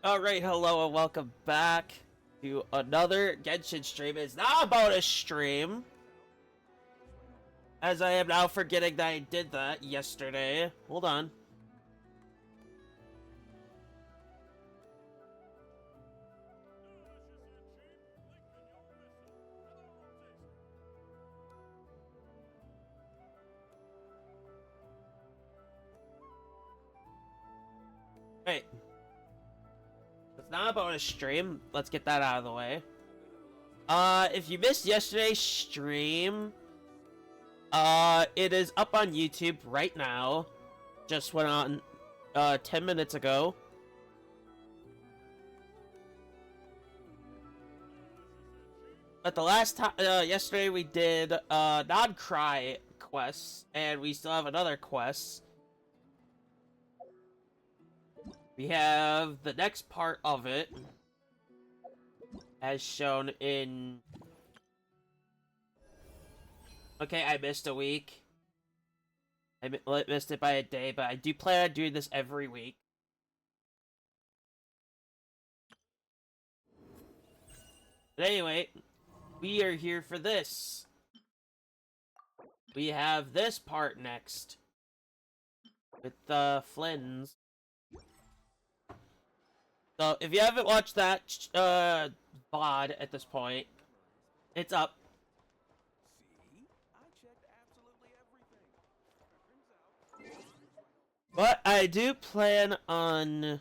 Alright, hello and welcome back to another Genshin stream. It's not about a stream, as I am now forgetting that I did that yesterday. Hold on. Wait. It's not about a stream. Let's get that out of the way. If you missed yesterday's stream, it is up on YouTube right now. Just went on, 10 minutes ago. But the last time, yesterday we did, non-cry quests, and we still have another quest. We have the next part of it, as shown in... Okay, I missed a week. I missed it by a day, but I do plan on doing this every week. But anyway, we are here for this. We have this part next. With the Flynn's. So, if you haven't watched that, VOD at this point, it's up. But I do plan on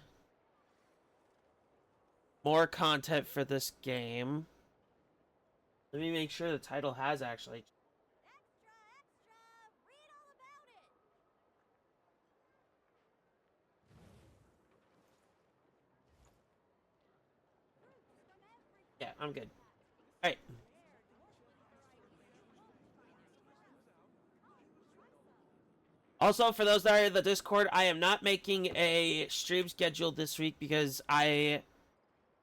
more content for this game. Let me make sure the title has actually. Yeah, I'm good. Alright. Also, for those that are in the Discord, I am not making a stream schedule this week because I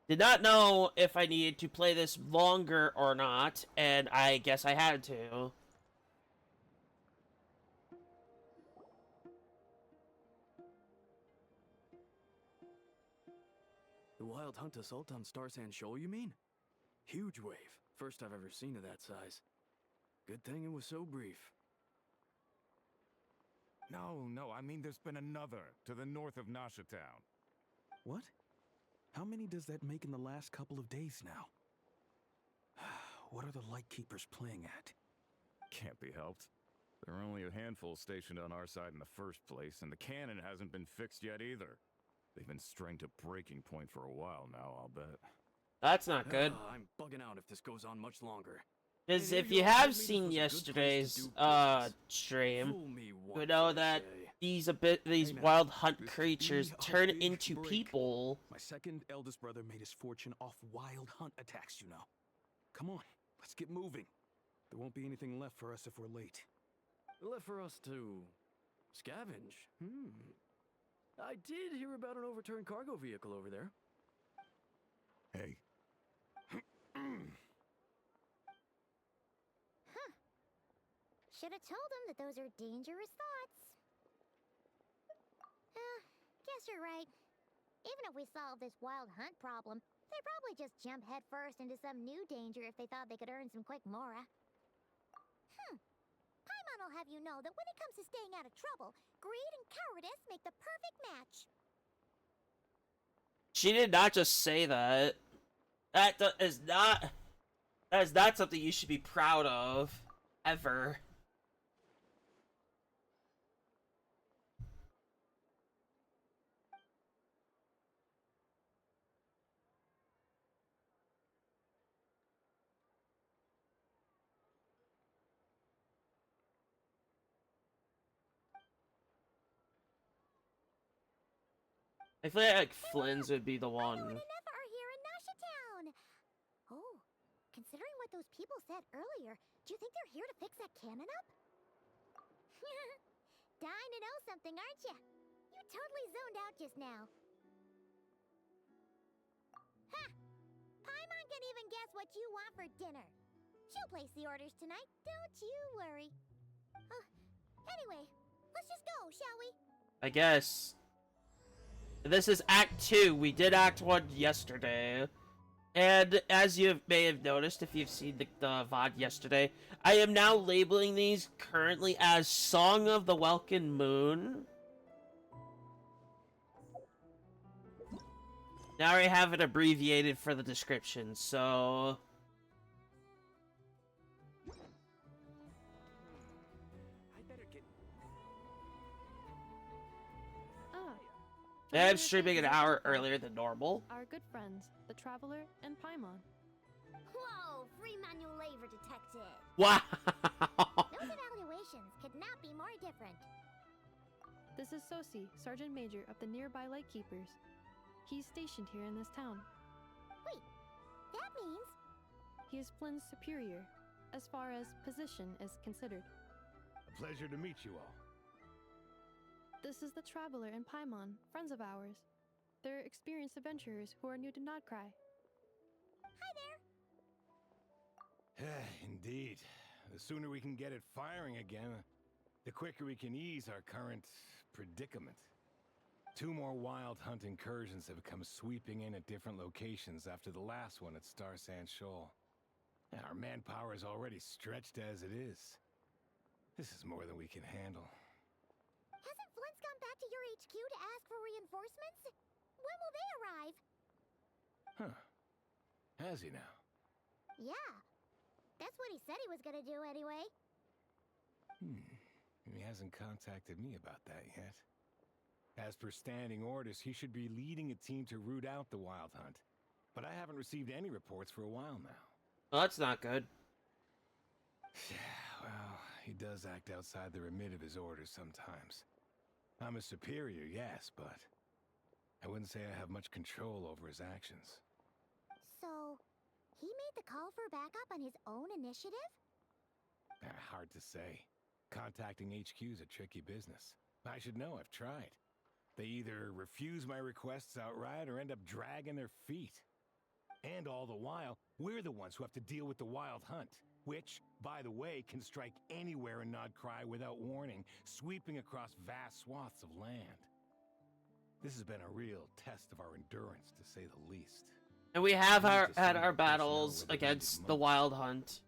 did not know if I needed to play this longer or not, and I guess I had to. The Wild Hunt Assault on Star Sand Shoal, you mean? Huge wave. First I've ever seen of that size. Good thing it was so brief. No, I mean there's been another to the north of Nasha Town. What? How many does that make in the last couple of days now? What are the Lightkeepers playing at? Can't be helped. There are only a handful stationed on our side in the first place, and the cannon hasn't been fixed yet either. They've been strained to breaking point for a while now, I'll bet. That's not good. I'm bugging out if this goes on much longer. Because if you have seen yesterday's stream, you know that these wild hunt creatures turn into people. My second eldest brother made his fortune off wild hunt attacks, you know. Come on, let's get moving. There won't be anything left for us if we're late. Left for us to scavenge? I did hear about an overturned cargo vehicle over there. Hey. Should have told him that those are dangerous thoughts. Guess you're right. Even if we solve this wild hunt problem, they'd probably just jump headfirst into some new danger if they thought they could earn some quick mora. Paimon will have you know that when it comes to staying out of trouble, greed and cowardice make the perfect match. She did not just say that. That is not something you should be proud of, ever. I feel like Flynn's would be the one. Enough are here in Nasha Town. Oh, considering what those people said earlier, do you think they're here to fix that cannon up? Dying to know something, aren't you? You totally zoned out just now. Ha! Paimon can even guess what you want for dinner. She'll place the orders tonight, don't you worry. Anyway, let's just go, shall we? I guess. This is Act 2. We did Act 1 yesterday. And as you may have noticed, if you've seen the VOD yesterday, I am now labeling these currently as Song of the Welkin Moon. Now I have it abbreviated for the description, so... Yeah, I'm streaming an hour earlier than normal. Our good friends, the Traveler and Paimon. Whoa, free manual labor detected. Wow! Those evaluations could not be more different. This is Sosi, Sergeant Major of the nearby Lightkeepers. He's stationed here in this town. Wait, that means... He is Flynn's superior, as far as position is considered. A pleasure to meet you all. This is the Traveler and Paimon, friends of ours. They're experienced adventurers who are new to Nodcry. Hi there. Indeed. The sooner we can get it firing again, the quicker we can ease our current predicament. 2 more wild hunt incursions have come sweeping in at different locations after the last one at Star Sand Shoal. And our manpower is already stretched as it is. This is more than we can handle. Hasn't Flint's gone back to your HQ to ask for reinforcements? When will they arrive? Huh. Has he now? Yeah. That's what he said he was gonna do anyway. He hasn't contacted me about that yet. As per standing orders, he should be leading a team to root out the wild hunt. But I haven't received any reports for a while now. Well, that's not good. Well, he does act outside the remit of his orders sometimes. I'm a superior, yes, but I wouldn't say I have much control over his actions. So, he made the call for backup on his own initiative? Hard to say. Contacting HQ is a tricky business. I should know, I've tried. They either refuse my requests outright or end up dragging their feet. And all the while, we're the ones who have to deal with the wild hunt, which, by the way, can strike anywhere in Nodcry without warning, sweeping across vast swaths of land. This has been a real test of our endurance, to say the least. And we have had our battles against the Wild Hunt.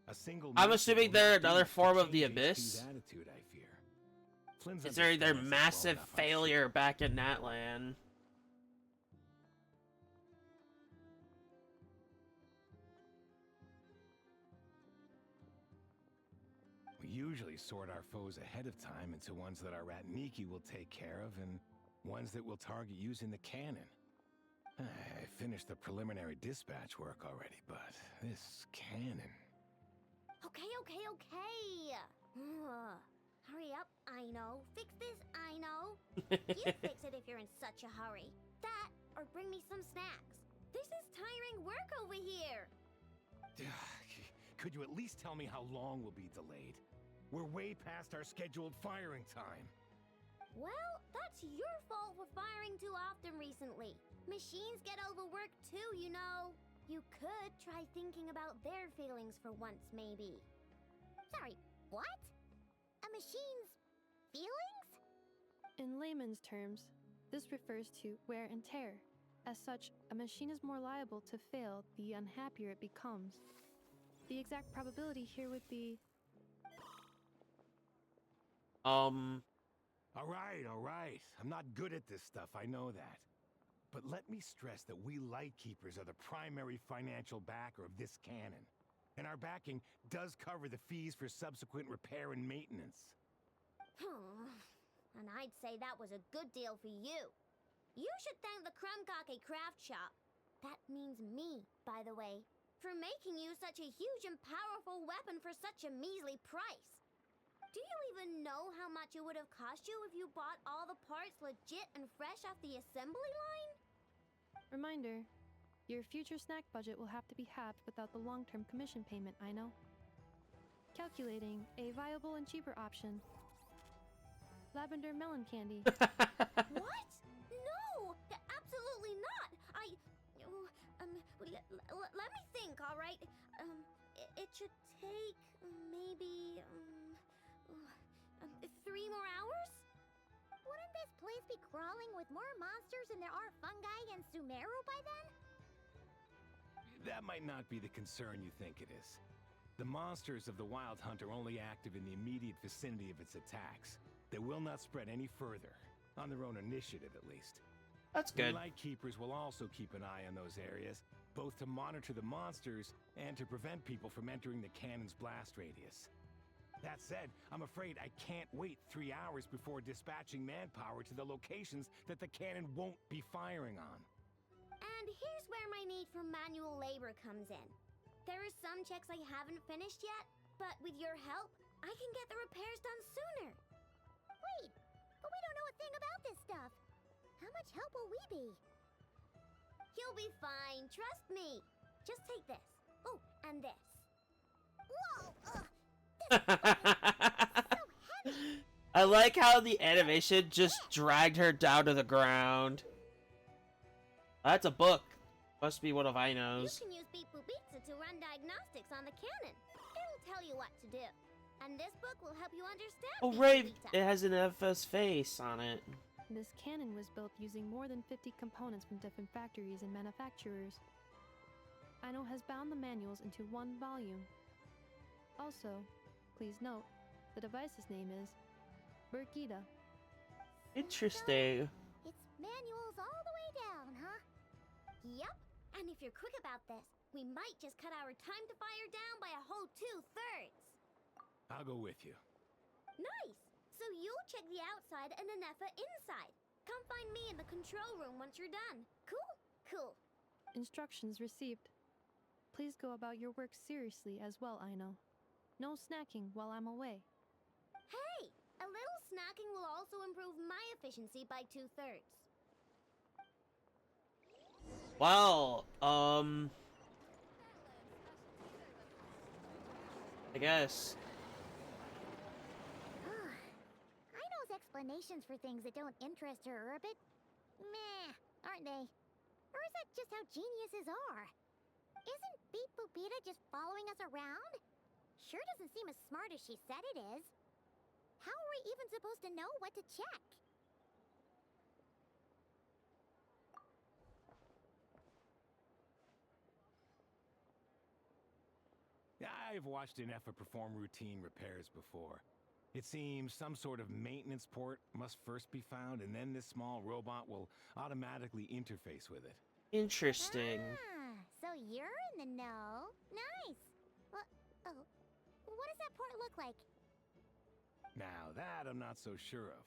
I'm assuming they're another form of the Abyss, considering their massive failure back in Natlan. We usually sort our foes ahead of time into ones that our Ratniki will take care of and ones that will target using the cannon. I finished the preliminary dispatch work already, but this cannon... Okay. Hurry up, I know. Fix this, I know. You fix it if you're in such a hurry. That, or bring me some snacks. This is tiring work over here. Could you at least tell me how long we'll be delayed? We're way past our scheduled firing time. Well, that's your fault for firing too often recently. Machines get overworked too, you know. You could try thinking about their feelings for once, maybe. Sorry, what? A machine's feelings? In layman's terms, this refers to wear and tear. As such, a machine is more liable to fail the unhappier it becomes. The exact probability here would be... All right. I'm not good at this stuff, I know that. But let me stress that we Lightkeepers are the primary financial backer of this cannon. And our backing does cover the fees for subsequent repair and maintenance. And I'd say that was a good deal for you. You should thank the Krumkake craft shop. That means me, by the way, for making you such a huge and powerful weapon for such a measly price. Do you even know how much it would have cost you if you bought all the parts legit and fresh off the assembly line? Reminder, your future snack budget will have to be halved without the long-term commission payment, I know. Calculating a viable and cheaper option. Lavender melon candy. What? No! Absolutely not! Let me think, all right? It should take maybe 3 more hours? Wouldn't this place be crawling with more monsters than there are fungi and Sumeru by then? That might not be the concern you think it is. The monsters of the Wild Hunt are only active in the immediate vicinity of its attacks. They will not spread any further, on their own initiative at least. That's The good. Light Keepers will also keep an eye on those areas, both to monitor the monsters and to prevent people from entering the cannon's blast radius. That said, I'm afraid I can't wait 3 hours before dispatching manpower to the locations that the cannon won't be firing on. And here's where my need for manual labor comes in. There are some checks I haven't finished yet, but with your help, I can get the repairs done sooner. Wait, but we don't know a thing about this stuff. How much help will we be? You'll be fine, trust me. Just take this. Oh, and this. Whoa! This is so heavy! I like how the animation just dragged her down to the ground. That's a book. Must be one of You Ino's. can use Beep Boop Pizza to run diagnostics on the cannon. It'll tell you what to do. And this book will help you understand Oh, Beep Boop right. Pizza. It has an FS face on it. This cannon was built using more than 50 components from different factories and manufacturers. Aino has bound the manuals into one volume. Also, please note, the device's name is Burkita. Interesting. It's manuals all the way down, huh? Yep. And if you're quick about this, we might just cut our time to fire down by a whole 2/3. I'll go with you. Nice. So you'll check the outside and Anefa inside. Come find me in the control room once you're done. Cool? Cool. Instructions received. Please go about your work seriously as well, Aino. No snacking while I'm away. Hey, a little snacking will also improve my efficiency by 2/3. Well, I guess. Aino's explanations for things that don't interest her are a bit meh, aren't they? Or is that just how geniuses are? Isn't Beep Boopita just following us around? Sure doesn't seem as smart as she said it is. How are we even supposed to know what to check? I've watched Inefa perform routine repairs before. It seems some sort of maintenance port must first be found, and then this small robot will automatically interface with it. Interesting. Ah, so you're in the know. Nice. What does that port look like? Now that I'm not so sure of.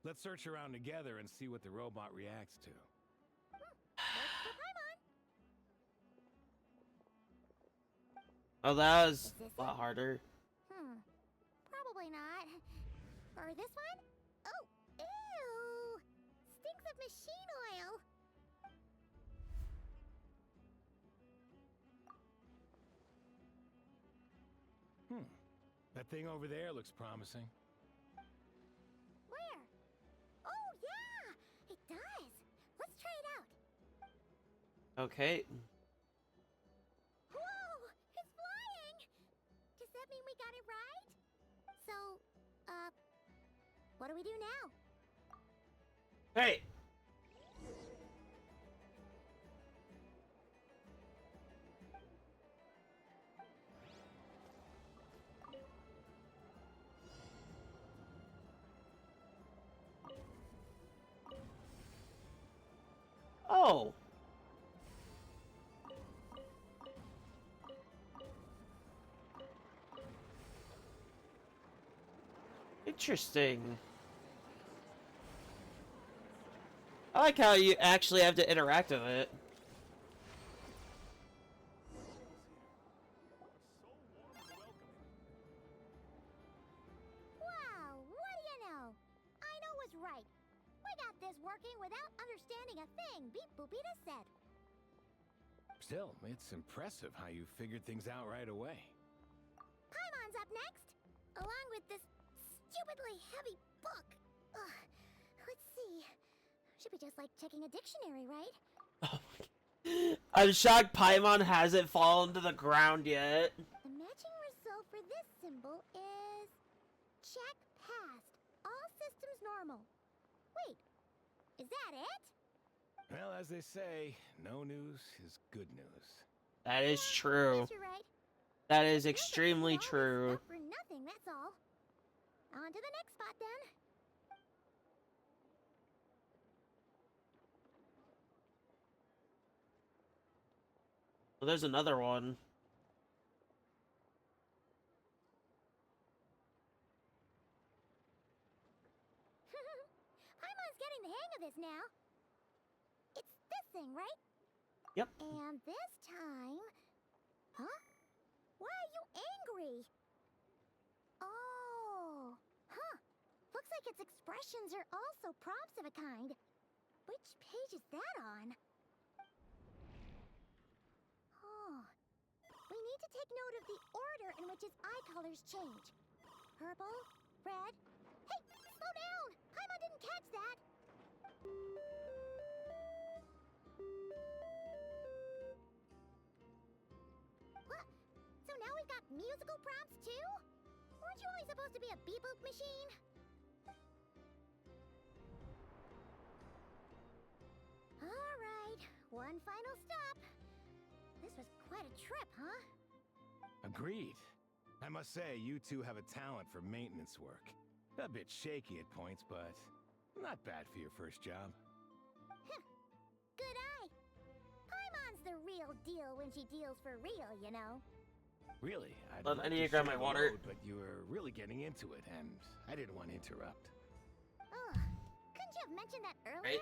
Let's search around together and see what the robot reacts to. Oh, that was Is this a lot it? harder. Probably not. Or this one? Oh, ew! Stinks of machine oil. That thing over there looks promising. Where? Oh, yeah! It does. Let's try it out. Okay. Whoa! It's flying! Does that mean we got it right? So, what do we do now? Hey. Oh. Interesting. I like how you actually have to interact with it. Wow, what do you know? Aino was right. We got this working without understanding a thing Beep Boopita said. Still, it's impressive how you figured things out right away. Paimon's up next, along with this stupidly heavy book. Ugh, let's see. Should be just like checking a dictionary, right? Oh my God. I'm shocked Paimon hasn't fallen to the ground yet. The matching result for this symbol is check passed. All systems normal. Wait, Is that it? Well, as they say, no news is good news. That is Yeah, true. guess you're right. That is Feels like we did extremely all this true. stuff for nothing, that's all. On to the next spot then. Well, there's another one. Paimon's getting the hang of this now. It's this thing, right? Yep. And this time... Huh? Why are you angry? Oh. Huh. Looks like its expressions are also prompts of a kind. Which page is that on? Oh. We need to take note of the order in which its eye colors change. Purple, red... Hey! Slow down! Paimon didn't catch that! What? So now we've got musical prompts too? Weren't you only supposed to be a beep-boop machine? Alright, one final stop. This was quite a trip, huh? Agreed. I must say, you two have a talent for maintenance work. A bit shaky at points, but not bad for your first job. Good eye. Paimon's the real deal when she deals for real, you know. Really, I'd Hold on, I like need to share grab my the water. load, but you were really getting into it, and I didn't want to interrupt. Ugh. Couldn't you have mentioned that earlier? Right?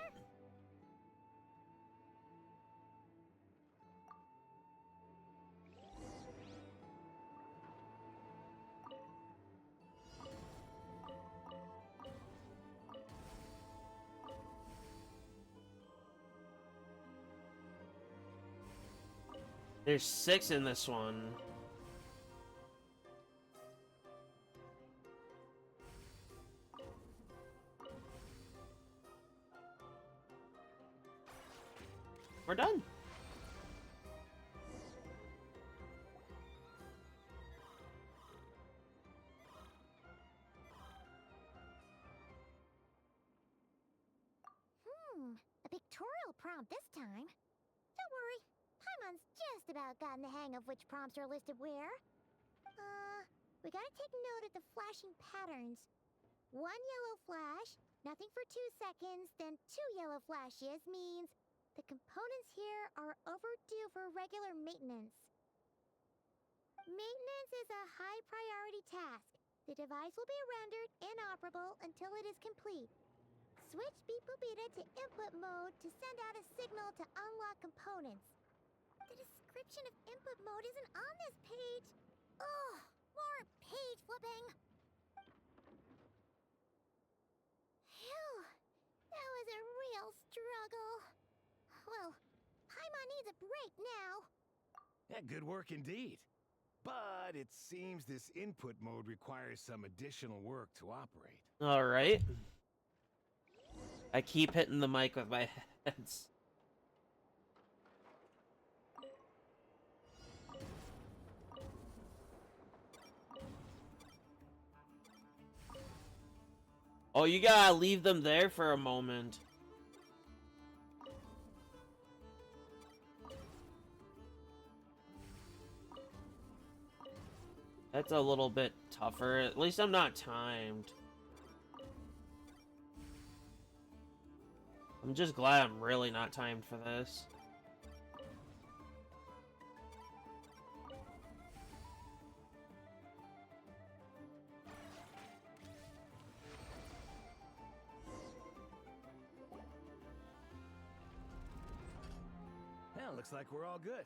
There's 6 in this one. We're done. A pictorial prompt this time. Don't worry, Paimon's just about gotten the hang of which prompts are listed where. We gotta take note of the flashing patterns. 1 yellow flash, nothing for 2 seconds, then 2 yellow flashes means the components here are overdue for regular maintenance. Maintenance is a high priority task. The device will be rendered inoperable until it is complete. Switch Beep Boopita to input mode to send out a signal to unlock components. The description of input mode isn't on this page. Ugh, more page flipping. Phew, that was a real struggle. Well, Paimon needs a break now. Yeah, good work indeed. But it seems this input mode requires some additional work to operate. All right. I keep hitting the mic with my heads. Oh, you gotta leave them there for a moment. That's a little bit tougher. At least I'm not timed. I'm just glad I'm really not timed for this. Well, looks like we're all good.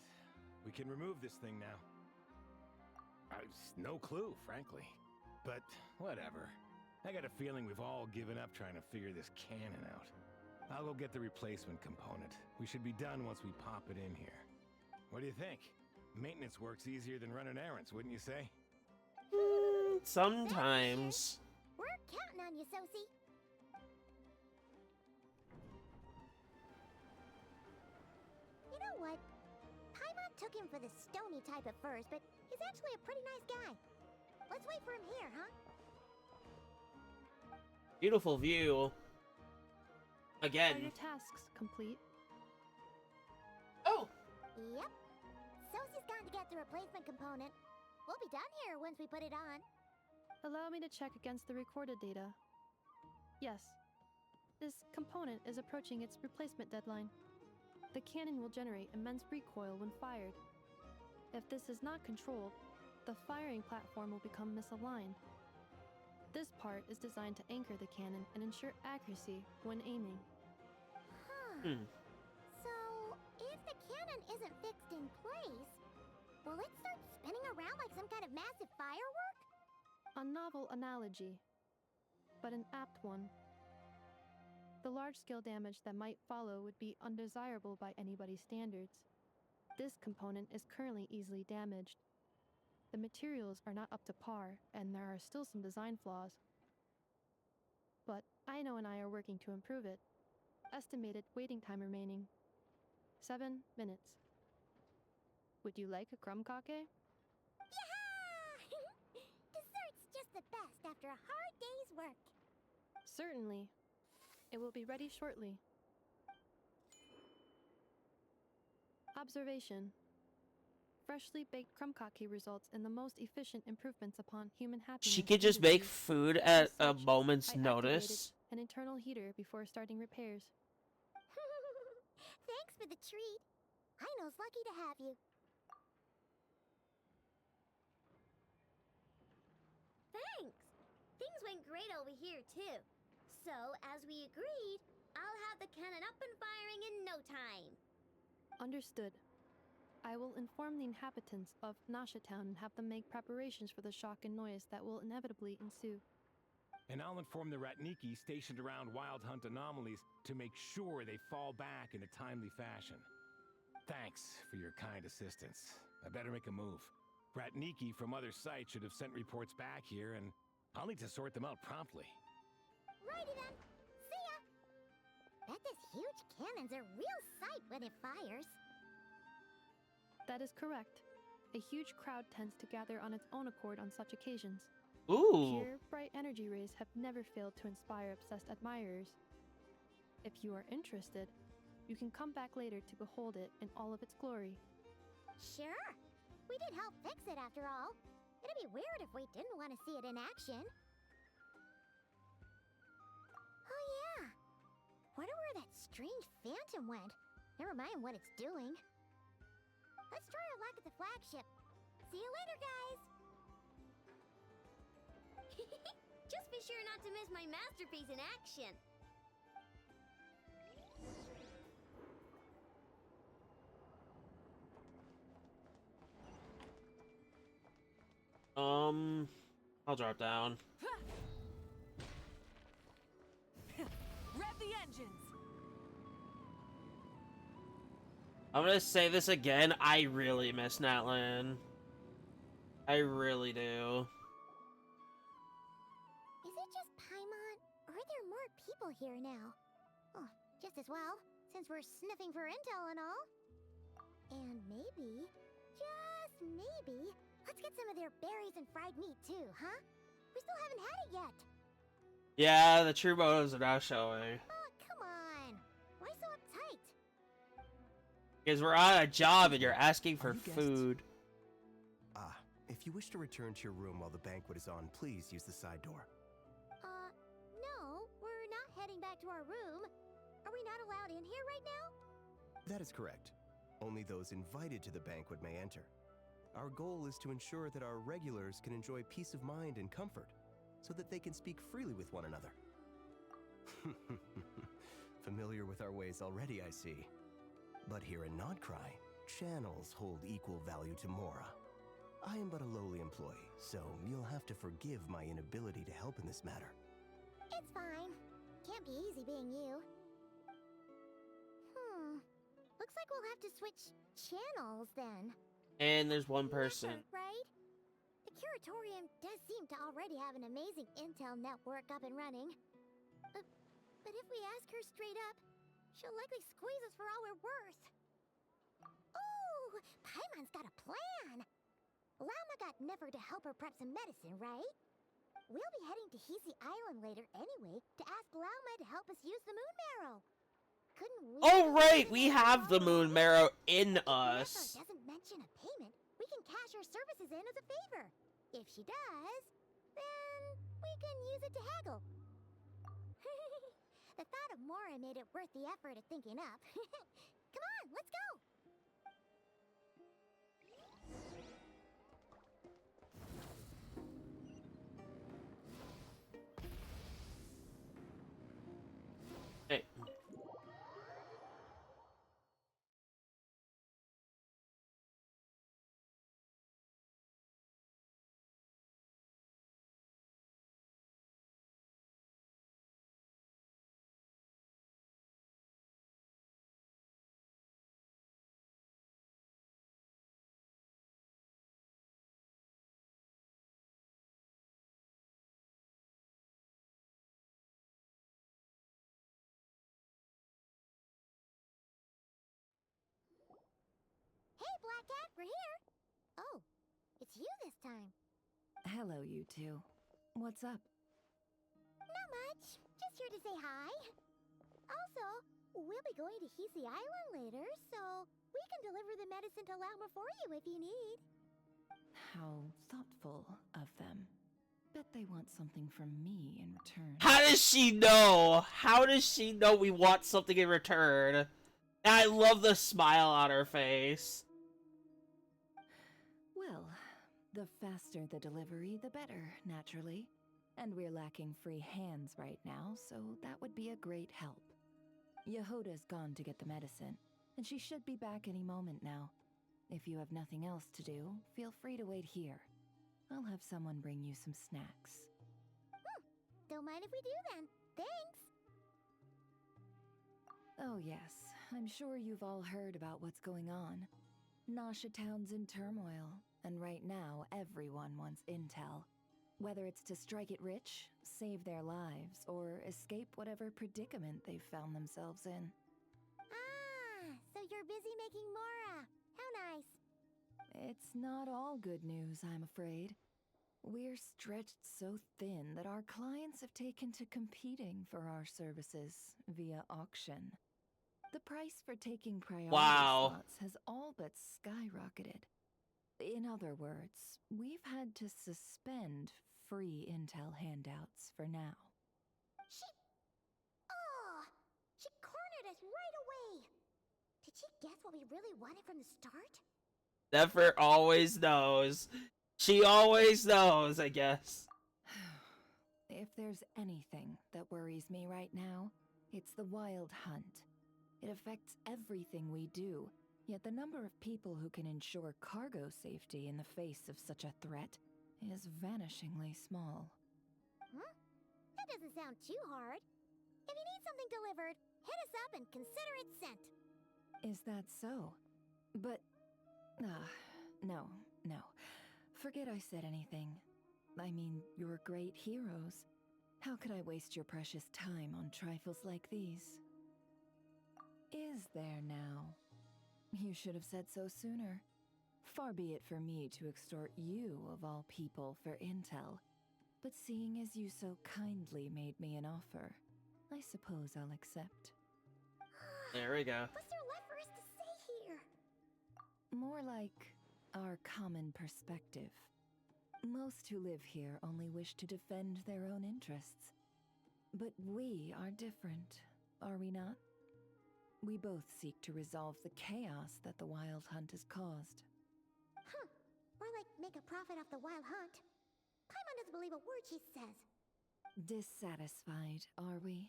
We can remove this thing now. I've no clue, frankly. But whatever. I got a feeling we've all given up trying to figure this cannon out. I'll go get the replacement component. We should be done once we pop it in here. What do you think? Maintenance work's easier than running errands, wouldn't you say? Sometimes. We're counting on you, Sosie. You know what? Paimon took him for the stony type at first, but he's actually a pretty nice guy. Let's wait for him here, huh? Beautiful view. Are Again. your tasks complete? Oh! Yep. Sosie's gone to get the replacement component. We'll be done here once we put it on. Allow me to check against the recorded data. Yes. This component is approaching its replacement deadline. The cannon will generate immense recoil when fired. If this is not controlled, the firing platform will become misaligned. This part is designed to anchor the cannon and ensure accuracy when aiming. Huh. So, if the cannon isn't fixed in place, will it start spinning around like some kind of massive firework? A novel analogy, but an apt one. The large-scale damage that might follow would be undesirable by anybody's standards. This component is currently easily damaged. The materials are not up to par, and there are still some design flaws. But Aino and I are working to improve it. Estimated waiting time remaining: 7 minutes. Would you like a crumb kake? Yeah! Dessert's just the best after a hard day's work. Certainly. It will be ready shortly. Observation. Freshly baked crumb kake results in the most efficient improvements upon human happiness. She could just make indices. food As at a such, moment's I activated notice. an internal heater before starting repairs. Thanks for the treat. Aino's lucky to have you. Thanks. Things went great over here, too. So, as we agreed, I'll have the cannon up and firing in no time. Understood. I will inform the inhabitants of Nasha Town and have them make preparations for the shock and noise that will inevitably ensue. And I'll inform the Ratniki stationed around Wild Hunt anomalies to make sure they fall back in a timely fashion. Thanks for your kind assistance. I better make a move. Ratniki from other sites should have sent reports back here, and I'll need to sort them out promptly. Righty then. See ya. Bet this huge cannon's a real sight when it fires. That is correct. A huge crowd tends to gather on its own accord on such occasions. Ooh. Pure, bright energy rays have never failed to inspire obsessed admirers. If you are interested, you can come back later to behold it in all of its glory. Sure. We did help fix it after all. It'd be weird if we didn't want to see it in action. Oh yeah. Wonder where that strange phantom went. Never mind what it's doing. Let's try our luck at the flagship. See you later, guys. Just be sure not to miss my masterpiece in action. I'll drop down. Rev the engines! I'm gonna say this again. I really miss Natlan. I really do. Is it just Paimon, or are there more people here now? Oh, just as well, since we're sniffing for intel and all. And maybe, just maybe, let's get some of their berries and fried meat too, huh? We still haven't had it yet. Yeah, the true motives are now showing. Oh, come on. Why so uptight? Because we're on a job and you're asking for Are you guests? food. If you wish to return to your room while the banquet is on, please use the side door. No, we're not heading back to our room. Are we not allowed in here right now? That is correct. Only those invited to the banquet may enter. Our goal is to ensure that our regulars can enjoy peace of mind and comfort, so that they can speak freely with one another. Familiar with our ways already, I see. But here in Nodcry, channels hold equal value to Mora. I am but a lowly employee, so you'll have to forgive my inability to help in this matter. It's fine. Can't be easy being you. Looks like we'll have to switch channels then. And there's one person. Right? The Curatorium does seem to already have an amazing intel network up and running. But if we ask her straight up, she'll likely squeeze us for all we're worth. Ooh, Paimon's got a plan. Llama got Never to help her prep some medicine, right? We'll be heading to Hisi Island later anyway to ask Lauma to help us use the moon marrow. Couldn't we? Oh, right, use we it have the along moon way? marrow in If Nefer us. doesn't mention a payment, we can cash our services in as a favor. If she does, then we can use it to haggle. The thought of Mora made it worth the effort of thinking up. Come on, let's go! Hey. Hey, Black Cat, we're here! Oh, it's you this time. Hello, you two. What's up? Not much. Just here to say hi. Also, we'll be going to Hisi Island later, so we can deliver the medicine to Lauma for you if you need. How thoughtful of them. Bet they want something from me in return. How does she know? How does she know we want something in return? And I love the smile on her face. Well, the faster the delivery, the better, naturally. And we're lacking free hands right now, so that would be a great help. Yehoda's gone to get the medicine, and she should be back any moment now. If you have nothing else to do, feel free to wait here. I'll have someone bring you some snacks. Don't mind if we do then. Thanks! Oh yes, I'm sure you've all heard about what's going on. Nasha Town's in turmoil, and right now everyone wants intel. Whether it's to strike it rich, save their lives, or escape whatever predicament they've found themselves in. Ah, so you're busy making Mora. How nice. It's not all good news, I'm afraid. We're stretched so thin that our clients have taken to competing for our services via auction. The price for taking priority Wow. slots has all but skyrocketed. In other words, we've had to suspend free intel handouts for now. She cornered us right away. Did she guess what we really wanted from the start? Never always knows. She always knows, I guess. If there's anything that worries me right now, it's the wild hunt. It affects everything we do, yet the number of people who can ensure cargo safety in the face of such a threat is vanishingly small. Huh? That doesn't sound too hard. If you need something delivered, hit us up and consider it sent. Is that so? But... no. Forget I said anything. I mean, you're great heroes. How could I waste your precious time on trifles like these? Is there now? You should have said so sooner. Far be it for me to extort you, of all people, for intel. But seeing as you so kindly made me an offer, I suppose I'll accept. There we go. What's there left for us to say here? More like our common perspective. Most who live here only wish to defend their own interests. But we are different, are we not? We both seek to resolve the chaos that the Wild Hunt has caused. Huh. More like make a profit off the wild hunt. Paimon doesn't believe a word she says. Dissatisfied, are we?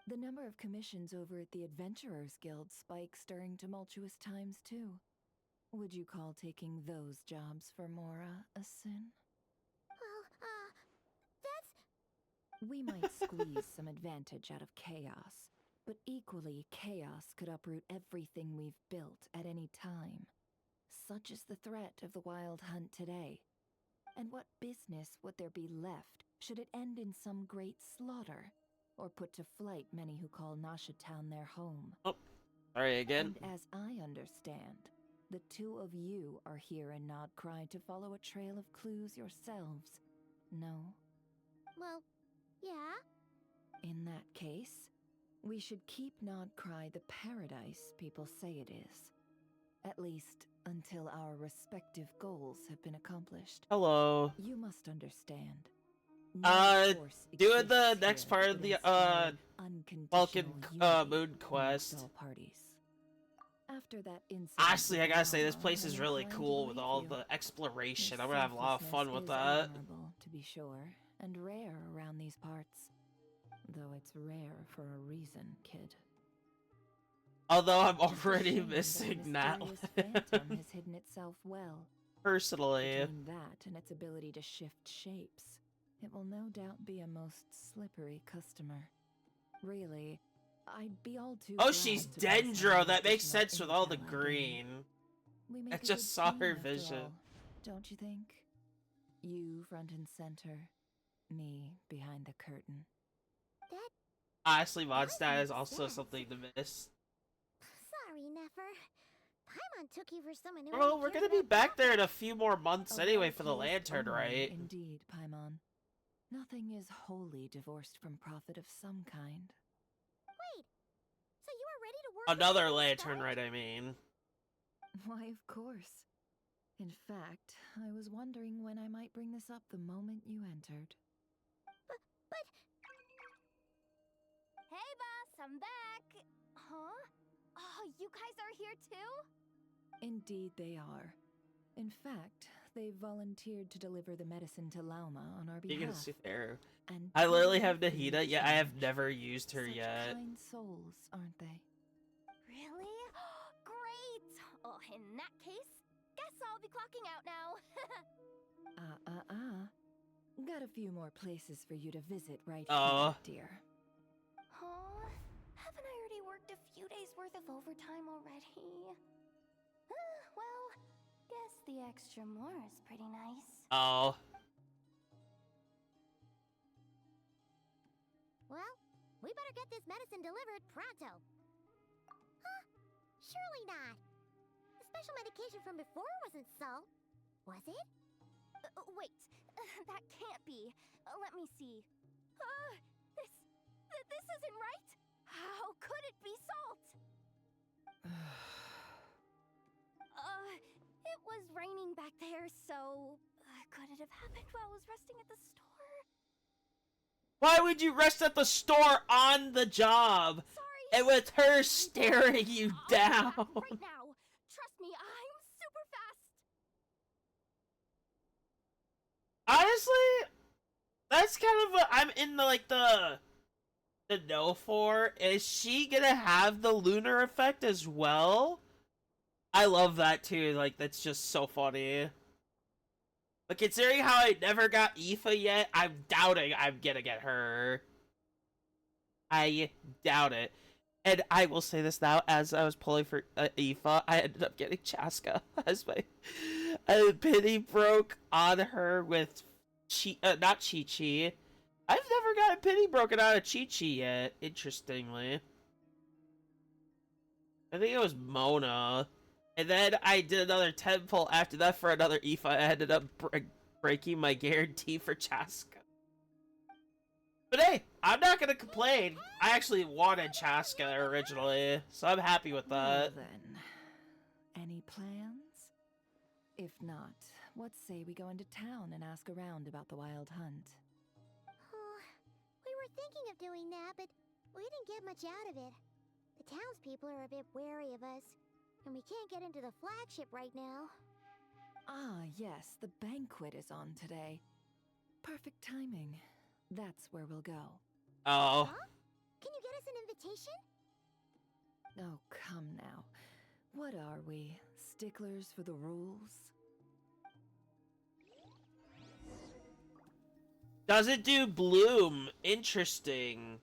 The number of commissions over at the Adventurers Guild spikes during tumultuous times, too. Would you call taking those jobs for Mora a sin? Well, that's... We might squeeze some advantage out of chaos, but equally, chaos could uproot everything we've built at any time. Such is the threat of the Wild Hunt today. And what business would there be left should it end in some great slaughter, or put to flight many who call Nasha Town their home? Sorry again. And as I understand, the two of you are here in Nodcry to follow a trail of clues yourselves. No? Well, yeah. In that case, we should keep Nodcry the paradise people say it is. At least until our respective goals have been accomplished. Hello. You must understand. No force Doing the exists next here part that of would the inspire Welkin unconditional moon unity quest. amongst all parties. After that incident Honestly, I with gotta say this Alma, place I'm is really inclined to cool with believe all you. the exploration. Your I'm gonna have a lot of fun selflessness with is that. admirable, to be sure, and rare around these parts. Though it's rare for a reason, kid. Although I'm Just a already shame that a missing that mysterious phantom has hidden itself well. personally. Between that and its ability to shift shapes, it will no doubt be a most slippery customer. Really, I'd be all too Oh, glad she's to pass on Dendro. That makes additional sense with all the intel I gain. green. We make I a just good saw team, her after vision. all, don't you think? You front and center, me behind the curtain. That Honestly, does Mondstadt make is also sense. something to miss. Sorry, Nefer. Paimon took you for someone who Well, only we're cared gonna be about back there in a profit. few more months A anyway for the well-placed lantern, owner, right? Indeed, Paimon. Nothing is wholly divorced from profit of some kind. Wait, so you were ready to work Another with me lantern, from the right? I mean. Why, of course. In fact, I was wondering when I might bring this up the moment you entered. start? But... Hey, boss, I'm back. Huh? Oh, you guys are here too? Indeed, they are. In fact, they volunteered to deliver the medicine to Lauma on our You behalf. can see there. And I literally totally have free of Nahida, yet I have charge. never used her Such yet. kind souls, aren't they? Really? Great! Oh, in that case, guess I'll be clocking out now. Got a few more places for you to visit right Oh. here, dear. Huh? Haven't I already worked a few days worth of overtime already? Well, guess the extra more is pretty nice. Oh. Well, we better get this medicine delivered pronto. Huh? Surely not. The special medication from before wasn't so. Was it? Wait, that can't be. Let me see. This isn't right. How could it be salt? It was raining back there, so could it have happened while I was resting at the store? Why would you rest at the store on the job? Sorry. And with her staring you down. I'll be back right now. Trust me, I'm super fast. Honestly, that's kind of what I'm in the know for. Is she gonna have the lunar effect as well? I love that too. Like, that's just so funny. But considering how I never got Aoife yet, I'm doubting I'm gonna get her. I doubt it. And I will say this now, as I was pulling for Aoife, I ended up getting Chaska as my pity broke on her with not Chi-Chi. I've never got a pity broken out of Chi-Chi yet, interestingly. I think it was Mona. And then I did another 10 pull after that for another Aoife. I ended up breaking my guarantee for Chaska. But hey, I'm not gonna complain. I actually wanted Chaska originally, so I'm happy with Well that. then, any plans? If not, what say we go into town and ask around about the wild hunt? Oh, we were thinking of doing that, but we didn't get much out of it. The townspeople are a bit wary of us, and we can't get into the flagship right now. Ah, yes, the banquet is on today. Perfect timing. That's where we'll go. Oh. Huh? Can you get us an invitation? Oh, come now. What are we, sticklers for the rules? Doesn't do bloom. Interesting.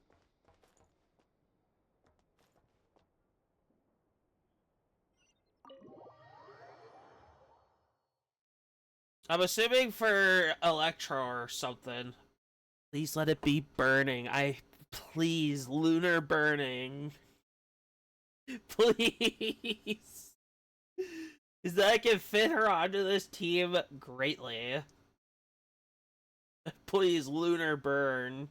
I'm assuming for Electro or something. Please let it be burning. Please, lunar burning. Please. Because that can fit her onto this team greatly. Please, lunar burn.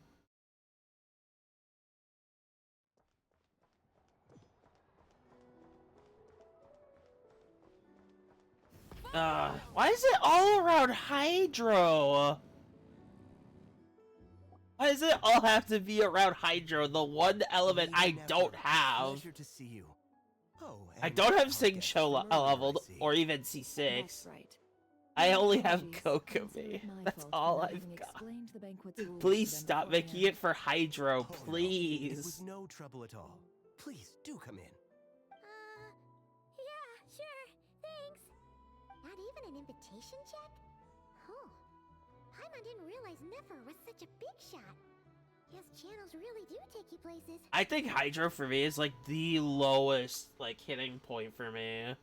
Why is it all around Hydro? Why does it all have to be around Hydro, the one element I don't have? Pleasure to see you. Oh, I and don't have our Sing guest Cho from earlier, leveled, I see. or even C6. That's right. I My only have apologies. Kokomi. It's my That's fault for all not I've having got. explained the banquet's rules Please to them stop making beforehand. it for Hydro, Oh, no. It was please. no trouble at all. Please do come in. Yeah, sure. Thanks. Not even an invitation check? Oh. Paimon didn't realize Nefer was such a big shot. Guess channels really do take you places. I think Hydro for me is like the lowest like hitting point for me.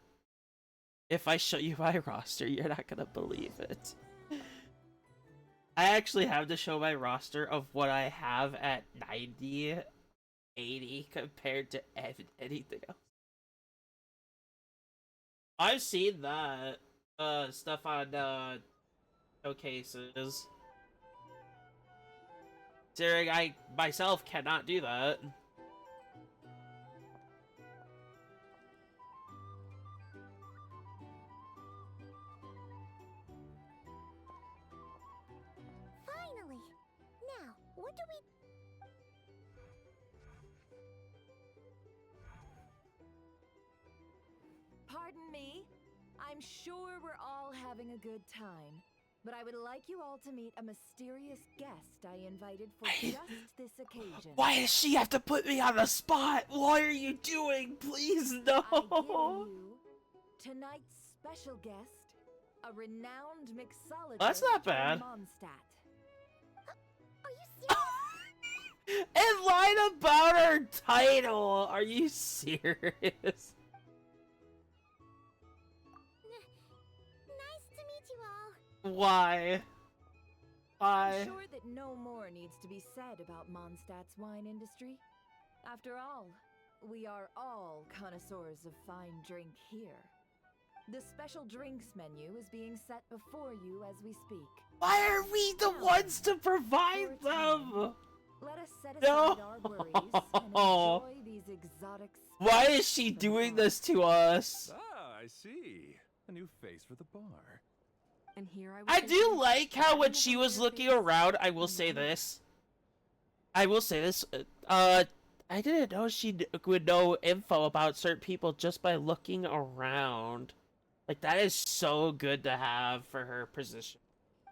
If I show you my roster, you're not gonna believe it. I actually have to show my roster of what I have at 90, 80 compared to anything else. I've seen that stuff on showcases. Considering I myself cannot do that. Finally! Now, what do we... Pardon me? I'm sure we're all having a good time, but I would like you all to meet a mysterious guest I invited for just this occasion. Why does she have to put me on the spot? What are you doing? Please, no! I give you tonight's special guest, a renowned mixologist That's not from bad. Mondstadt. Are you serious? And lied about her title! Are you serious? Nice to meet you all. Why? Why? I'm sure that no more needs to be said about Mondstadt's wine industry. After all, we are all connoisseurs of fine drink here. The special drinks menu is being set before you as we speak. Why are we the ones to provide them? Let us set No. aside our worries and enjoy these exotic Why is spirits she from doing the this to us? Ah, I see. A new face for the bar. And here I was. I do thinking, like how when having a she was familiar looking face around, I will and say you- this. I didn't know she would know info about certain people just by looking around. Like, that is so good to have for her position.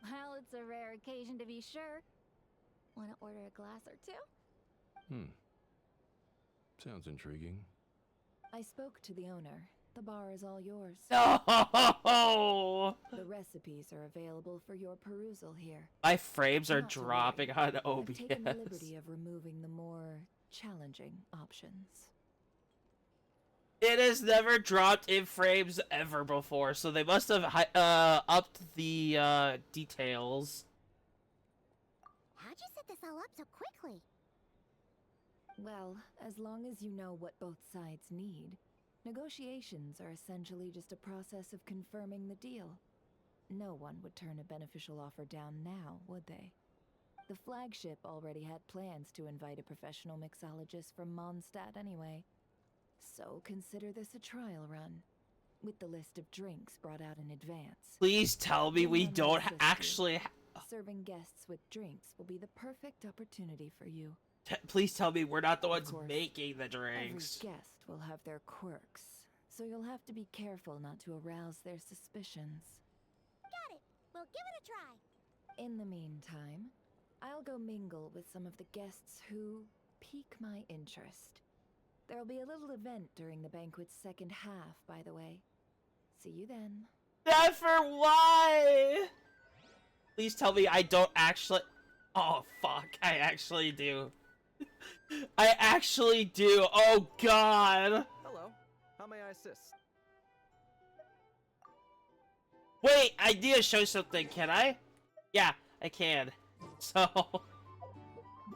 Well, it's a rare occasion to be sure. Want to order a glass or two? Sounds intriguing. I spoke to the owner. The bar is all yours. No! The recipes are available for your perusal here. My frames are Not to dropping worry, on I've taken the OBS. liberty of removing the more challenging options. It has never dropped in frames ever before, so they must have upped the details. How'd you set this all up so quickly? Well, as long as you know what both sides need, negotiations are essentially just a process of confirming the deal. No one would turn a beneficial offer down now, would they? The flagship already had plans to invite a professional mixologist from Mondstadt anyway. So consider this a trial run, with the list of drinks brought out in advance. Please tell me we Anyone will don't assist you. actually. Serving guests with drinks will be the perfect opportunity for you. Please tell me we're not the ones course, making the drinks. Every guest will have their quirks, so you'll have to be careful not to arouse their suspicions. Got it. We'll give it a try. In the meantime, I'll go mingle with some of the guests who pique my interest. There'll be a little event during the banquet's second half, by the way. See you then. Never why? Please tell me I don't actually. Oh fuck! I actually do. I actually do. Oh god. Hello. How may I assist? Wait, I need to show something. Can I? Yeah, I can. So,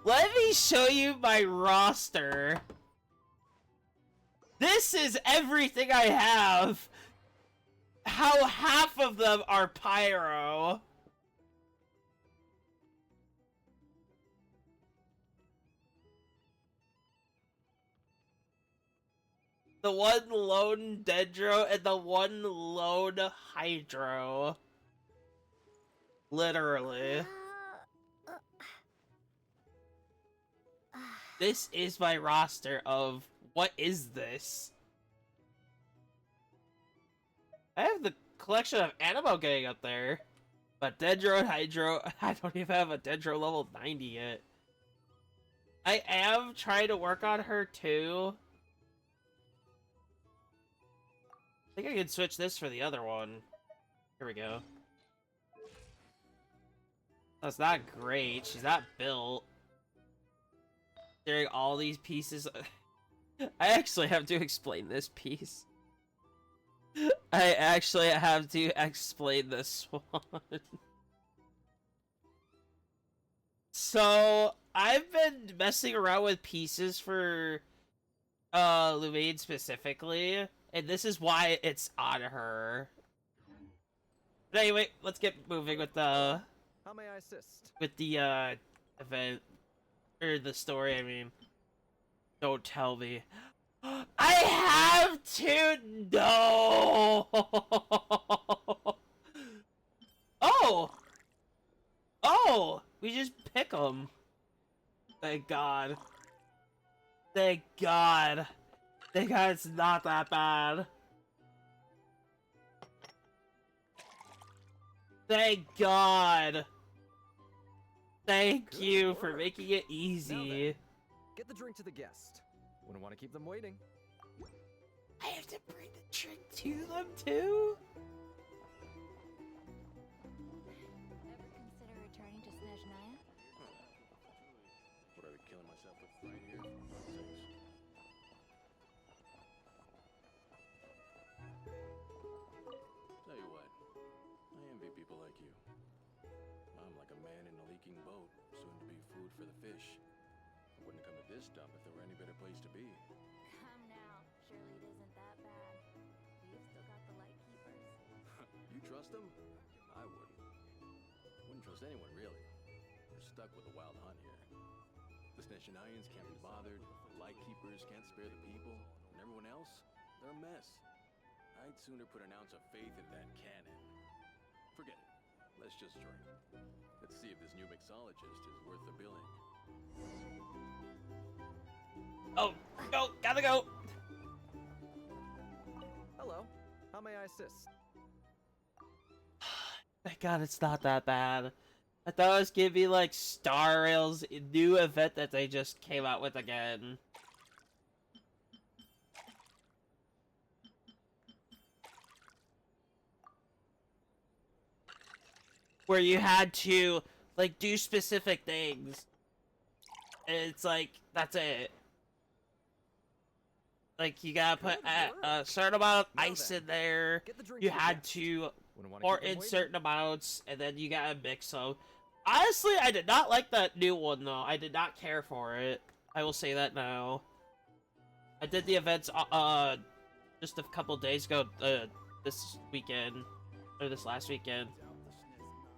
let me show you my roster. This is everything I have. How half of them are pyro. The one lone Dendro and the one lone Hydro. Literally. This is my roster of what is this? I have the collection of Animo Gang up there. But Dendro and Hydro, I don't even have a Dendro level 90 yet. I am trying to work on her too. I think I can switch this for the other one. Here we go. That's not great. She's not built. During all these pieces. I actually have to explain this piece. I actually have to explain this one. So, I've been messing around with pieces for Lumine specifically, and this is why it's on her. But anyway, let's get moving with the How may I assist? Event or the story, I mean. Don't tell me. I have to know. Oh. Oh, we just pick them. Thank God. Thank God. Thank God it's not that bad. Thank God. Thank Good you for work. making it Now easy. then, get the drink to the guest. Wouldn't want to keep them waiting. I have to bring the drink to them too? Ever consider returning to Snezhnaya? Would I be killing myself with right here? For fuck's sakes. Tell you what, I envy people like you. I'm like a man in a leaking boat, soon to be food for the fish. I wouldn't come to this dump if there were any better place to be. Come now. Surely it isn't that bad. We've still got the light keepers. You trust them? I wouldn't. Wouldn't trust anyone, really. We're stuck with a wild hunt here. The Snezhnayans can't be bothered, the Lightkeepers can't spare the people, and everyone else, they're a mess. I'd sooner put an ounce of faith in that cannon. Forget it. Let's just drink. Let's see if this new mixologist is worth the billing. Oh, go, gotta go. Hello. How may I assist? Thank God it's not that bad. I thought it was gonna be like Star Rail's new event that they just came out with again. Where you had to like do specific things. And it's like, that's it. Like you gotta put a certain amount of ice in there. Get the drink You to the had guest. to Wouldn't want to pour keep them in waiting. certain amounts, and then you gotta mix them. Honestly, I did not like that new one though. I did not care for it. I will say that now. I did the events just a couple days ago, this weekend or this last weekend,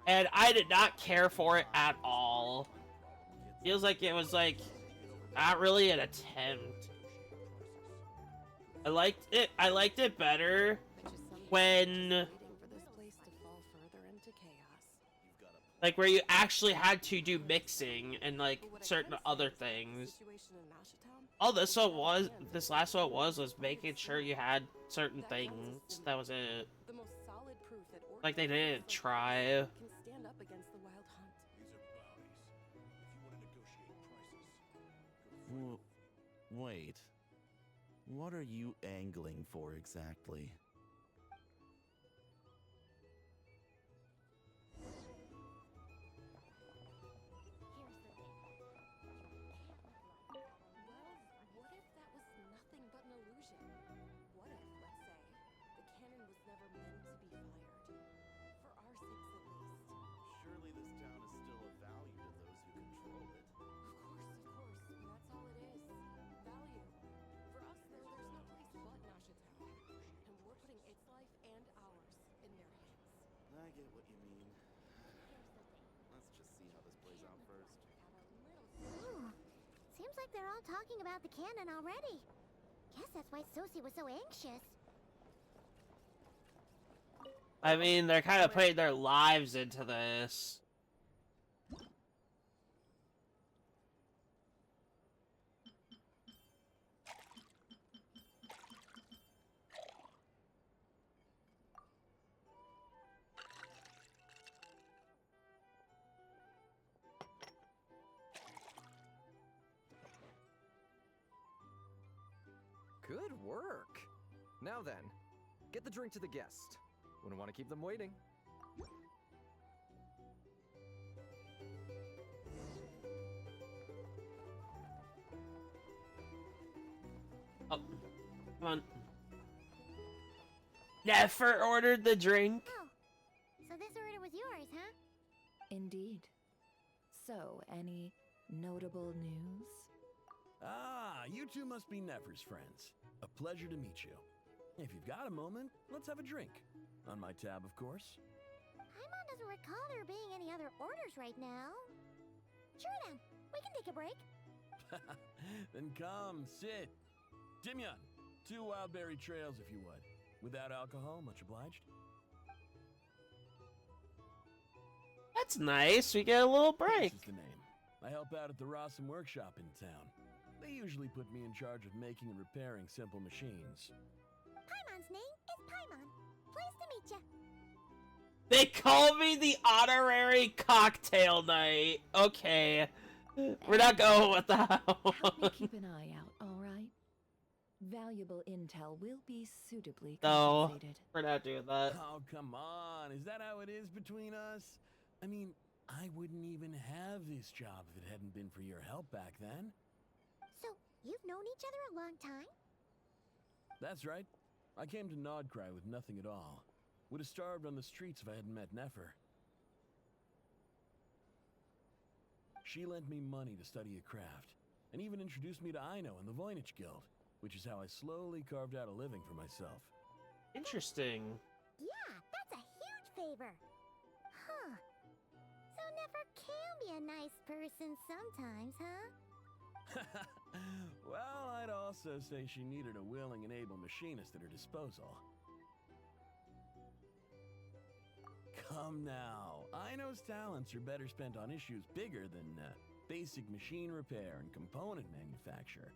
and I did not care for it at all. Feels like it was like not really an attempt. I liked it. I liked it better when, like, where you actually had to do mixing and like certain other things. All this one was, this last one was making sure you had certain things. That was it. Like they didn't try. Wait. What are you angling for exactly? What if that was nothing but an illusion? What if, let's say, the cannon was never meant to be fired? For our sakes, at least. Surely this town is still of value to those who control it. Of course, that's all it is. Value. For us, though, there's no place but Nasha Town. And we're putting its life and ours in their hands. I get what you mean. Let's just see how this plays out first. Ooh, seems like they're all talking about the cannon already. Guess that's why Sosie was so anxious. I mean, they're kind of putting their lives into this. Good work. Now then, get the drink to the guest. Wouldn't want to keep them waiting. Oh, come on. Never ordered the drink. Oh, so this order was yours, huh? Indeed. So, any notable news? Ah, you two must be Nefer's friends. A pleasure to meet you. If you've got a moment, let's have a drink. On my tab, of course. Paimon doesn't recall there being any other orders right now. Sure then, we can take a break. Then come, sit. Timyon, 2 wildberry trails if you would. Without alcohol, much obliged. That's nice. We get a little break. This is the name. I help out at the Rossum workshop in town. They usually put me in charge of making and repairing simple machines. Paimon's name is Paimon. Pleased to meet ya. They call me the honorary cocktail knight. Okay. We're not going with that Help me one. keep an eye out, all right? Valuable intel will be suitably No, compensated. we're not doing that. Oh, come on. Is that how it is between us? I mean, I wouldn't even have this job if it hadn't been for your help back then. So, you've known each other a long time? That's right. I came to Nodcry with nothing at all. Would have starved on the streets if I hadn't met Nefer. She lent me money to study a craft, and even introduced me to Aino and the Voynich Guild, which is how I slowly carved out a living for myself. Interesting. Yeah, that's a huge favor. Huh. So Nefer can be a nice person sometimes, huh? Well, I'd also say she needed a willing and able machinist at her disposal. Come now, Aino's talents are better spent on issues bigger than basic machine repair and component manufacture.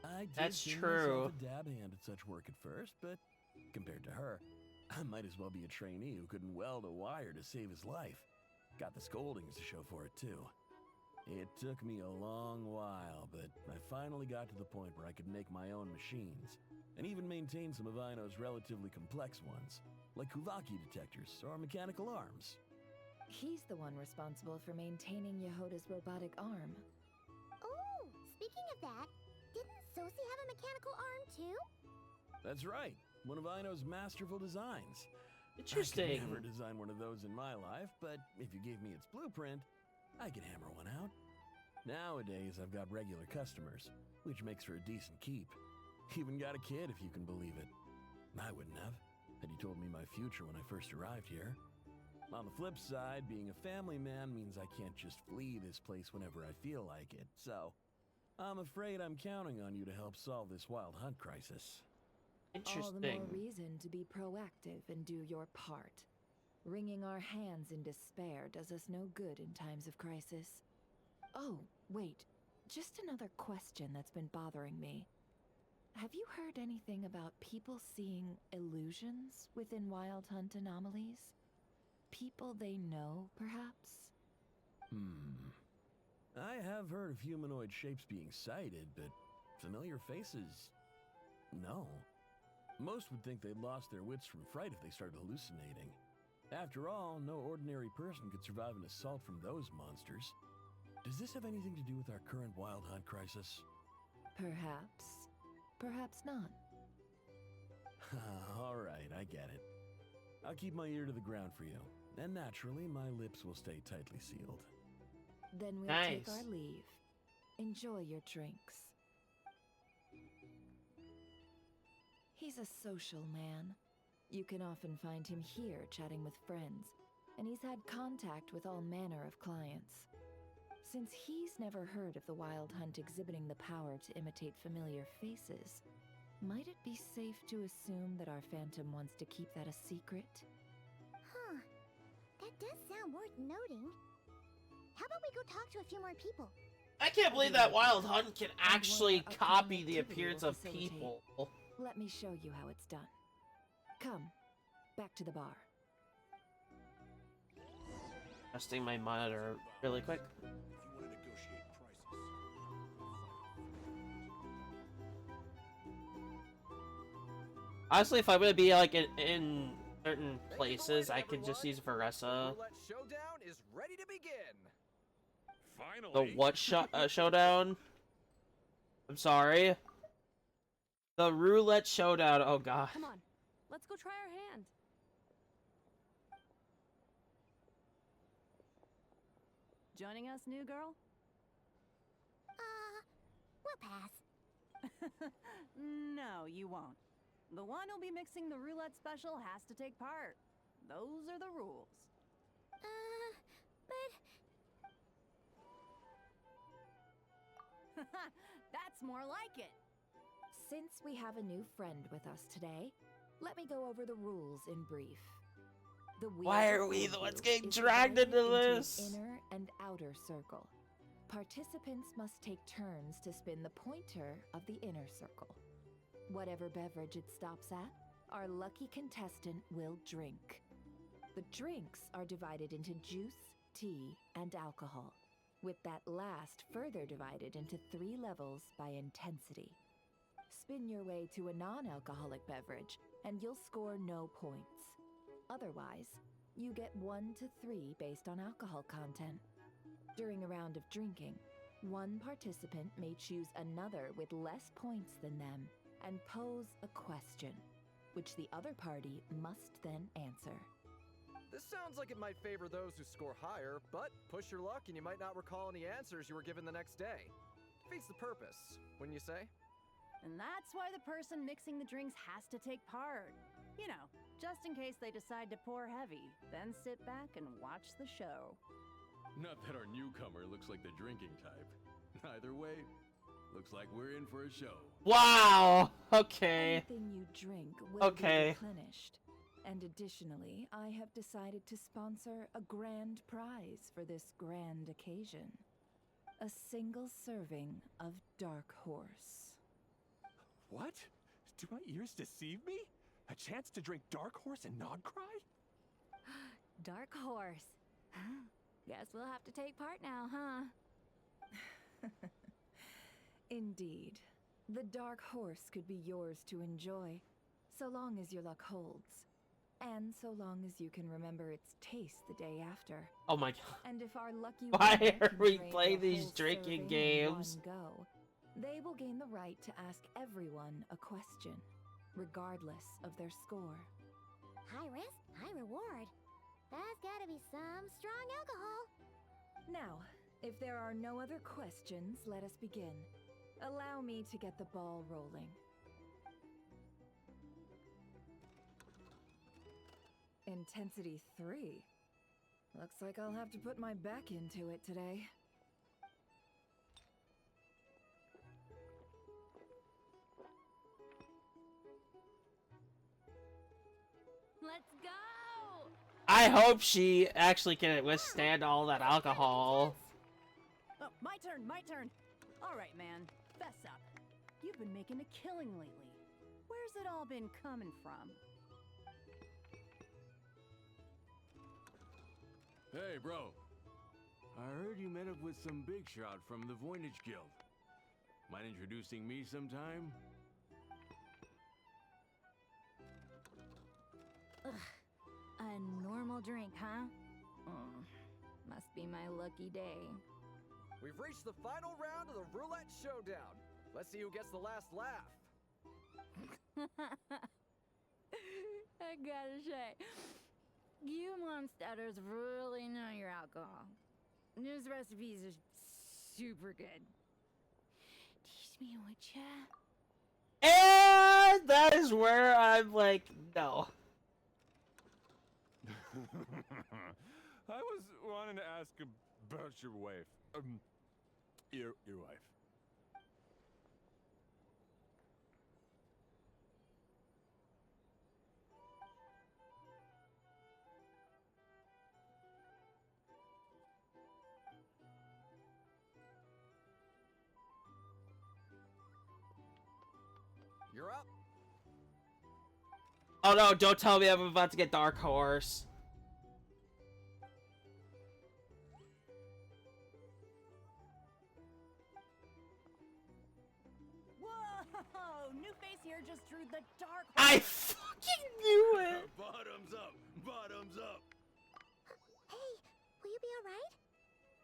I did That's give true. myself a dab hand at such work at first, but compared to her, I might as well be a trainee who couldn't weld a wire to save his life. Got the scoldings to show for it too. It took me a long while, but I finally got to the point where I could make my own machines, and even maintain some of Aino's relatively complex ones, like Kuvaki detectors or mechanical arms. He's the one responsible for maintaining Yehoda's robotic arm. Oh, speaking of that, didn't Sosie have a mechanical arm too? That's right, one of Aino's masterful designs. I Interesting. could never design one of those in my life, but if you gave me its blueprint, I could hammer one out. Nowadays, I've got regular customers, which makes for a decent keep. Even got a kid, if you can believe it. I wouldn't have, had you told me my future when I first arrived here. On the flip side, being a family man means I can't just flee this place whenever I feel like it, so I'm afraid I'm counting on you to help solve this wild hunt crisis. All the more Interesting. reason to be proactive and do your part. Wringing our hands in despair does us no good in times of crisis. Oh, wait. Just another question that's been bothering me. Have you heard anything about people seeing illusions within Wild Hunt anomalies? People they know, perhaps? I have heard of humanoid shapes being sighted, but familiar faces? No. Most would think they'd lost their wits from fright if they started hallucinating. After all, no ordinary person could survive an assault from those monsters. Does this have anything to do with our current wild hunt crisis? Perhaps. Perhaps not. All right, I get it. I'll keep my ear to the ground for you, and naturally, my lips will stay tightly sealed. Then we'll take Nice. our leave. Enjoy your drinks. He's a social man. You can often find him here chatting with friends, and he's had contact with all manner of clients. Since he's never heard of the Wild Hunt exhibiting the power to imitate familiar faces, Might it be safe to assume that our phantom wants to keep that a secret? Huh. That does sound worth noting. How about we go talk to a few more people? I can't believe that Wild Hunt can actually upcoming copy the activity appearance will of facilitate. people. Let me show you how it's done. Come, back to the bar. Adjusting my monitor really quick. If you want to negotiate prices. Honestly, if I'm gonna be like in certain places, I could just use Veressa. Roulette Showdown is ready to begin. Finally. The what showdown? I'm sorry. The roulette showdown. Oh god. Come on, let's go try our hand. Joining us, new girl? We'll pass. No, you won't. The one who'll be mixing the roulette special has to take part. Those are the rules. But... That's more like it. Since we have a new friend with us today, let me go over the rules in brief. The wheel Why are we before the ones you getting is dragged divided into an this? Inner and outer circle. Participants must take turns to spin the pointer of the inner circle. Whatever beverage it stops at, our lucky contestant will drink. The drinks are divided into juice, tea, and alcohol, with that last further divided into 3 levels by intensity. Spin your way to a non-alcoholic beverage, and you'll score no points. Otherwise, you get 1 to 3 based on alcohol content. During a round of drinking, one participant may choose another with less points than them and pose a question, which the other party must then answer. This sounds like it might favor those who score higher, but push your luck and you might not recall any answers you were given the next day. Defeats the purpose, wouldn't you say? And that's why the person mixing the drinks has to take part. You know, just in case they decide to pour heavy, then sit back and watch the show. Not that our newcomer looks like the drinking type. Either way, looks like we're in for a show. Wow. Okay. Anything you drink will Okay. be replenished. And additionally, I have decided to sponsor a grand prize for this grand occasion. A single serving of Dark Horse. What? Do my ears deceive me? A chance to drink Dark Horse and not cry? Dark Horse. Guess we'll have to take part now, huh? Indeed. The Dark Horse could be yours to enjoy, so long as your luck holds. And so long as you can remember its taste the day after. Oh my god. And if our lucky Why winner are can we drink playing the these whole drinking serving in games? one go, they will gain the right to ask everyone a question, regardless of their score. High risk, high reward. That's gotta be some strong alcohol. Now, if there are no other questions, let us begin. Allow me to get the ball rolling. Intensity 3. Looks like I'll have to put my back into it today. Let's go! I hope she actually can withstand all that alcohol. Oh, my turn, my turn. All right, man, fess up. You've been making a killing lately. Where's it all been coming from? Hey, bro. I heard you met up with some big shot from the Voynich Guild. Mind introducing me sometime? Ugh. A normal drink, huh? Must be my lucky day. We've reached the final round of the Roulette Showdown. Let's see who gets the last laugh. I gotta say, you Mondstatters really know your alcohol. These recipes are super good. Teach me, would ya? And that is where I'm like, no. I was wanting to ask about your wife. Your wife. you're up. Oh no, don't tell me I'm about to get Dark Horse. Whoa! New face here just drew the dark. I fucking knew it! Bottoms up! Bottoms up! Hey, will you be alright?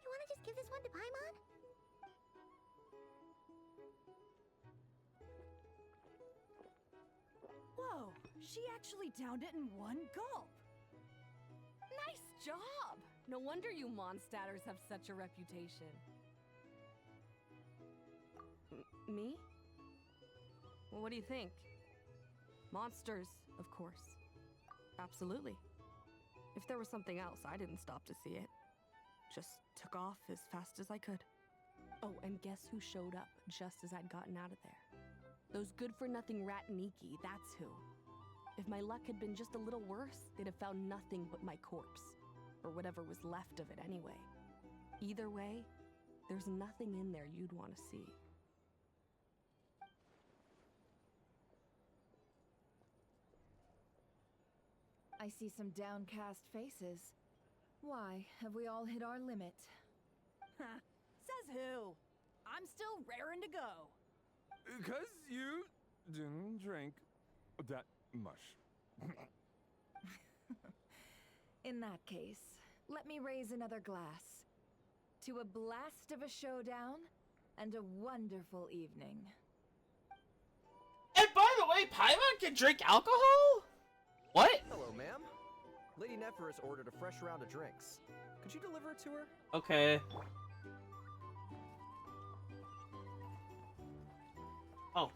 You wanna just give this one to Paimon? Whoa! She actually downed it in one gulp. Nice job! No wonder you monstatters have such a reputation. Me? Well, what do you think? Monsters, of course. Absolutely. If there was something else, I didn't stop to see it. Just took off as fast as I could. Oh, and guess who showed up just as I'd gotten out of there? Those good-for-nothing rat Niki, that's who. If my luck had been just a little worse, they'd have found nothing but my corpse. Or whatever was left of it anyway. Either way, there's nothing in there you'd want to see. I see some downcast faces. Why, have we all hit our limit? Says who? I'm still raring to go. Because you didn't drink that much. In that case, let me raise another glass. To a blast of a showdown and a wonderful evening. And by the way, Paimon can drink alcohol? What? Hello, ma'am. Lady Nephris ordered a fresh round of drinks. Could you deliver it to her? Okay. Oh.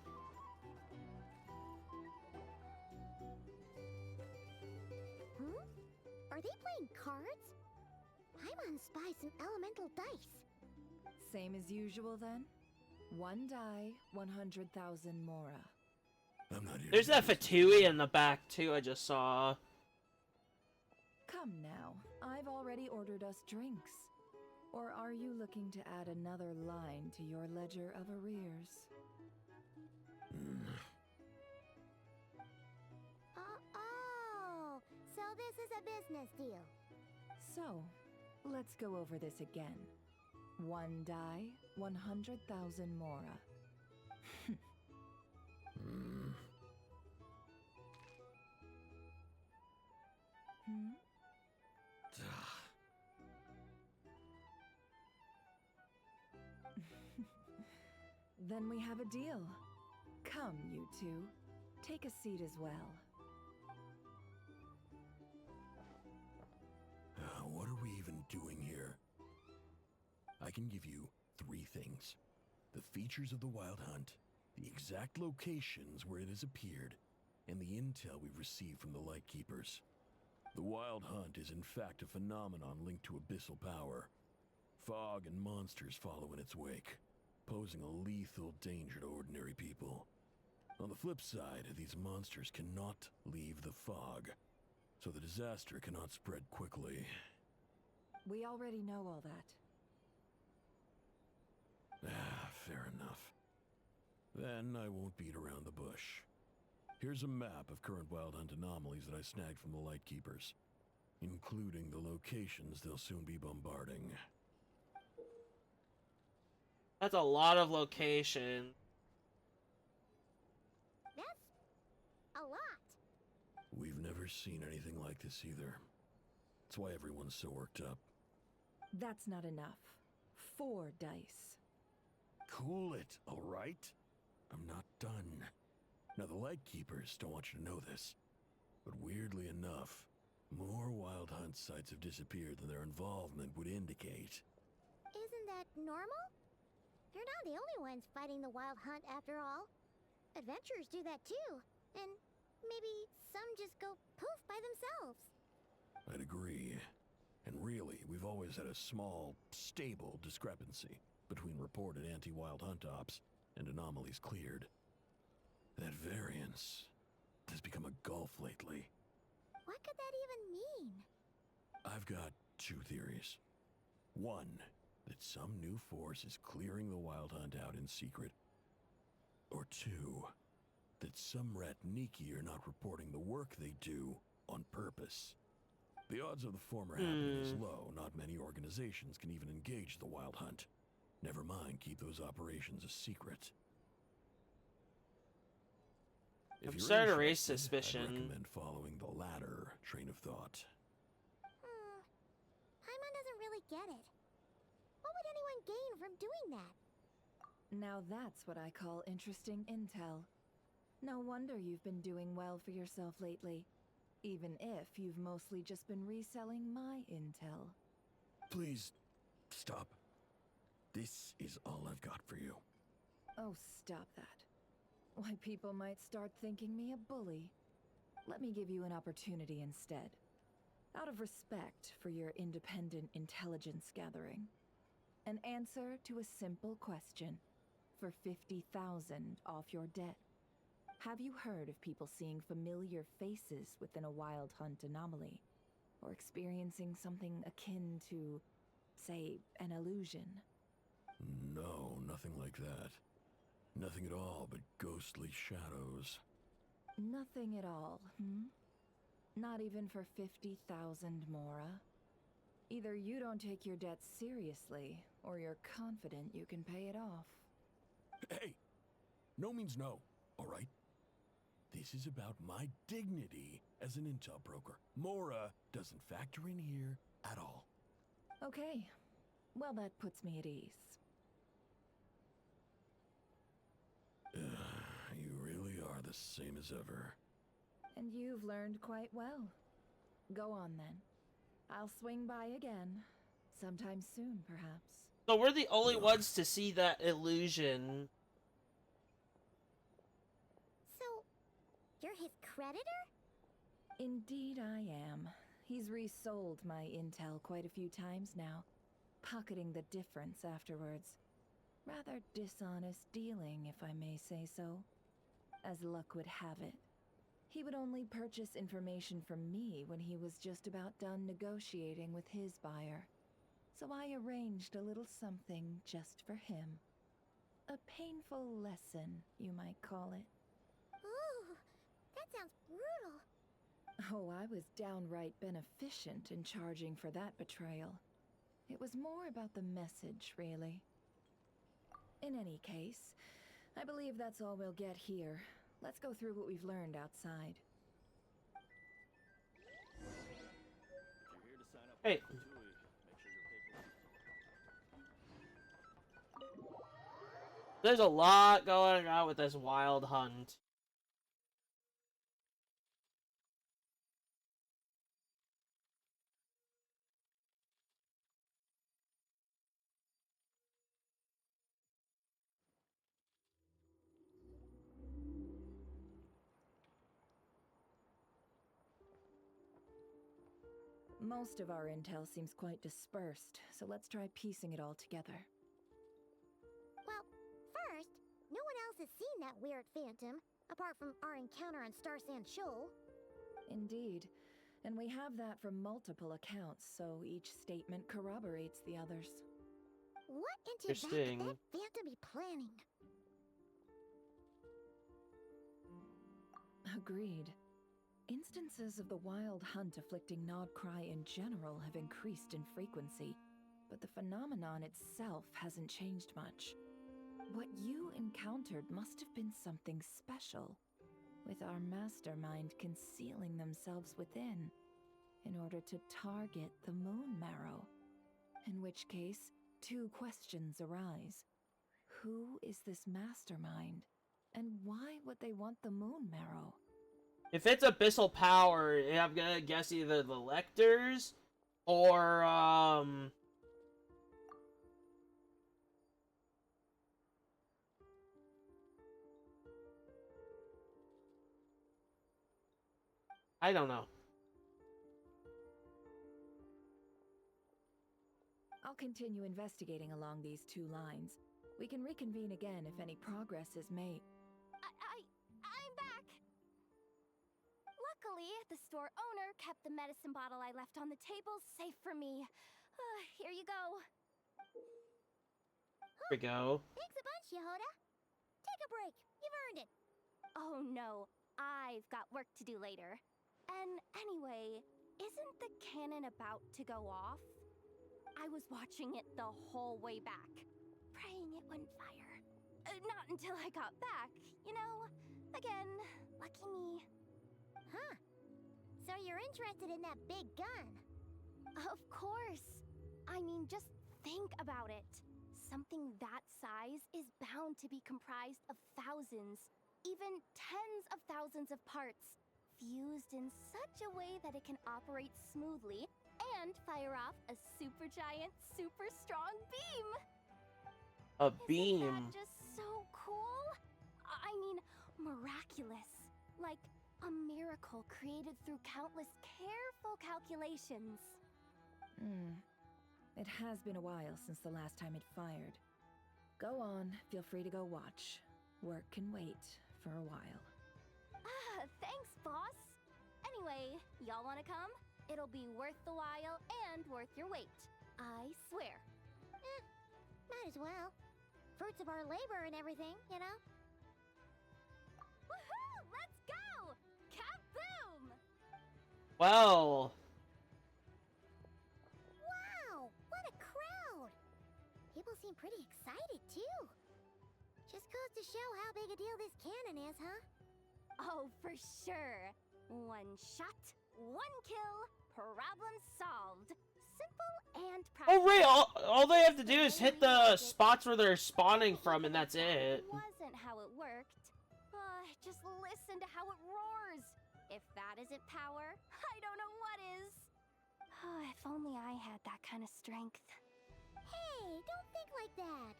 Are they playing cards? Paimon spies some elemental dice. Same as usual then? One die, 100,000 Mora. I'm not here. There's that Fatui in the back too, I just saw. Come now, I've already ordered us drinks. Or are you looking to add another line to your ledger of arrears? Oh, so this is a business deal. So, let's go over this again. One die, 100,000 Mora. Then we have a deal. Come, you two. Take a seat as well. What are we even doing here? I can give you 3 things. The features of the Wild Hunt, the exact locations where it has appeared, and the intel we've received from the Lightkeepers. The Wild Hunt is in fact a phenomenon linked to abyssal power. Fog and monsters follow in its wake, posing a lethal danger to ordinary people. On the flip side, these monsters cannot leave the fog, so the disaster cannot spread quickly. We already know all that. Fair enough. Then I won't beat around the bush. Here's a map of current Wild Hunt anomalies that I snagged from the Lightkeepers, including the locations they'll soon be bombarding. That's a lot of location. That's a lot. We've never seen anything like this either. That's why everyone's so worked up. That's not enough. 4 dice. Cool it, all right? I'm not done. Now, the Lightkeepers don't want you to know this, but weirdly enough, more Wild Hunt sites have disappeared than their involvement would indicate. Isn't that normal? They're not the only ones fighting the Wild Hunt after all. Adventurers do that too, and maybe some just go poof by themselves. I'd agree. And really, we've always had a small, stable discrepancy between reported anti-Wild Hunt ops and anomalies cleared. That variance has become a gulf lately. What could that even mean? I've got 2 theories. One, that some new force is clearing the Wild Hunt out in secret. Or 2, that some Ratniki are not reporting the work they do on purpose. The odds of the former happening is low. Not many organizations can even engage the Wild Hunt. Never mind, keep those operations a secret. If I'm you're starting to raise interested, suspicion. I'd recommend following the latter train of thought. Paimon doesn't really get it. What would anyone gain from doing that? Now that's what I call interesting intel. No wonder you've been doing well for yourself lately. Even if you've mostly just been reselling my intel. Please, stop. This is all I've got for you. Oh, stop that. Why, people might start thinking me a bully. Let me give you an opportunity instead. Out of respect for your independent intelligence gathering. An answer to a simple question. For 50,000 off your debt. Have you heard of people seeing familiar faces within a Wild Hunt anomaly? Or experiencing something akin to, say, an illusion? No, nothing like that. Nothing at all but ghostly shadows. Nothing at all, hmm? Not even for 50,000 Mora? Either you don't take your debt seriously, or you're confident you can pay it off. Hey! No means no, alright? This is about my dignity as an intel broker. Mora doesn't factor in here at all. Okay. Well, that puts me at ease. You really are the same as ever. And you've learned quite well. Go on then. I'll swing by again. Sometime soon, perhaps. So we're the only ones to see that illusion. So, you're his creditor? Indeed I am. He's resold my intel quite a few times now, pocketing the difference afterwards. Rather dishonest dealing, if I may say so. As luck would have it, he would only purchase information from me when he was just about done negotiating with his buyer. So I arranged a little something just for him. A painful lesson, you might call it. Ooh, that sounds brutal. Oh, I was downright beneficent in charging for that betrayal. It was more about the message, really. In any case, I believe that's all we'll get here. Let's go through what we've learned outside. Hey. There's a lot going on with this Wild Hunt. Most of our intel seems quite dispersed, so let's try piecing it all together. Well, first, no one else has seen that weird phantom, apart from our encounter on Star Sand Shoal. Indeed. And we have that from multiple accounts, so each statement corroborates the others. What into that Interesting. could that phantom be planning? Agreed. Instances of the Wild Hunt afflicting Nodcry in general have increased in frequency, but the phenomenon itself hasn't changed much. What you encountered must have been something special, with our mastermind concealing themselves within, in order to target the Moon Marrow. In which case, two questions arise. Who is this mastermind? And why would they want the Moon Marrow? If it's abyssal power, I'm gonna guess either the Lectors or I don't know. I'll continue investigating along these two lines. We can reconvene again if any progress is made. I'm back! Luckily, the store owner kept the medicine bottle I left on the table safe for me. Here you go. Here we go. Thanks a bunch, Yehoda. Take a break. You've earned it. Oh no, I've got work to do later. And anyway, isn't the cannon about to go off? I was watching it the whole way back, praying it wouldn't fire. Not until I got back, you know? Again, lucky me. Huh. So you're interested in that big gun? Of course. I mean, just think about it. Something that size is bound to be comprised of thousands, even tens of thousands of parts, fused in such a way that it can operate smoothly and fire off a supergiant, super strong beam. A Isn't beam. that just so cool? I mean, miraculous. Like a miracle created through countless careful calculations. It has been a while since the last time it fired. Go on, feel free to go watch. Work can wait for a while. Ah, thanks, boss. Anyway, y'all wanna come? It'll be worth the while and worth your wait. I swear. Might as well. Fruits of our labor and everything, you know? Woohoo! Let's go! Kaboom! Well. Wow! What a crowd! People seem pretty excited, too. Just goes to show how big a deal this cannon is, huh? Oh, for sure. One shot, one kill, problem solved. Simple and practical. Oh, right. All they have to do is hit the spots where they're spawning from, and that's it. Wasn't how it worked. Just listen to how it roars. If that isn't power, I don't know what is. If only I had that kind of strength. Hey, don't think like that.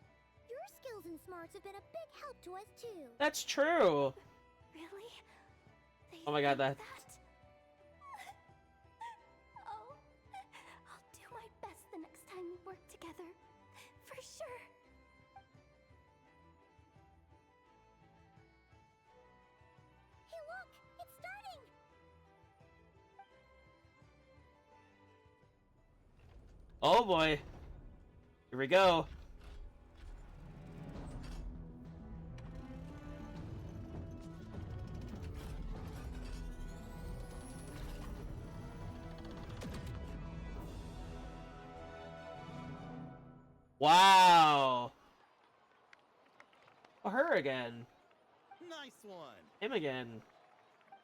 Your skills and smarts have been a big help to us too. That's true. Really? They Oh my god, think that. Oh, I'll do my best the next time we work together. For sure. Hey, look! It's starting! Oh boy. Here we go. Wow. Oh, her again. Nice one. Him again.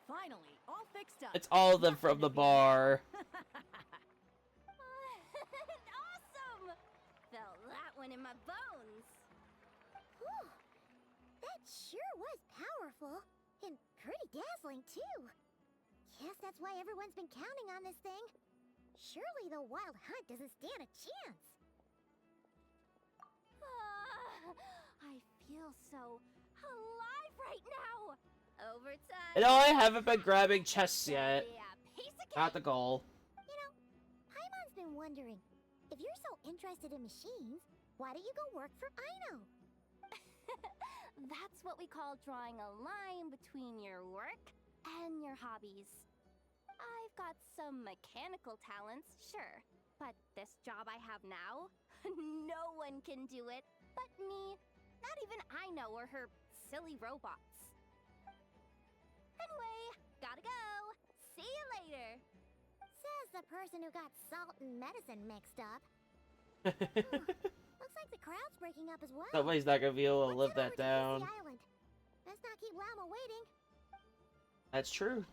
Finally, all fixed up. It's all of them from the bar. Awesome! Felt that one in my bones. Whew. That sure was powerful. And pretty dazzling, too. Guess that's why everyone's been counting on this thing. Surely the wild hunt doesn't stand a chance. I feel so alive right now. Overtime. And I haven't been grabbing chests yet. Yeah, piece of Not the cake. goal. You know, Paimon's been wondering, if you're so interested in machines, why don't you go work for Aino? That's what we call drawing a line between your work and your hobbies. I've got some mechanical talents, sure, but this job I have now, no one can do it but me. Not even Aino or her silly robots. Anyway, gotta go. See you later. Says the person who got salt and medicine mixed up. Looks like the crowd's breaking up as well. Nobody's not gonna be able to live Let's that head over to down. the island. Let's not keep Llama waiting. That's true.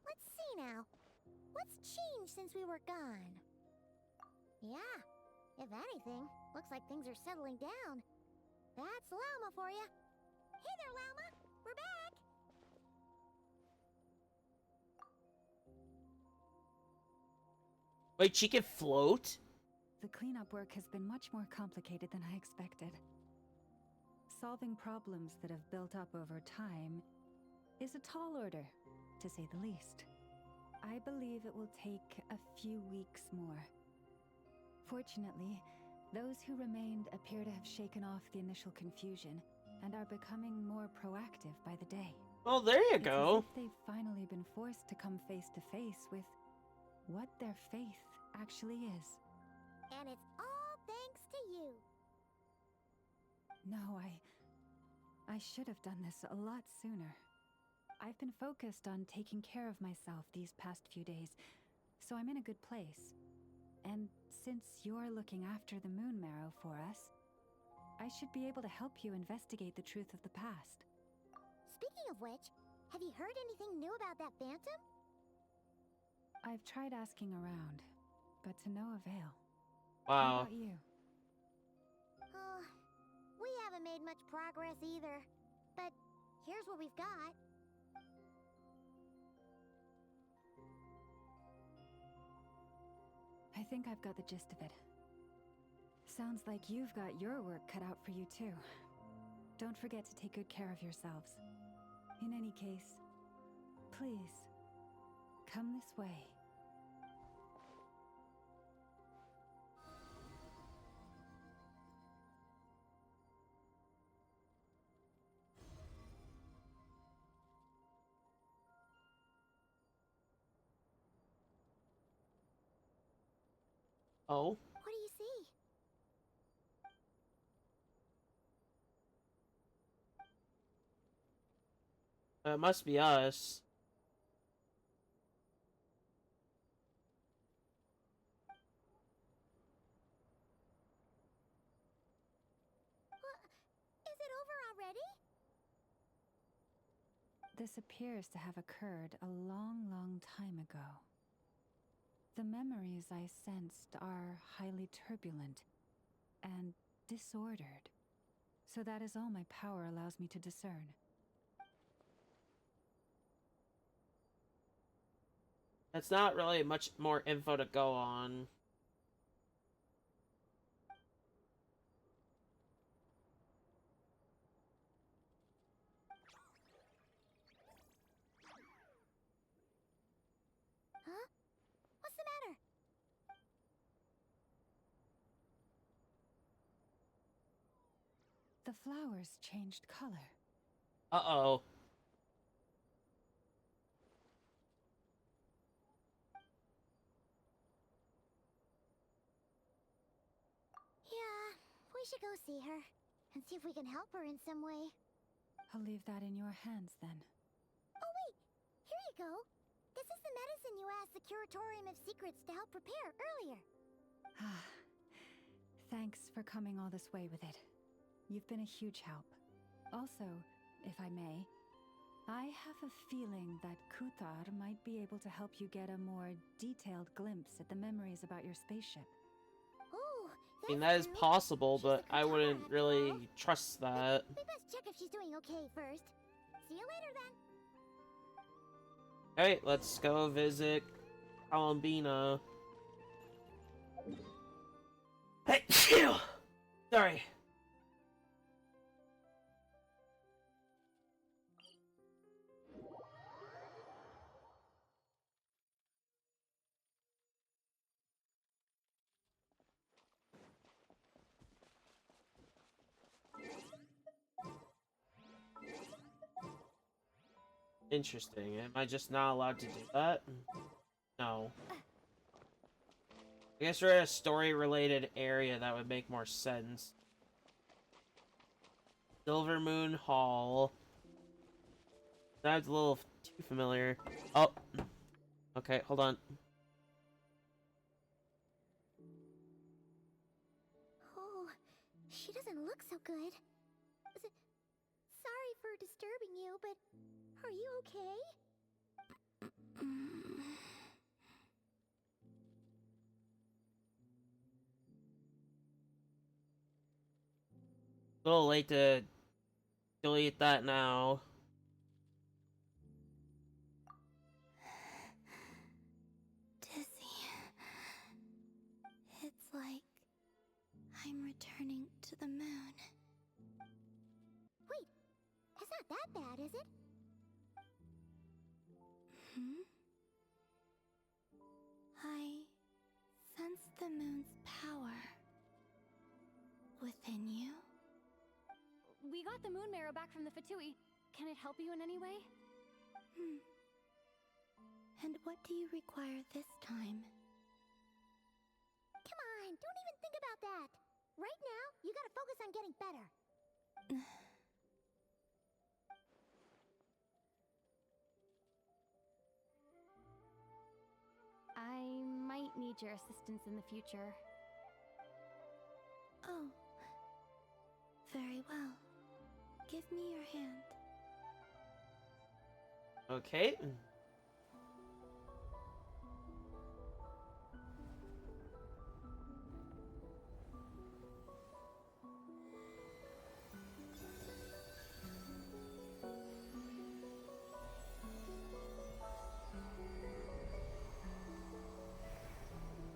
Let's see now. What's changed since we were gone? Yeah, if anything, looks like things are settling down. That's Llama for you. Hey there, Llama. We're back. Wait, she can float? the cleanup work has been much more complicated than I expected. Solving problems that have built up over time is a tall order, to say the least. I believe it will take a few weeks more. Fortunately, those who remained appear to have shaken off the initial confusion and are becoming more proactive by the day. Well, there you It's go. as if they've finally been forced to come face to face with what their faith actually is. And it's all thanks to you. No, I should have done this a lot sooner. I've been focused on taking care of myself these past few days, so I'm in a good place. And since you're looking after the moon marrow for us, I should be able to help you investigate the truth of the past. Speaking of which, have you heard anything new about that phantom? I've tried asking around, but to no avail. Wow. How about you? Oh, we haven't made much progress either. But here's what we've got. I think I've got the gist of it. Sounds like you've got your work cut out for you too. Don't forget to take good care of yourselves. In any case, please, come this way. Oh. What do you see? It must be us. Is it over already? This appears to have occurred a long, long time ago. The memories I sensed are highly turbulent and disordered, so that is all my power allows me to discern. That's not really much more info to go on. Huh? What's the matter? The flowers changed color. Uh-oh. Yeah, we should go see her and see if we can help her in some way. I'll leave that in your hands then. Oh wait, here you go. This is the medicine you asked the Curatorium of Secrets to help prepare earlier. Ah, thanks for coming all this way with it. You've been a huge help. Also, if I may, I have a feeling that Kuthar might be able to help you get a more detailed glimpse at the memories about your spaceship. Oh, I mean, that is possible, but I wouldn't really trust that. We best check if she's doing okay first. See you later then. Alright, let's go visit Columbina. Hey, chill! Sorry. Interesting. Am I just not allowed to do that? No. I guess we're in a story-related area that would make more sense. Silver Moon Hall. That's a little too familiar. Oh. Okay, hold on. Oh, she doesn't look so good. Sorry for disturbing you, but are you okay? A little late to delete that now. Dizzy. It's like not that bad, is it? I sense the moon's power within you. We got the moon marrow back from the Fatui. Can it help you in any way? And what do you require this time? Come on, don't even think about that. Right now, you gotta focus on getting better. I might need your assistance in the future. Oh. Very well. Give me your hand. Okay.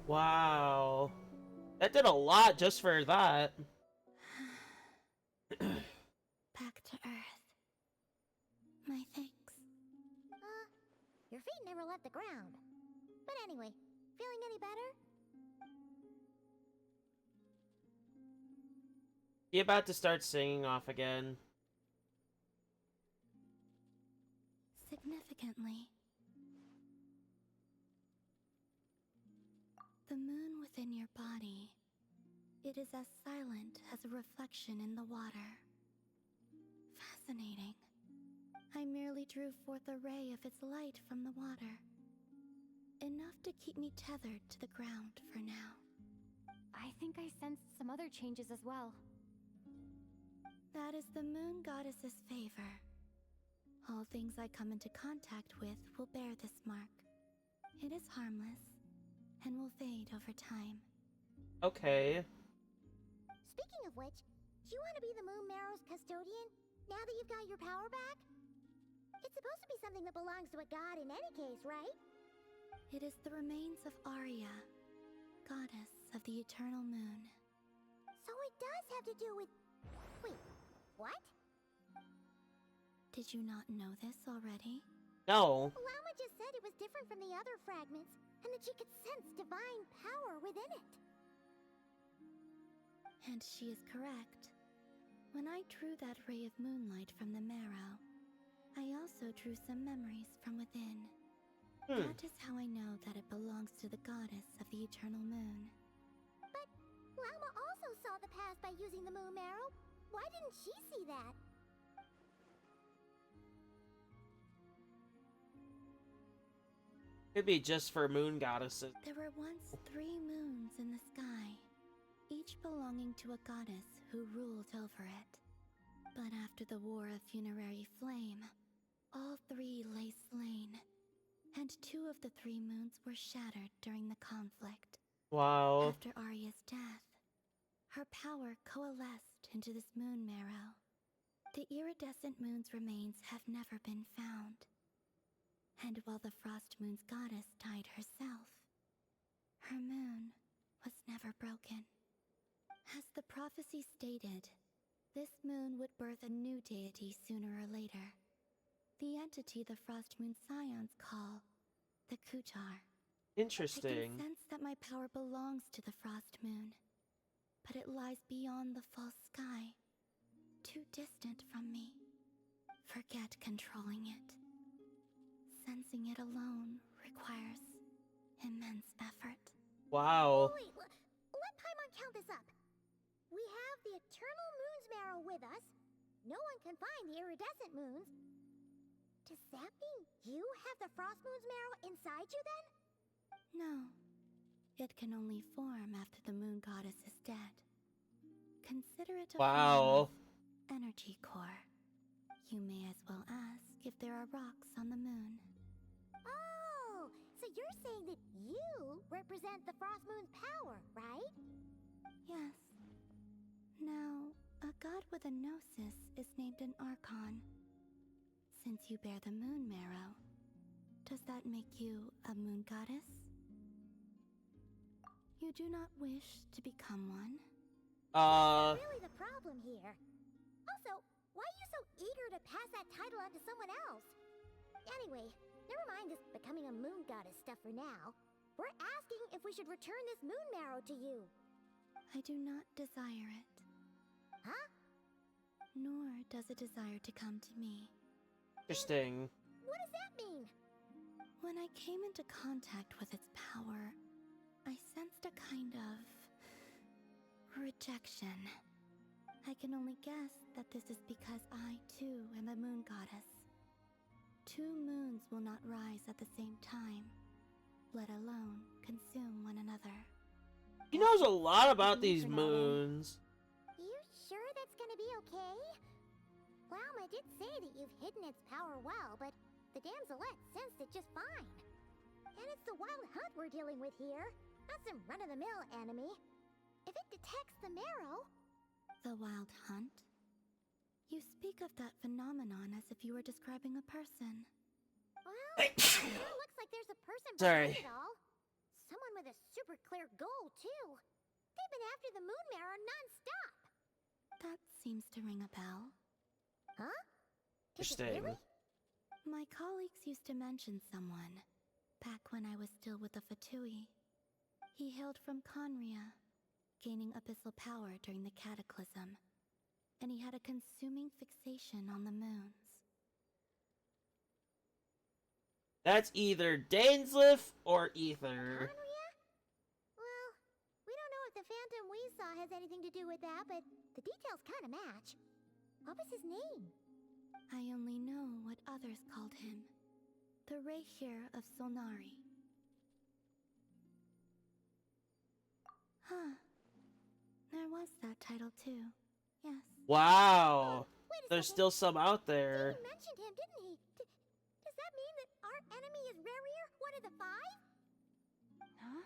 Wow. That did a lot just for that. Back to Earth. My thanks. Your feet never left the ground. But anyway, feeling any better? He about to start singing off again. Significantly. The moon within your body. It is as silent as a reflection in the water. Fascinating. I merely drew forth a ray of its light from the water. Enough to keep me tethered to the ground for now. I think I sensed some other changes as well. That is the moon goddess's favor. All things I come into contact with will bear this mark. It is harmless, and will fade over time. Okay. Speaking of which, do you want to be the Moon Marrow's custodian, now that you've got your power back? It's supposed to be something that belongs to a god in any case, right? It is the remains of Arya, goddess of the eternal moon. So it does have to do with... Wait, what? Did you not know this already? No. Lama just said it was different from the other fragments, and that she could sense divine power within it. And she is correct. When I drew that ray of moonlight from the marrow, I also drew some memories from within. That is how I know that it belongs to the goddess of the eternal moon. But Lama also saw the past by using the moon marrow. Why didn't she see that? Could be just for moon goddesses. There were once 3 moons in the sky, each belonging to a goddess who ruled over it. But after the War of Funerary Flame, all 3 lay slain, and 2 of the 3 moons were shattered during the conflict. Wow. After Arya's death, her power coalesced into this moon marrow. The iridescent moon's remains have never been found. And while the Frost Moon's goddess died herself, her moon was never broken. As the prophecy stated, this moon would birth a new deity sooner or later. The entity the Frost Moon Scions call the Kutar. Interesting. I can sense that my power belongs to the Frost Moon, but it lies beyond the false sky, too distant from me. Forget controlling it. Sensing it alone requires immense effort. Wow. Wait, let Paimon count this up. We have the eternal moon's marrow with us. No one can find the iridescent moons. Does that mean you have the frost moon's marrow inside you then? No. It can only form after the moon goddess is dead. Consider it a form of energy core. You may as well ask if there are rocks on the moon. Oh, so you're saying that you represent the frost moon's power, right? Yes. Now, a god with a gnosis is named an Archon. Since you bear the moon marrow, does that make you a moon goddess? You do not wish to become one? That's really the problem here. Also, Why are you so eager to pass that title on to someone else? Anyway, never mind this becoming a moon goddess stuff for now. We're asking if we should return this moon marrow to you. I do not desire it. Huh? Nor does it desire to come to me. Interesting. What does that mean? When I came into contact with its power, I sensed a kind of rejection. I can only guess that this is because I, too, am a moon goddess. 2 moons will not rise at the same time, let alone consume one another. He knows a lot about these moons. You sure that's gonna be okay? Lauma did say that you've hidden its power well, but the damselette sensed it just fine. And it's the wild hunt we're dealing with here, not some run-of-the-mill enemy. If it detects the marrow... The wild hunt? You speak of that phenomenon as if you were describing a person. Well, it sure looks like there's a person Sorry. behind it all. Someone with a super clear goal, too. They've been after the moon marrow non-stop. That seems to ring a bell. Huh? Interesting. Really? My colleagues used to mention someone, back when I was still with the Fatui. He hailed from Conria, gaining abyssal power during the Cataclysm, and he had a consuming fixation on the moons. That's either Dainsleif or Ether. Conria? Well, we don't know if the phantom we saw has anything to do with that, but the details kind of match. What was his name? I only know what others called him. The Rehir of Solnari. Huh. There was that title too. Yes. Wow. Wait a There's second. still some out there. He mentioned him, didn't he? Does that mean that our enemy is Rarier, one of the 5? Huh?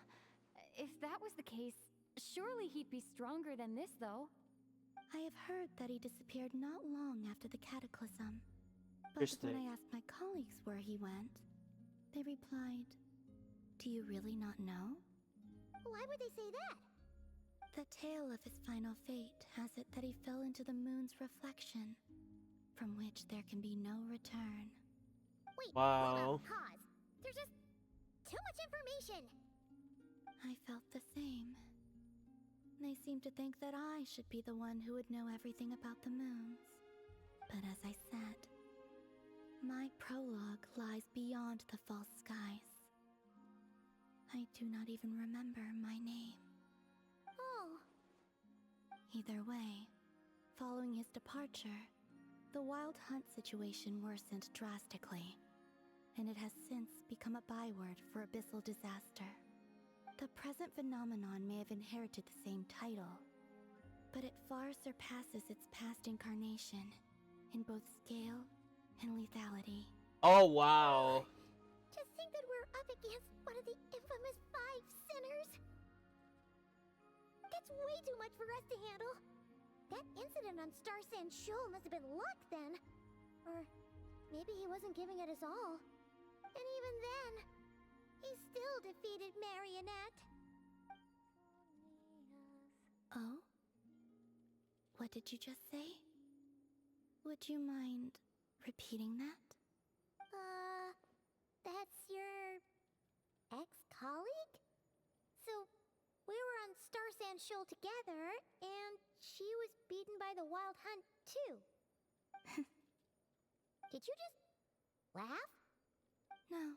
If that was the case, surely he'd be stronger than this, though. I have heard that he disappeared not long after the Cataclysm. But Interesting. when I asked my colleagues where he went, they replied, "Do you really not know?" Why would they say that? The tale of his final fate has it that he fell into the moon's reflection, from which there can be no return. Wait, Wow. hold up, pause. There's just too much information. I felt the same. They seemed to think that I should be the one who would know everything about the moons. But as I said, my prologue lies beyond the false skies. I do not even remember my name. Oh. Either way, following his departure, the wild hunt situation worsened drastically, and it has since become a byword for abyssal disaster. The present phenomenon may have inherited the same title, but it far surpasses its past incarnation in both scale and lethality. Oh, wow. To think that we're up against one of the infamous 5 sinners. That's way too much for us to handle. That incident on Star Sand Shoal must have been luck then. Or maybe he wasn't giving it his all. And even then, he still defeated Marionette. Oh? What did you just say? Would you mind repeating that? That's your ex-colleague? So, we were on Star Sand Shoal together, and she was beaten by the Wild Hunt, too. Did you just laugh? No.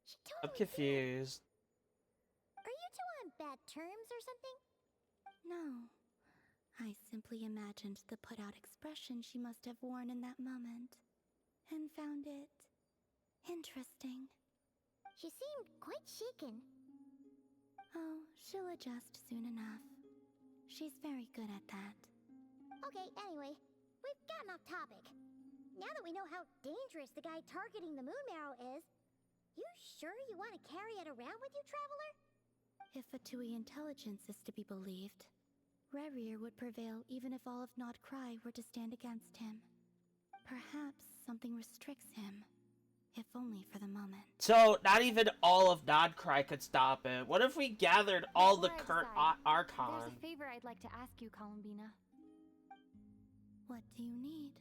She totally I'm did. confused. Are you two on bad terms or something? No. I simply imagined the put-out expression she must have worn in that moment, and found it interesting. She seemed quite shaken. Oh, she'll adjust soon enough. She's very good at that. Okay, anyway, we've gotten off topic. Now that we know how dangerous the guy targeting the moon marrow is, you sure you want to carry it around with you, Traveler? If Fatui intelligence is to be believed, Rarier would prevail even if all of Nodcry were to stand against him. Perhaps something restricts him, if only for the moment. So, not even all of Nodcry could stop it. What if we gathered all the Before I current decide, Archons? There's a favor I'd like to ask you, Columbina. What do you need?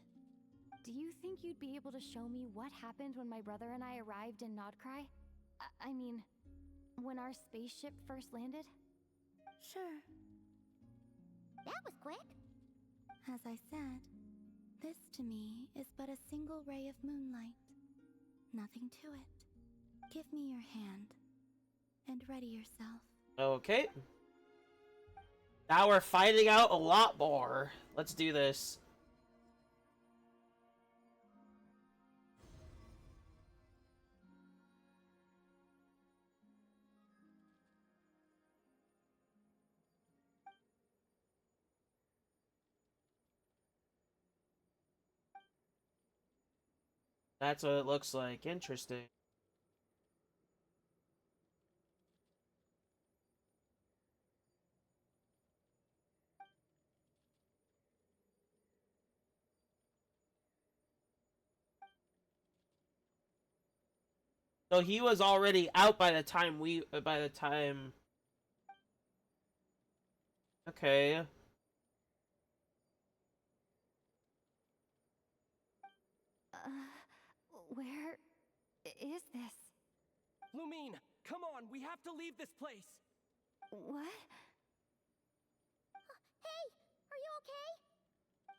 Do you think you'd be able to show me what happened when my brother and I arrived in Nodcry? I mean, when our spaceship first landed? Sure. That was quick. As I said, this to me is but a single ray of moonlight. Nothing to it. Give me your hand. And ready yourself. Okay. Now we're finding out a lot more. Let's do this. That's what it looks like. Interesting. So he was already out by the time Okay. Where is this? Lumine, come on, we have to leave this place. What? Hey, are you okay?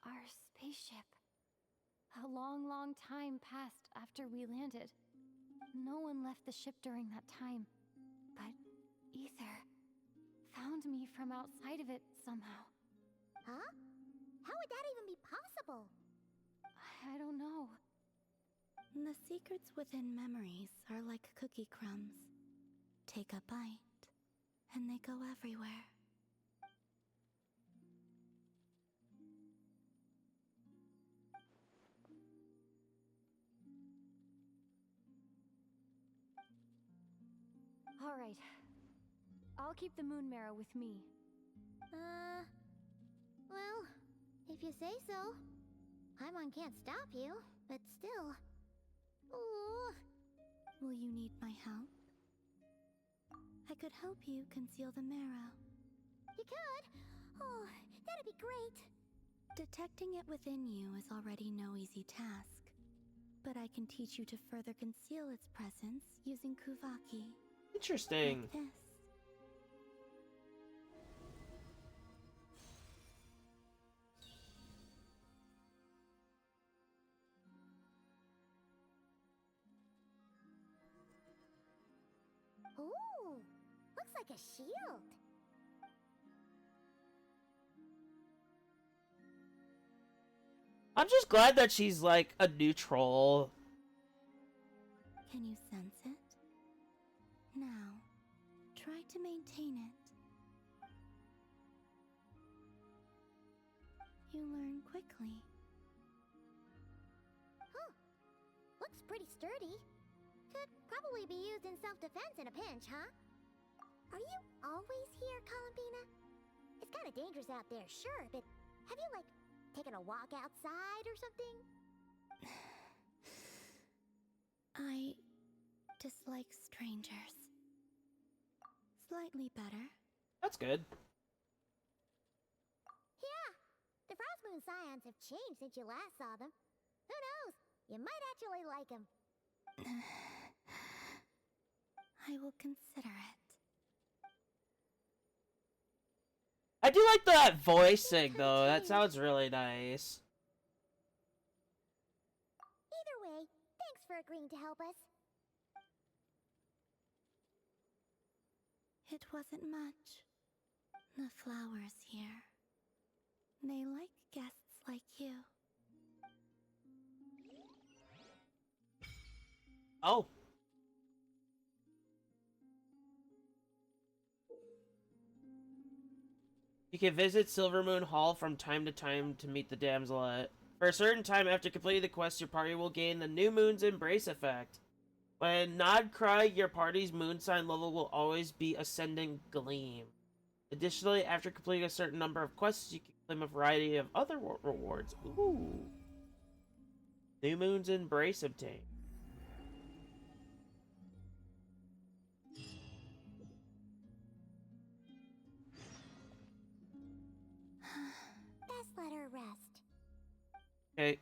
Our spaceship. A long, long time passed after we landed. No one left the ship during that time. But Ether found me from outside of it somehow. Huh? How would that even be possible? I don't know. The secrets within memories are like cookie crumbs. Take a bite, and they go everywhere. All right. I'll keep the moon marrow with me. Well, if you say so. Paimon can't stop you, but still. Ooh. Will you need my help? I could help you conceal the marrow. You could? Oh, that'd be great. Detecting it within you is already no easy task. But I can teach you to further conceal its presence using Kuvaki. Interesting. Like this. Ooh, looks like a shield. I'm just glad that she's like a neutral. Can you sense it? Now, try to maintain it. You learn quickly. Huh. Looks pretty sturdy. Could probably be used in self-defense in a pinch, huh? Are you always here, Columbina? It's kind of dangerous out there, sure, but have you, like, taken a walk outside or something? I dislike strangers. Slightly better. That's good. Yeah, the Frost Moon Scions have changed since you last saw them. Who knows? You might actually like them. I will consider it. I do like that voicing though. That sounds really nice. Either way, thanks for agreeing to help us. It wasn't much. The flowers here. They like guests like you. Oh. You can visit Silvermoon Hall from time to time to meet the damselette. For a certain time after completing the quest, your party will gain the New Moon's Embrace effect. When Nod Cry, your party's moon sign level will always be Ascending Gleam. Additionally, after completing a certain number of quests, you can claim a variety of other rewards. Ooh. New Moon's Embrace obtained. Best let her rest. Alright.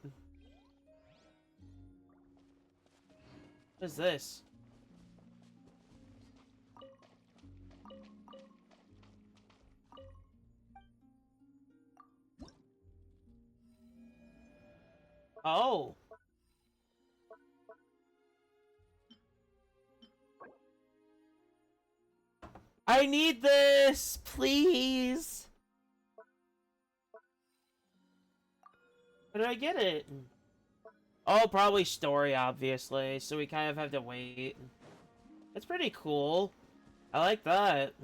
What is this? Oh. I need this, please. How do I get it? Oh, probably story, obviously. So we kind of have to wait. That's pretty cool. I like that.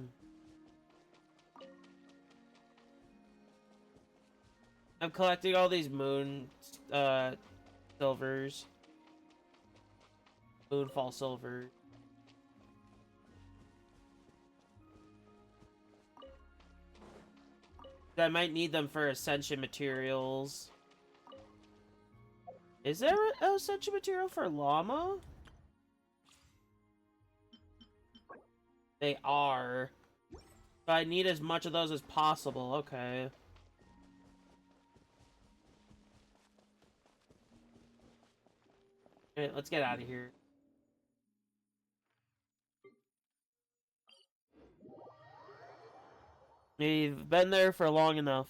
I'm collecting all these moon, silvers. Moonfall silver. I might need them for ascension materials. Is there an ascension material for llama? They are. But I need as much of those as possible. Okay. Alright, let's get out of here. We've been there for long enough.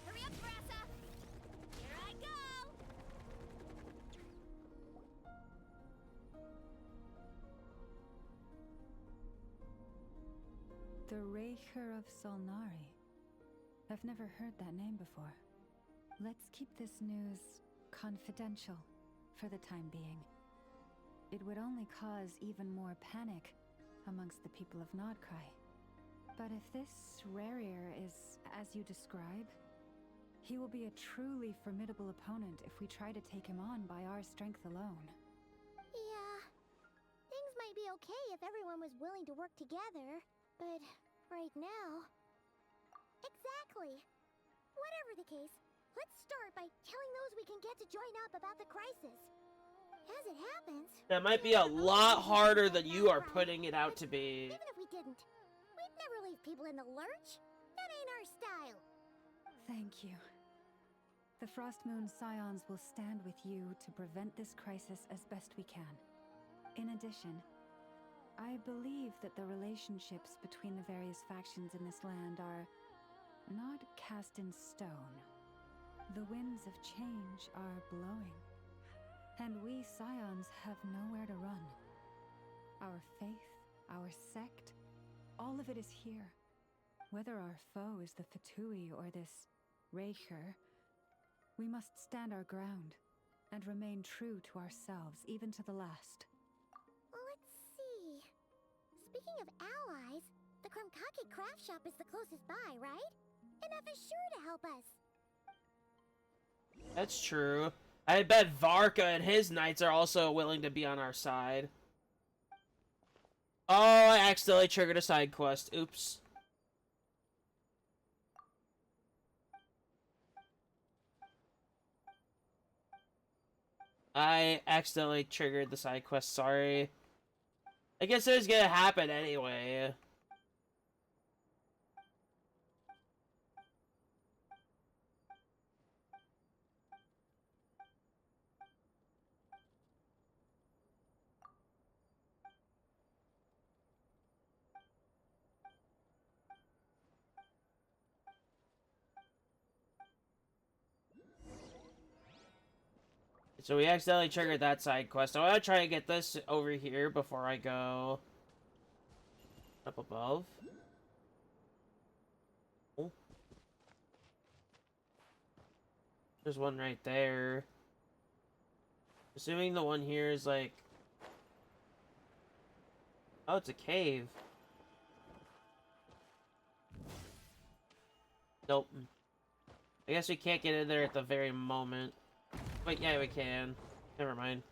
Hurry up, Brassa! Here I go! The Raker of Solnari. I've never heard that name before. Let's keep this news confidential for the time being. It would only cause even more panic amongst the people of Nodcry. But if this Rarier is as you describe, he will be a truly formidable opponent if we try to take him on by our strength alone. Yeah. Things might be okay if everyone was willing to work together, but right now... Exactly. Whatever the case, let's start by telling those we can get to join up about the crisis. As it happens... That might be a lot harder than you are putting it out to be. Even if we didn't, we'd never leave people in the lurch. That ain't our style. Thank you. The Frostmoon Scions will stand with you to prevent this crisis as best we can. In addition, I believe that the relationships between the various factions in this land are not cast in stone. The winds of change are blowing, and we Scions have nowhere to run. Our faith, our sect, all of it is here. Whether our foe is the Fatui or this Raker, we must stand our ground and remain true to ourselves, even to the last. Let's see. Speaking of allies, the Krumkake craft shop is the closest by, right? Enough is sure to help us. That's true. I bet Varka and his knights are also willing to be on our side. Oh, I accidentally triggered a side quest. Oops. I accidentally triggered the side quest, sorry. I guess it was gonna happen anyway. So we accidentally triggered that side quest. I want to try and get this over here before I go up above. Oh. There's one right there. Assuming the one here is like... Oh, it's a cave. Nope. I guess we can't get in there at the very moment. Wait, yeah, we can. Never mind.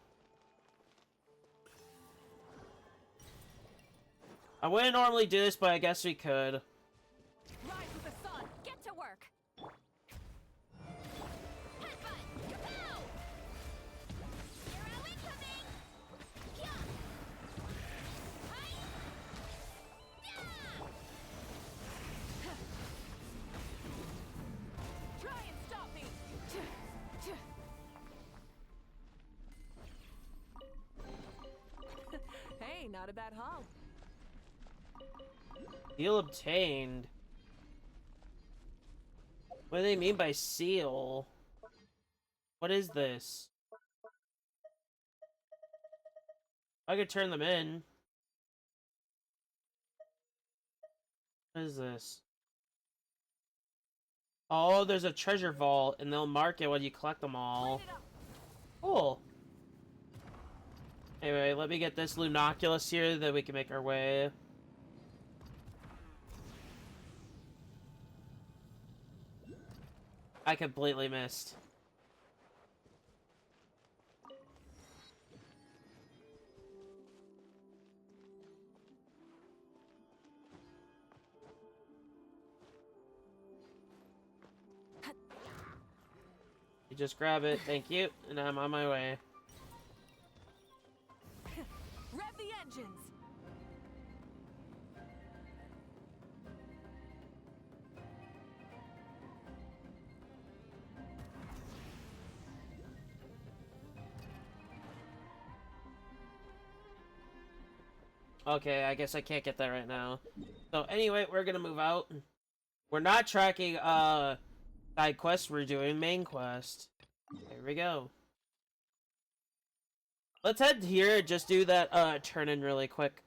I wouldn't normally do this, but I guess we could. Rise with the sun. Get to work. Headbutt. Kapow! Hero incoming! Yeah! Hi! Yeah! Try and stop me. Hey, not a bad haul. Seal obtained. What do they mean by seal? What is this? I could turn them in. What is this? Oh, there's a treasure vault, and they'll mark it when you collect them all. Cool. Anyway, let me get this Lunoculus here, then we can make our way. I completely missed. You just grab it, thank you, and I'm on my way. Rev the engines. Okay, I guess I can't get that right now. So anyway, we're gonna move out. We're not tracking side quests, we're doing main quest. Here we go. Let's head here, just do that turn in really quick.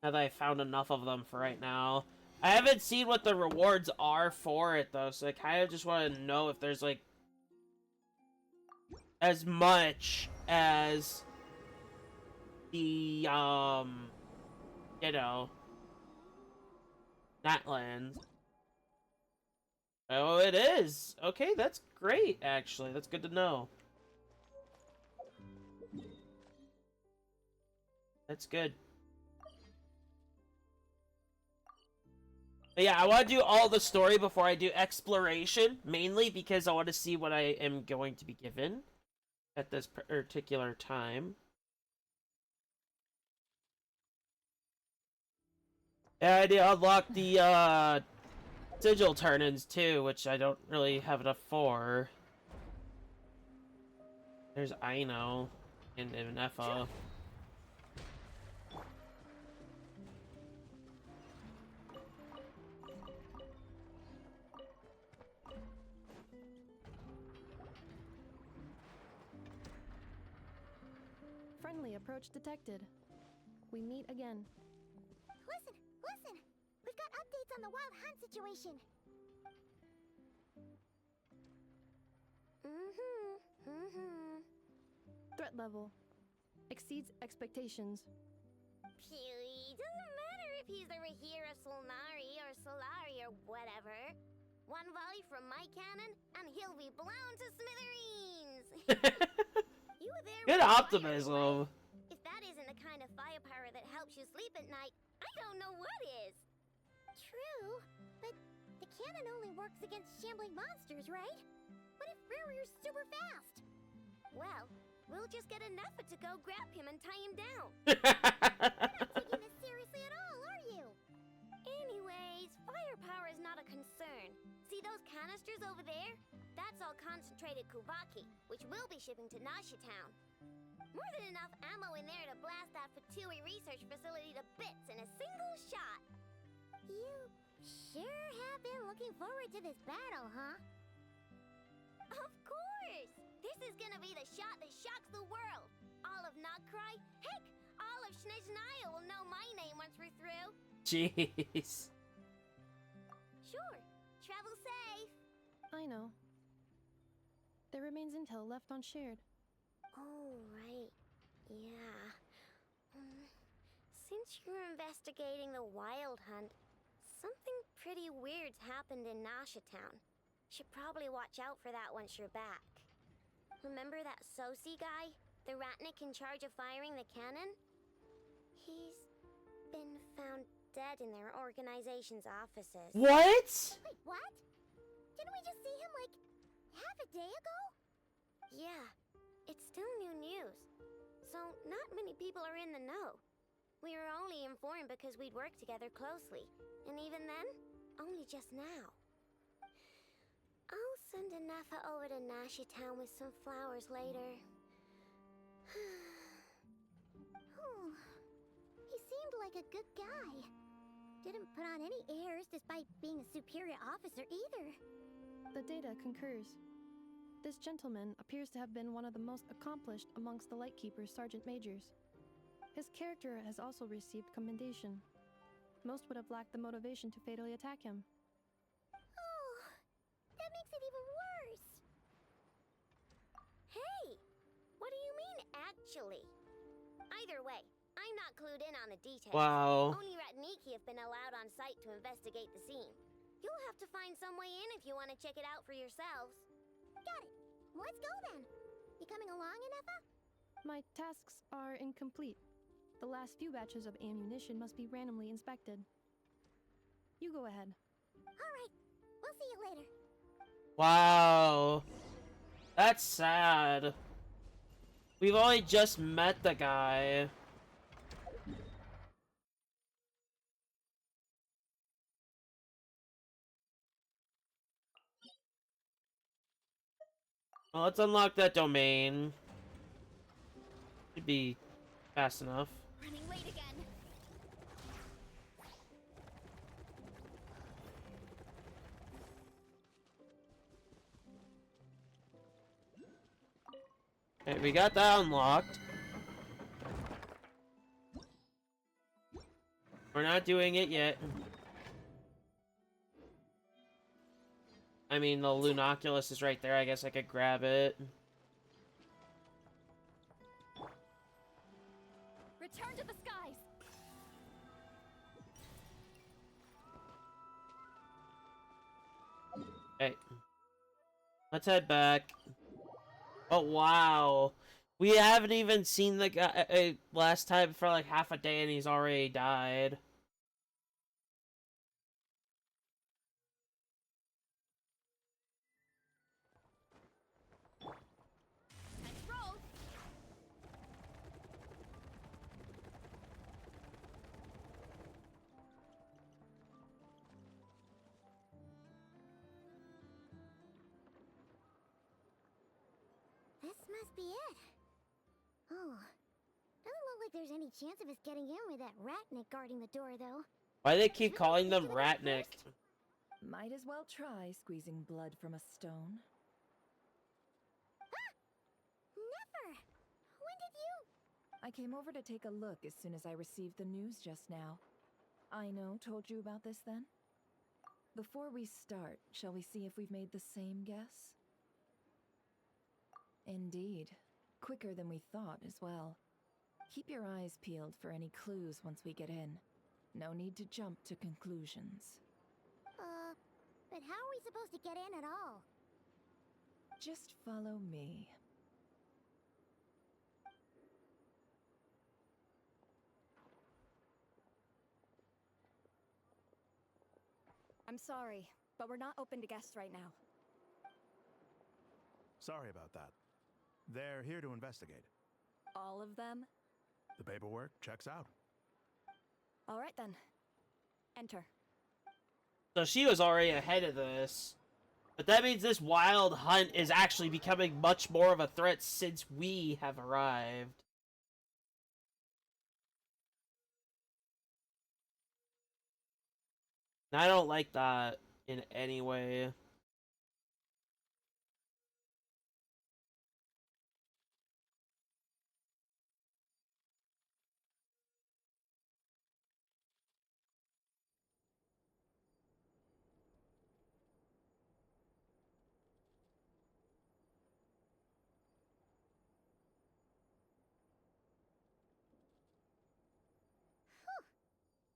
Now that I found enough of them for right now. I haven't seen what the rewards are for it though, so I kind of just want to know if there's like as much as the you know, Natlands. Oh, it is. Okay, that's great actually. That's good to know. That's good. But yeah, I want to do all the story before I do exploration, mainly because I want to see what I am going to be given at this particular time. And I did unlock the sigil turn-ins too, which I don't really have enough for. There's Aino and Neffa. Friendly approach detected. We meet again. Listen! Listen! We've got updates on the wild hunt situation! Threat level exceeds expectations. Pewy, doesn't matter if he's the Rahira Solnari or Solari or whatever. One volley from my cannon, and he'll be blown to smithereens! You were there Good with the optimism. fire. If that isn't the kind of firepower that helps you sleep at night, I don't know what is. True, but the cannon only works against shambling monsters, right? What if Rurier's super fast? Well, we'll just get enough to go grab him and tie him down. You're not taking this seriously at all, are you? Anyways, firepower is not a concern. See those canisters over there? That's all concentrated Kuvaki, which we'll be shipping to Nasha Town. More than enough ammo in there to blast that Fatui research facility to bits in a single shot. You sure have been looking forward to this battle, huh? Of course! This is gonna be the shot that shocks the world! All of Nagcry, heck, all of Snezhnaya will know my name once we're through. Jeez. Sure, travel safe. I know. There remains intel left unshared. Oh, right. Yeah. Since you're investigating the wild hunt, something pretty weird's happened in Nasha Town. Should probably watch out for that once you're back. Remember that Sosi guy? The Ratnik in charge of firing the cannon? He's been found dead in their organization's offices. What? Wait, what? Didn't we just see him like half a day ago? Yeah, it's still new news. So not many people are in the know. We were only informed because we'd worked together closely. And even then, only just now. I'll send Anafa over to Nashi Town with some flowers later. Oh, he seemed like a good guy. Didn't put on any airs despite being a superior officer either. The data concurs. This gentleman appears to have been one of the most accomplished amongst the Lightkeeper's sergeant majors. His character has also received commendation. Most would have lacked the motivation to fatally attack him. Oh, that makes it even worse. Hey, what do you mean, actually? Either way, I'm not clued in on the details. Wow. Only Ratniki have been allowed on site to investigate the scene. You'll have to find some way in if you want to check it out for yourselves. Got it. Let's go then. You coming along, Anafa? My tasks are incomplete. The last few batches of ammunition must be randomly inspected. You go ahead. Alright, we'll see you later. Wow. That's sad. We've only just met the guy. Well, let's unlock that domain. Should be fast enough. Running late again. Okay, we got that unlocked. We're not doing it yet. I mean, the Lunoculus is right there. I guess I could grab it. Return to the skies. Okay. Let's head back. Oh, wow. We haven't even seen the guy last time for like half a day and he's already died. Let's roll. This must be it. Oh, doesn't look like there's any chance of us getting in with that Ratnik guarding the door, though. Why do they keep calling them Ratnik? Might as well try squeezing blood from a stone. Never! When did you... I came over to take a look as soon as I received the news just now. Aino told you about this then? Before we start, shall we see if we've made the same guess? Indeed. Quicker than we thought as well. Keep your eyes peeled for any clues once we get in. No need to jump to conclusions. But how are we supposed to get in at all? Just follow me. I'm sorry, but we're not open to guests right now. Sorry about that. They're here to investigate. All of them? The paperwork checks out. All right then. Enter. So she was already ahead of this. But that means this wild hunt is actually becoming much more of a threat since we have arrived. And I don't like that in any way.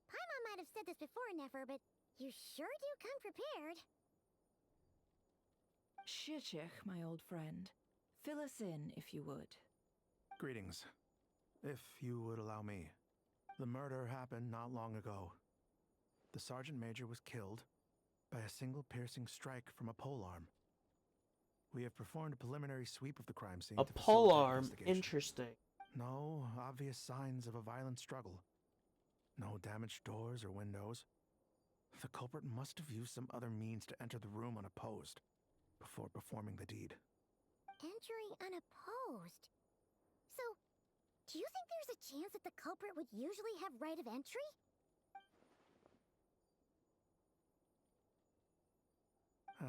Paimon might have said this before, Nefer, but you sure do come prepared. Shishich, my old friend. Fill us in, if you would. Greetings. If you would allow me. The murder happened not long ago. The sergeant major was killed by a single piercing strike from a polearm. We have performed a preliminary sweep of the crime scene A to facilitate polearm. investigation. Interesting. No obvious signs of a violent struggle. No damaged doors or windows. The culprit must have used some other means to enter the room unopposed before performing the deed. Entering unopposed? So, do you think there's a chance that the culprit would usually have right of entry?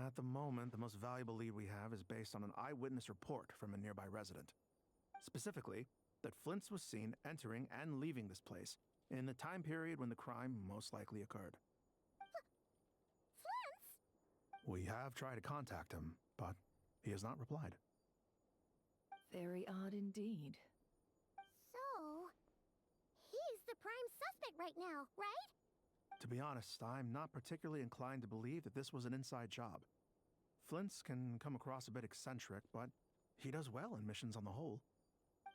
At the moment, the most valuable lead we have is based on an eyewitness report from a nearby resident. Specifically, that Flint's was seen entering and leaving this place in the time period when the crime most likely occurred. Flint's? We have tried to contact him, but he has not replied. Very odd indeed. So, he's the prime suspect right now, right? To be honest, I'm not particularly inclined to believe that this was an inside job. Flint's can come across a bit eccentric, but he does well in missions on the whole.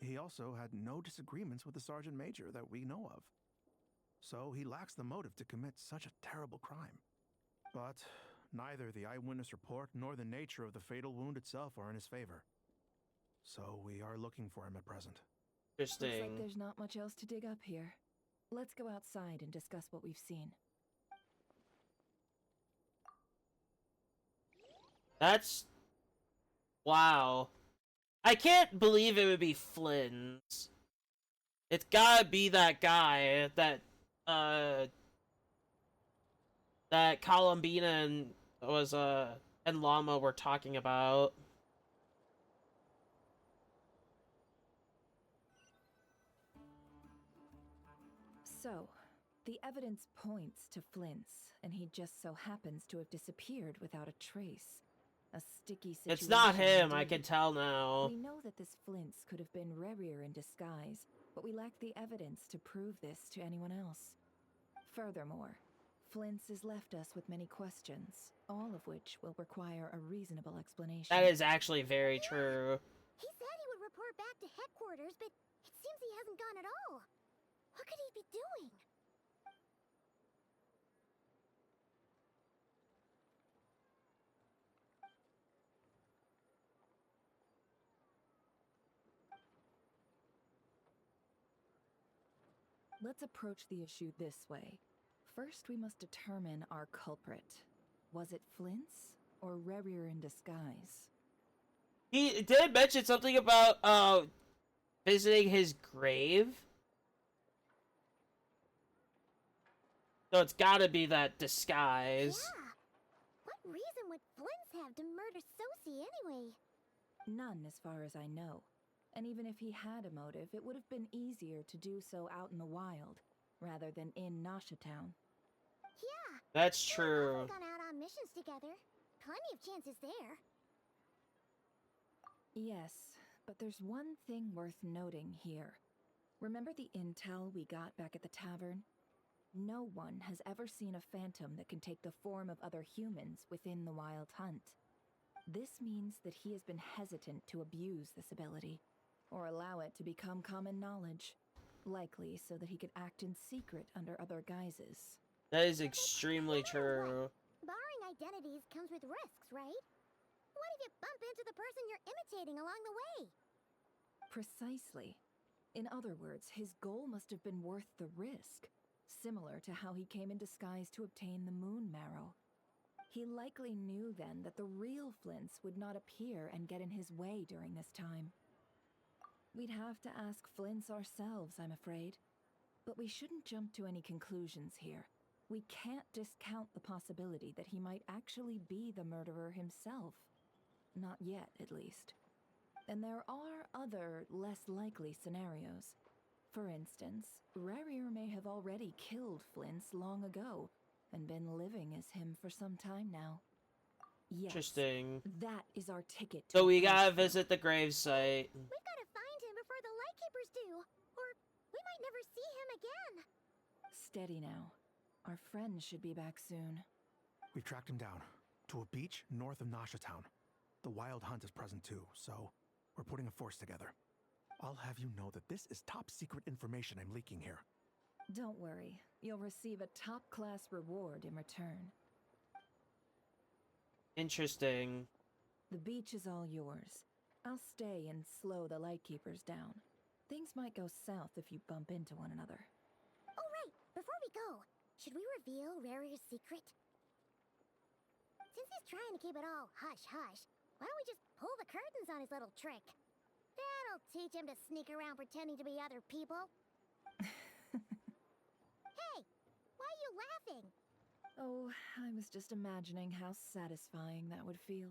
He also had no disagreements with the sergeant major that we know of. So he lacks the motive to commit such a terrible crime. But neither the eyewitness report nor the nature of the fatal wound itself are in his favor. So we are looking for him at present. Looks like Interesting. there's not much else to dig up here. Let's go outside and discuss what we've seen. That's... Wow. I can't believe it would be Flynn's. It's gotta be that guy that, that Columbina and Llama were talking about. So, the evidence points to Flint's, and he just so happens to have disappeared without a trace. A sticky situation. It's not him, I indeed. can tell now. We know that this Flint's could have been Rerir in disguise, but we lack the evidence to prove this to anyone else. Furthermore, Flint's has left us with many questions, all of which will require a reasonable explanation. That is actually very true. He said he would report back to headquarters, but it seems he hasn't gone at all. What could he be doing? Let's approach the issue this way. First, we must determine our culprit. Was it Flint's or Rerir in disguise? He did mention something about, visiting his grave. So it's gotta be that disguise. Yeah. What reason would Flint's have to murder Sosie anyway? None, as far as I know. And even if he had a motive, it would have been easier to do so out in the wild, rather than in Nasha Town. Yeah. That's They've true. often gone out on missions together. Plenty of chances there. Yes, but there's one thing worth noting here. Remember the intel we got back at the tavern? No one has ever seen a phantom that can take the form of other humans within the Wild Hunt. This means that he has been hesitant to abuse this ability, or allow it to become common knowledge, likely so that he could act in secret under other guises. That is extremely true. Borrowing identities comes with risks, right? What if you bump into the person you're imitating along the way? Precisely. In other words, his goal must have been worth the risk, similar to how he came in disguise to obtain the moon marrow. He likely knew then that the real Flint's would not appear and get in his way during this time. We'd have to ask Flint's ourselves, I'm afraid. But we shouldn't jump to any conclusions here. We can't discount the possibility that he might actually be the murderer himself. Not yet, at least. And there are other, less likely scenarios. For instance, Rerir may have already killed Flint's long ago, and been living as him for some time now. Yes, Interesting. that is our ticket to So we gotta Welkin. visit the gravesite. We've got to find him before the Lightkeepers do, or we might never see him again. Steady now. Our friend should be back soon. We've tracked him down to a beach north of Nasha Town. The Wild Hunt is present too, so we're putting a force together. I'll have you know that this is top secret information I'm leaking here. Don't worry, you'll receive a top-class reward in return. Interesting. The beach is all yours. I'll stay and slow the Lightkeepers down. Things might go south if you bump into one another. Oh, right. Before we go, should we reveal Rarier's secret? Since he's trying to keep it all hush-hush, why don't we just pull the curtains on his little trick? That'll teach him to sneak around pretending to be other people. Hey, why are you laughing? Oh, I was just imagining how satisfying that would feel.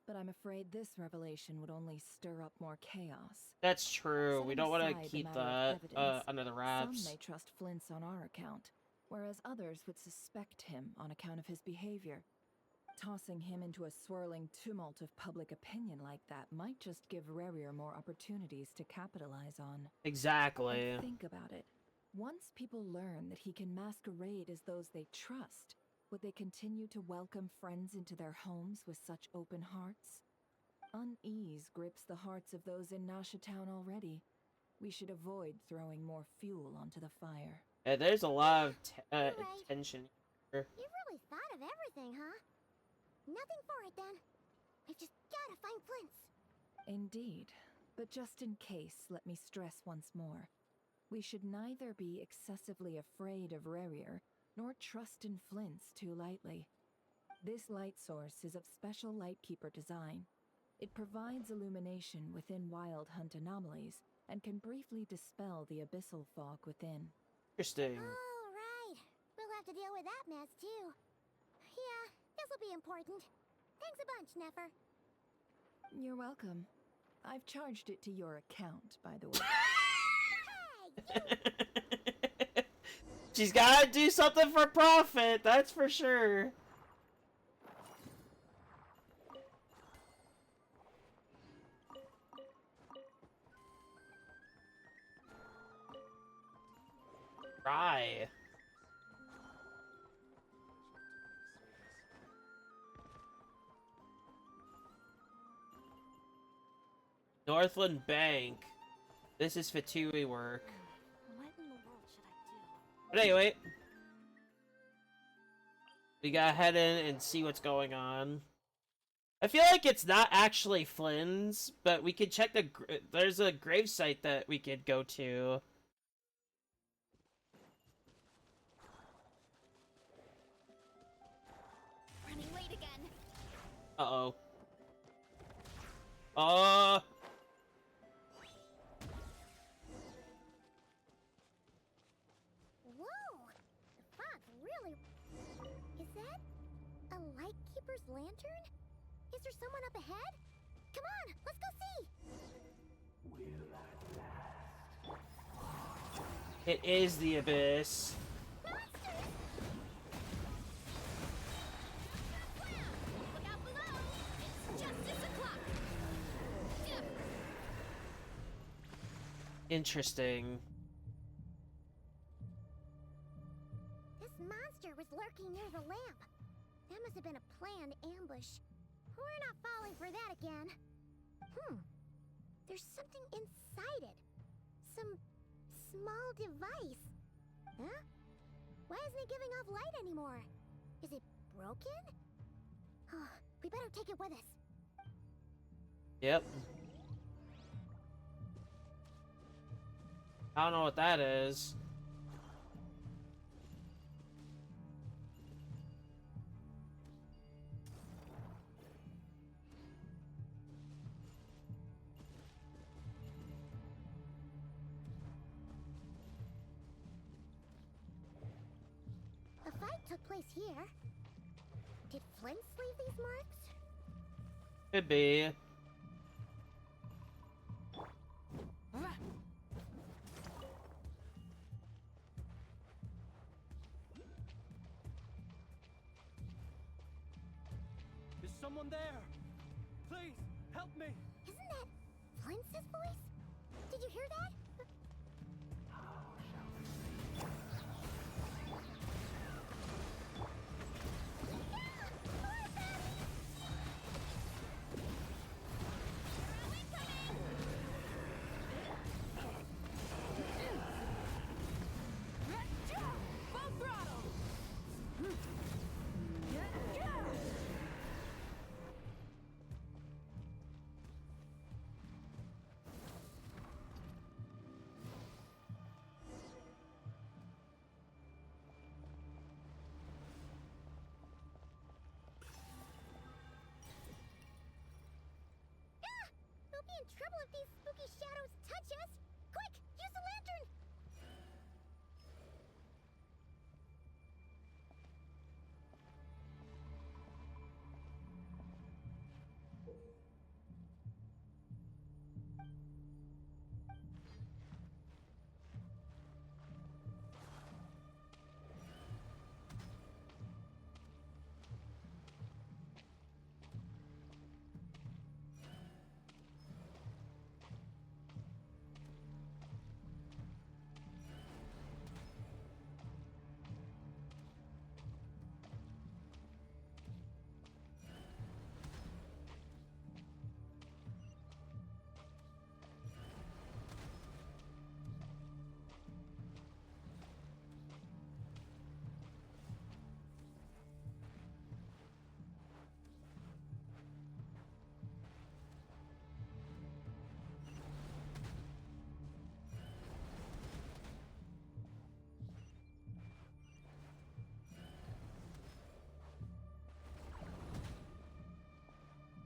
But I'm afraid this revelation would only stir up more chaos. That's true. We Setting don't want to aside the keep matter of that evidence, under the wraps. Some may trust Flint's on our account, whereas others would suspect him on account of his behavior. Tossing him into a swirling tumult of public opinion like that might just give Rarier more opportunities to capitalize on. Exactly. And think about it. Once people learn that he can masquerade as those they trust, would they continue to welcome friends into their homes with such open hearts? Unease grips the hearts of those in Nasha Town already. We should avoid throwing more fuel onto the fire. Yeah, there's a lot of tension here. You've really thought of everything, huh? Nothing for it, then. We've just gotta find Flint's. Indeed. But just in case, let me stress once more. We should neither be excessively afraid of Rarier, nor trust in Flint's too lightly. This light source is of special Lightkeeper design. It provides illumination within Wild Hunt anomalies, and can briefly dispel the abyssal fog within. Interesting. Oh, right. We'll have to deal with that mess, too. Yeah, this'll be important. Thanks a bunch, Nefer. You're welcome. I've charged it to your account, by the way. She's gotta do something for profit, that's for sure. Try. Northland Bank. This is Fatui work. What in the world should I do? But anyway, we gotta head in and see what's going on. I feel like it's not actually Flynn's, but we could check there's a gravesite that we could go to. Running late again. Uh-oh. Whoa! The fog's really... Is that a Lightkeeper's lantern? Is there someone up ahead? Come on, let's go see! It is the Abyss. Look out below! It's justice o'clock! Interesting. This monster was lurking near the lamp. That must have been a planned ambush. We're not falling for that again. There's something inside it. Some small device. Huh? Why isn't it giving off light anymore? Is it broken? Oh, we better take it with us. Yep. I don't know what that is. A fight took place here. Did Flint leave these marks? Could be. Is someone there? Please, help me! Isn't that Flint's voice? Did you hear that? trouble if these spooky shadows touch us. Quick, use the lantern!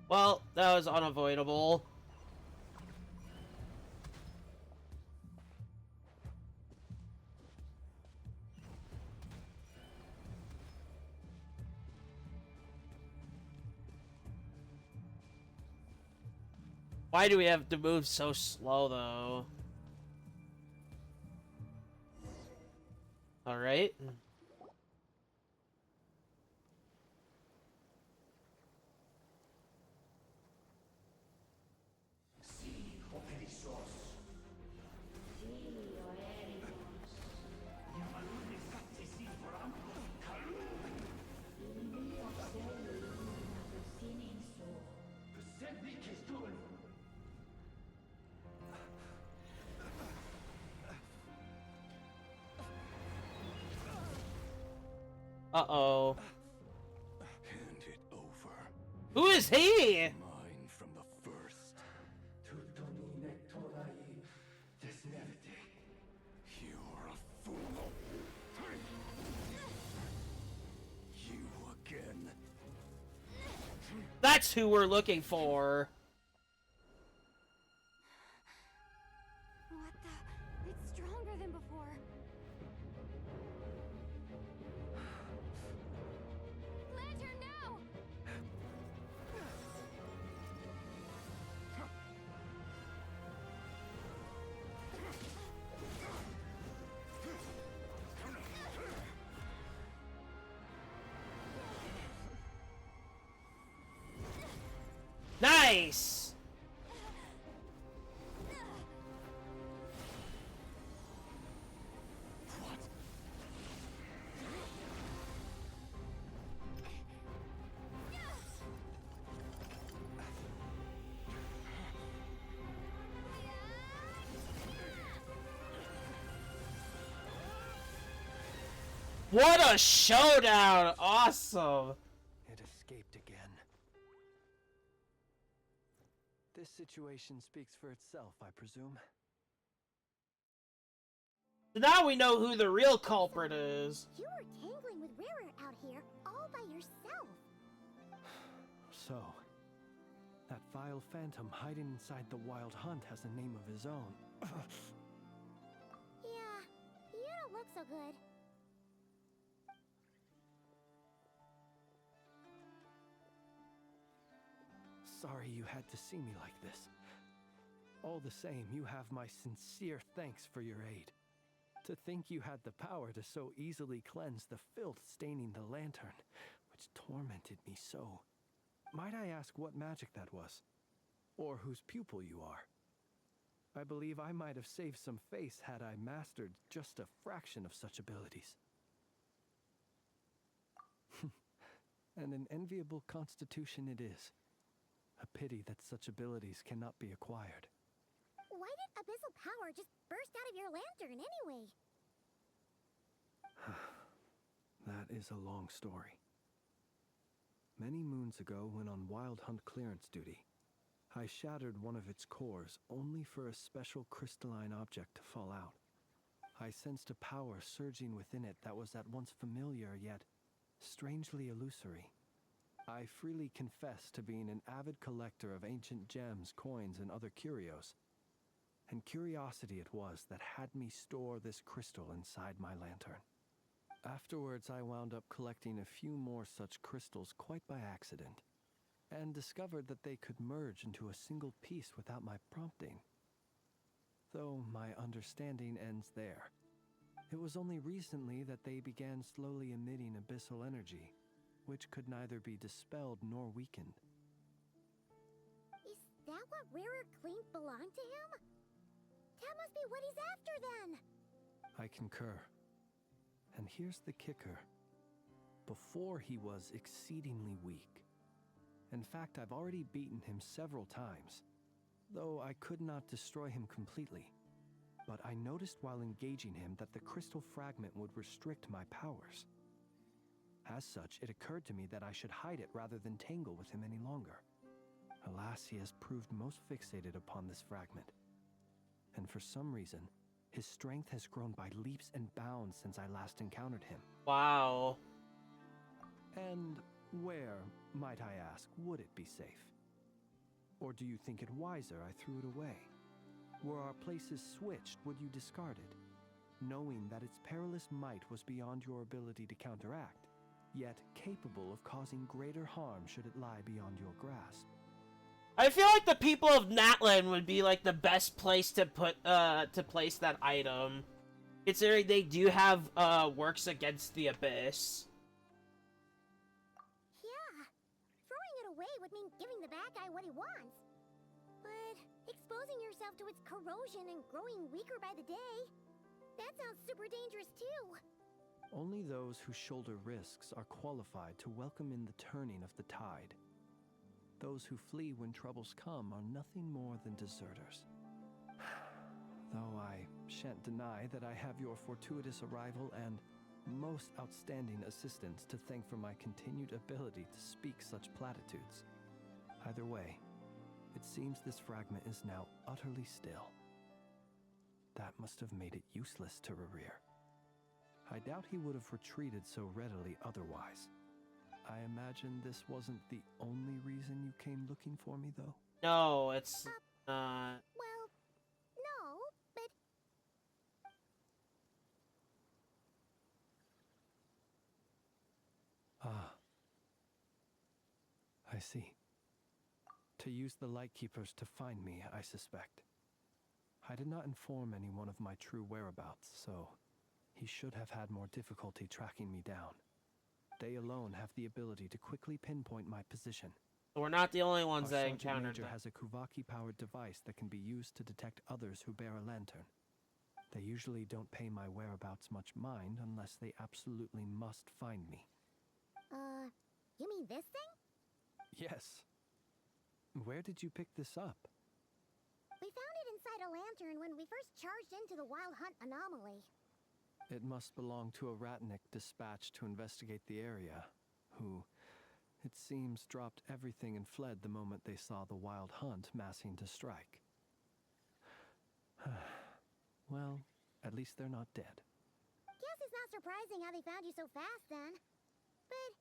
Well, that was unavoidable. Why do we have to move so slow, though? Alright. Uh-oh. Hand it over. Who is he? Mine from the first. You're a fool. You again. That's who we're looking for. What the? It's stronger than before. Lantern, now! Nice! What a showdown! Awesome! It escaped again. This situation speaks for itself, I presume. So now we know who the real culprit is. You were tangling with Rarer out here all by yourself. So, that vile phantom hiding inside the Wild Hunt has a name of his own. Yeah, you don't look so good. Sorry you had to see me like this. All the same, you have my sincere thanks for your aid. To think you had the power to so easily cleanse the filth staining the lantern, which tormented me so. Might I ask what magic that was? Or whose pupil you are? I believe I might have saved some face had I mastered just a fraction of such abilities. And an enviable constitution it is. A pity that such abilities cannot be acquired. Why did abyssal power just burst out of your lantern anyway? That is a long story. Many moons ago, when on Wild Hunt clearance duty, I shattered one of its cores only for a special crystalline object to fall out. I sensed a power surging within it that was at once familiar yet strangely illusory. I freely confess to being an avid collector of ancient gems, coins, and other curios. And curiosity it was that had me store this crystal inside my lantern. Afterwards, I wound up collecting a few more such crystals quite by accident, and discovered that they could merge into a single piece without my prompting. Though my understanding ends there. It was only recently that they began slowly emitting abyssal energy, which could neither be dispelled nor weakened. Is that what Rarer claimed belonged to him? That must be what he's after then! I concur. And here's the kicker. Before he was exceedingly weak. In fact, I've already beaten him several times, though I could not destroy him completely. But I noticed while engaging him that the crystal fragment would restrict my powers. As such, it occurred to me that I should hide it rather than tangle with him any longer. Alas, he has proved most fixated upon this fragment. And for some reason, his strength has grown by leaps and bounds since I last encountered him. Wow. And where, might I ask, would it be safe? Or do you think it wiser I threw it away? Were our places switched, would you discard it, knowing that its perilous might was beyond your ability to counteract, yet capable of causing greater harm should it lie beyond your grasp? I feel like the people of Natlan would be like the best place to put to place that item, considering they do have works against the abyss. Yeah, throwing it away would mean giving the bad guy what he wants. But exposing yourself to its corrosion and growing weaker by the day, that sounds super dangerous too. Only those who shoulder risks are qualified to welcome in the turning of the tide. Those who flee when troubles come are nothing more than deserters. Though I shan't deny that I have your fortuitous arrival and most outstanding assistance to thank for my continued ability to speak such platitudes. Either way, it seems this fragment is now utterly still. That must have made it useless to Rerir. I doubt he would have retreated so readily otherwise. I imagine this wasn't the only reason you came looking for me, though? No, it's not. Well, no, but... Ah. I see. To use the Lightkeepers to find me, I suspect. I did not inform anyone of my true whereabouts, so he should have had more difficulty tracking me down. They alone have the ability to quickly pinpoint my position. We're not the only ones Our that Sergeant encountered Major that. has a Kuvaki-powered device that can be used to detect others who bear a lantern. They usually don't pay my whereabouts much mind unless they absolutely must find me. You mean this thing? Yes. Where did you pick this up? We found it inside a lantern when we first charged into the Wild Hunt anomaly. It must belong to a Ratnik dispatched to investigate the area, who, it seems, dropped everything and fled the moment they saw the Wild Hunt massing to strike. Well, at least they're not dead. Guess it's not surprising how they found you so fast then. But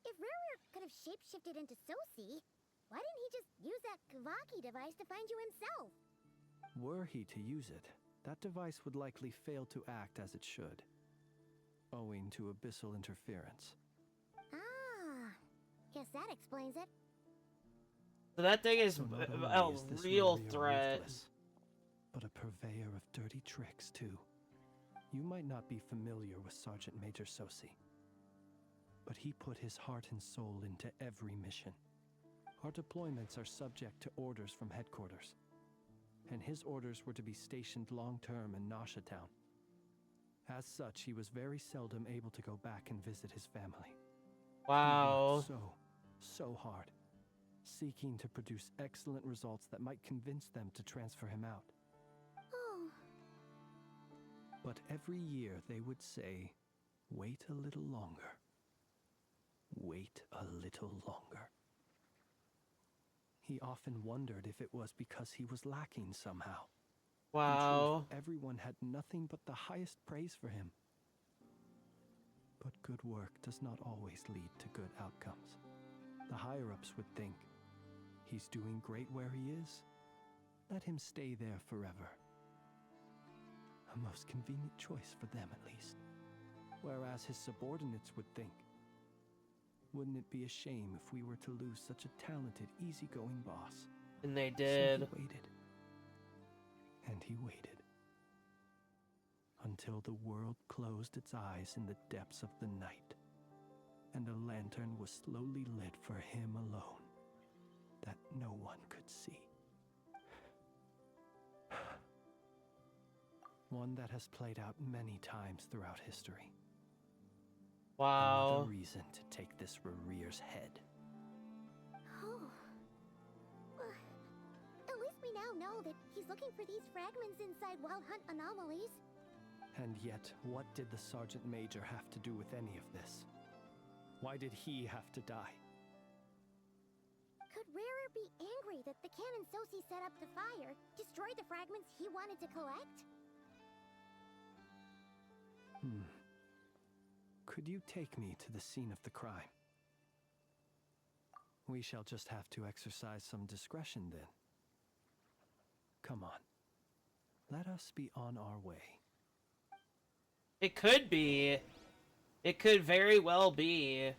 if Rarer could have shapeshifted into Sosi, why didn't he just use that Kavaki device to find you himself? Were he to use it, that device would likely fail to act as it should, owing to abyssal interference. Ah, guess that explains it. So that thing is So not a only is this real Rerir threat. ruthless, but a purveyor of dirty tricks, too. You might not be familiar with Sergeant Major Sosi, but he put his heart and soul into every mission. Our deployments are subject to orders from headquarters, and his orders were to be stationed long-term in Nasha Town. As such, he was very seldom able to go back and visit his family. Wow. He worked so hard, seeking to produce excellent results that might convince them to transfer him out. Oh. But every year they would say, wait a little longer. Wait a little longer. He often wondered if it was because he was lacking somehow. Wow. In truth, everyone had nothing but the highest praise for him. But good work does not always lead to good outcomes. The higher-ups would think he's doing great where he is. Let him stay there forever. A most convenient choice for them, at least. Whereas his subordinates would think, wouldn't it be a shame if we were to lose such a talented, easygoing boss? And they did. So he waited. And he waited. Until the world closed its eyes in the depths of the night, and a lantern was slowly lit for him alone, that no one could see. One that has played out many times throughout history. Wow. Another reason to take this Rereer's head. Oh. Well, at least we now know that he's looking for these fragments inside Wild Hunt anomalies. And yet, what did the Sergeant Major have to do with any of this? Why did he have to die? Could Rarer be angry that the cannon Sosi set up to fire destroyed the fragments he wanted to collect? Could you take me to the scene of the crime? We shall just have to exercise some discretion then. Come on. Let us be on our way. It could be. It could very well be.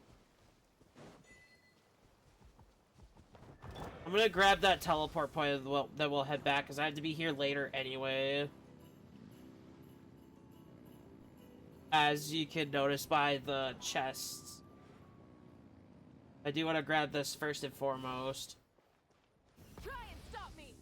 I'm gonna grab that teleport point that we'll head back, because I have to be here later anyway. As you can notice by the chests. I do want to grab this first and foremost. Try and stop me!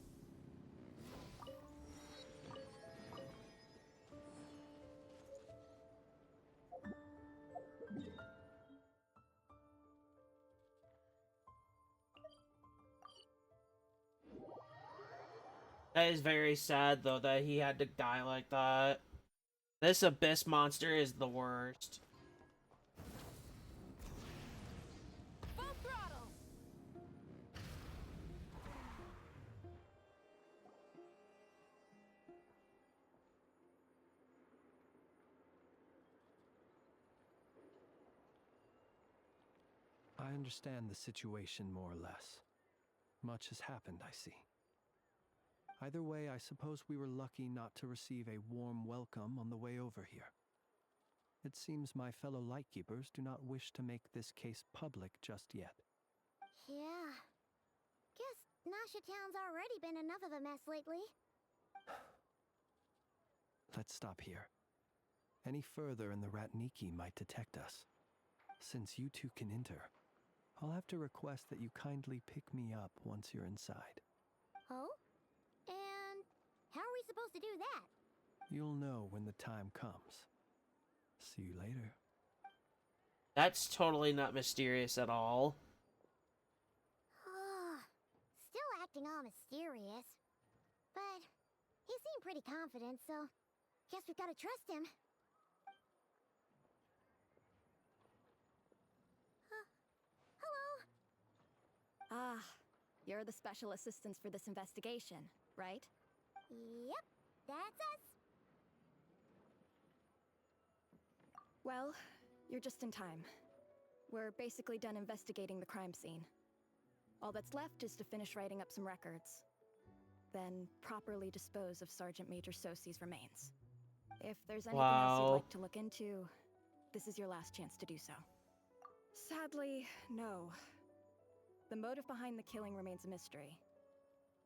That is very sad, though, that he had to die like that. This abyss monster is the worst. Full throttle! I understand the situation more or less. Much has happened, I see. Either way, I suppose we were lucky not to receive a warm welcome on the way over here. It seems my fellow Lightkeepers do not wish to make this case public just yet. Yeah. Guess Nasha Town's already been enough of a mess lately. Let's stop here. Any further and the Ratniki might detect us. Since you two can enter, I'll have to request that you kindly pick me up once you're inside. Oh? And how are we supposed to do that? You'll know when the time comes. See you later. That's totally not mysterious at all. Still acting all mysterious. But he seemed pretty confident, so guess we've got to trust him. Hello? Ah, you're the special assistants for this investigation, right? Yep, that's us. Well, you're just in time. We're basically done investigating the crime scene. All that's left is to finish writing up some records. Then properly dispose of Sergeant Major Sosi's remains. If there's anything else you'd like to look into, this is your last chance to do so. Sadly, no. The motive behind the killing remains a mystery.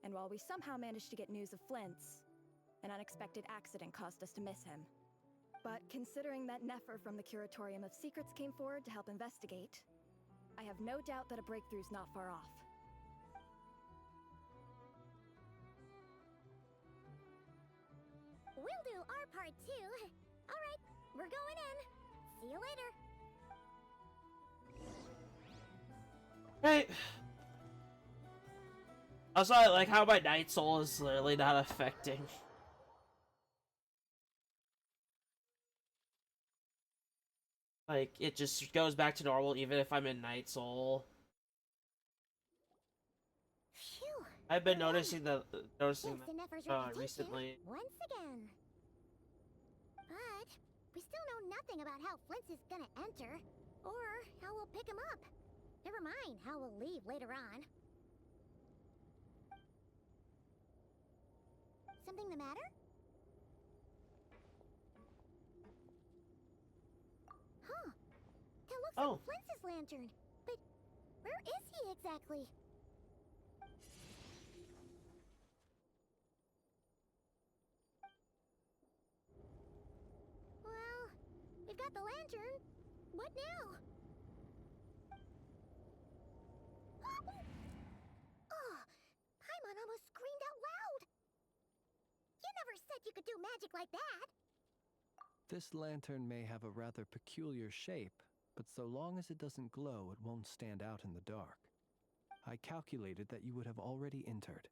And while we somehow managed to get news of Flint's, an unexpected accident caused us to miss him. But considering that Nefer from the Curatorium of Secrets came forward to help investigate, I have no doubt that a breakthrough's not far off. We'll do our part too. Alright, we're going in. See you later. Right. Also, I like how my Night Soul is literally not affecting. Like, it just goes back to normal even if I'm in Night Soul. Phew. I've been noticing that Thanks to Nefer's reputation, recently. once again. But we still know nothing about how Flint's is gonna enter, or how we'll pick him up. Never mind how we'll leave later on. Something the matter? Huh. That looks like Flintz's lantern. But where is he exactly? Well, we've got the lantern. What now? Oh, Paimon almost screamed out loud. You never said you could do magic like that. This lantern may have a rather peculiar shape, but so long as it doesn't glow, it won't stand out in the dark. I calculated that you would have already entered,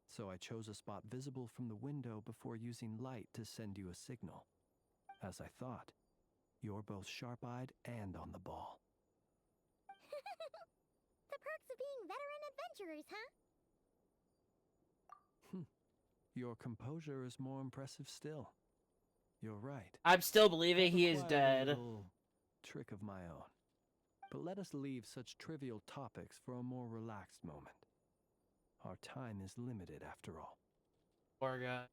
so I chose a spot visible from the window before using light to send you a signal. As I thought, you're both sharp-eyed and on the ball. The perks of being veteran adventurers, huh? Your composure is more impressive still. You're right. I'm still believing I've he is acquired a dead. little trick of my own. But let us leave such trivial topics for a more relaxed moment. Our time is limited after all. Poor guy.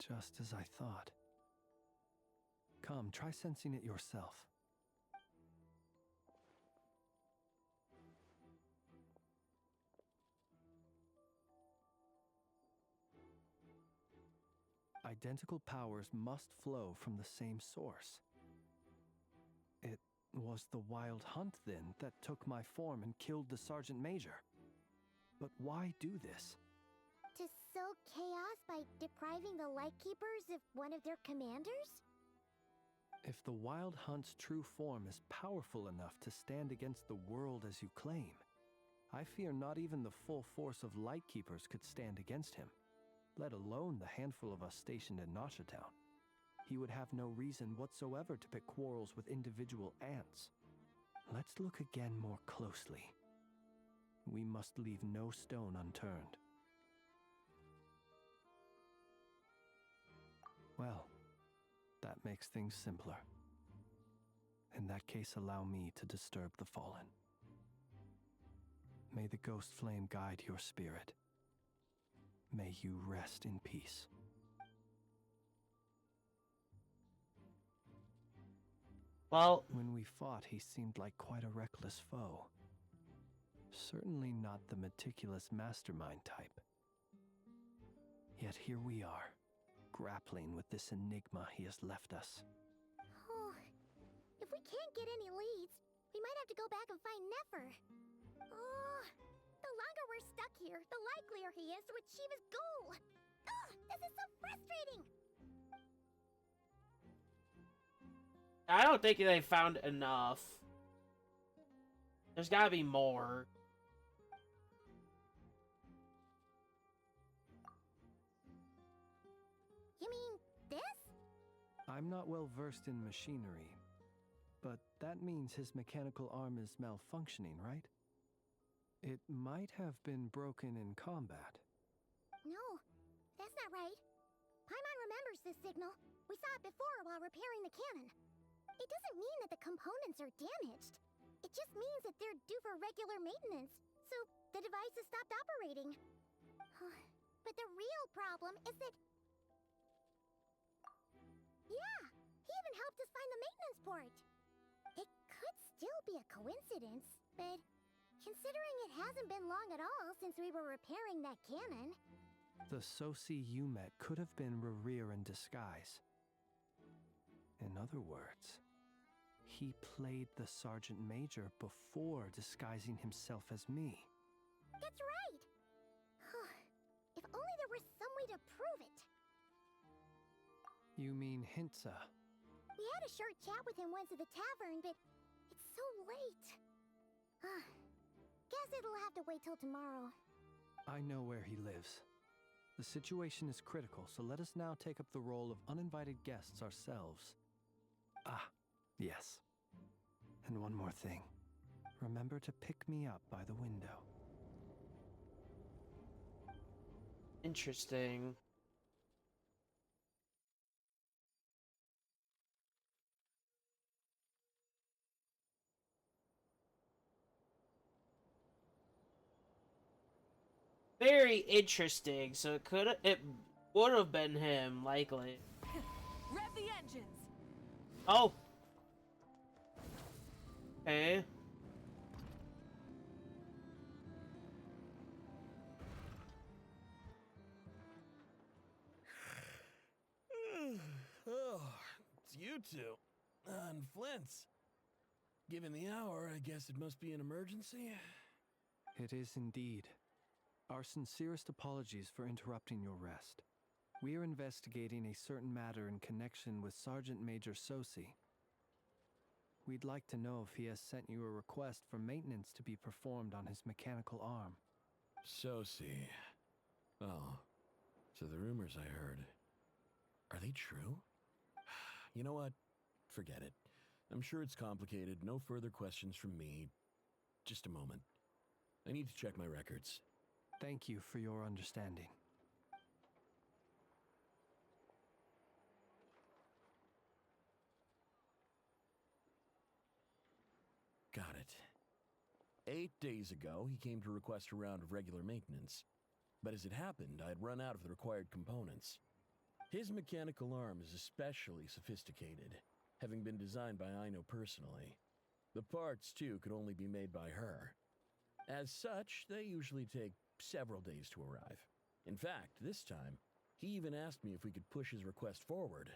Just as I thought. Come, try sensing it yourself. Identical powers must flow from the same source. It was the Wild Hunt, then, that took my form and killed the Sergeant Major. But why do this? To sow chaos by depriving the Lightkeepers of one of their commanders? If the Wild Hunt's true form is powerful enough to stand against the world as you claim, I fear not even the full force of Lightkeepers could stand against him, let alone the handful of us stationed in Nashatown. He would have no reason whatsoever to pick quarrels with individual ants. Let's look again more closely. We must leave no stone unturned. Well, that makes things simpler. In that case, allow me to disturb the fallen. May the ghost flame guide your spirit. May you rest in peace. Well, when we fought, he seemed like quite a reckless foe. Certainly not the meticulous mastermind type. Yet here we are, grappling with this enigma he has left us. Oh, if we can't get any leads, we might have to go back and find Nefer. Oh, the longer we're stuck here, the likelier he is to achieve his goal. Ugh, this is so frustrating. I don't think they found enough. There's gotta be more. You mean this? I'm not well versed in machinery, but that means his mechanical arm is malfunctioning, right? It might have been broken in combat. No, that's not right. Paimon remembers this signal. We saw it before while repairing the cannon. It doesn't mean that the components are damaged. It just means that they're due for regular maintenance, so the device has stopped operating. But the real problem is that... Yeah, he even helped us find the maintenance port. It could still be a coincidence, but considering it hasn't been long at all since we were repairing that cannon... The Soci you met could have been Rerir in disguise. In other words, he played the Sergeant Major before disguising himself as me. That's right! If only there was some way to prove it. You mean Hintsa? We had a short chat with him once at the tavern, but it's so late. Guess it'll have to wait till tomorrow. I know where he lives. The situation is critical, so let us now take up the role of uninvited guests ourselves. Ah, yes. And one more thing. Remember to pick me up by the window. Interesting. very interesting. So it would have been him, likely. Rev the engines. Oh. Okay. Oh, it's you two. And Flint's. Given the hour, I guess it must be an emergency. It is indeed. Our sincerest apologies for interrupting your rest. We are investigating a certain matter in connection with Sergeant Major Sosi. We'd like to know if he has sent you a request for maintenance to be performed on his mechanical arm. Sosi. Oh, so the rumors I heard, are they true? You know what? Forget it. I'm sure it's complicated. No further questions from me. Just a moment. I need to check my records. Thank you for your understanding. Got it. 8 days ago, he came to request a round of regular maintenance. But as it happened, I had run out of the required components. His mechanical arm is especially sophisticated, having been designed by Aino personally. The parts, too, could only be made by her. As such, they usually take several days to arrive. In fact, this time, he even asked me if we could push his request forward.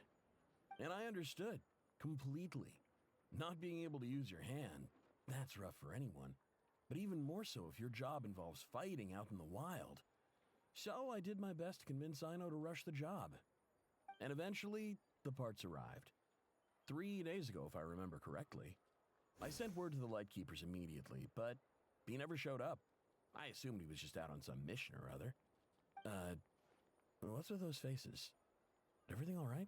And I understood, completely. Not being able to use your hand, that's rough for anyone. But even more so if your job involves fighting out in the wild. So I did my best to convince Aino to rush the job. And eventually, the parts arrived. 3 days ago, if I remember correctly. I sent word to the Lightkeepers immediately, but he never showed up. I assumed he was just out on some mission or other. What's with those faces? Everything all right?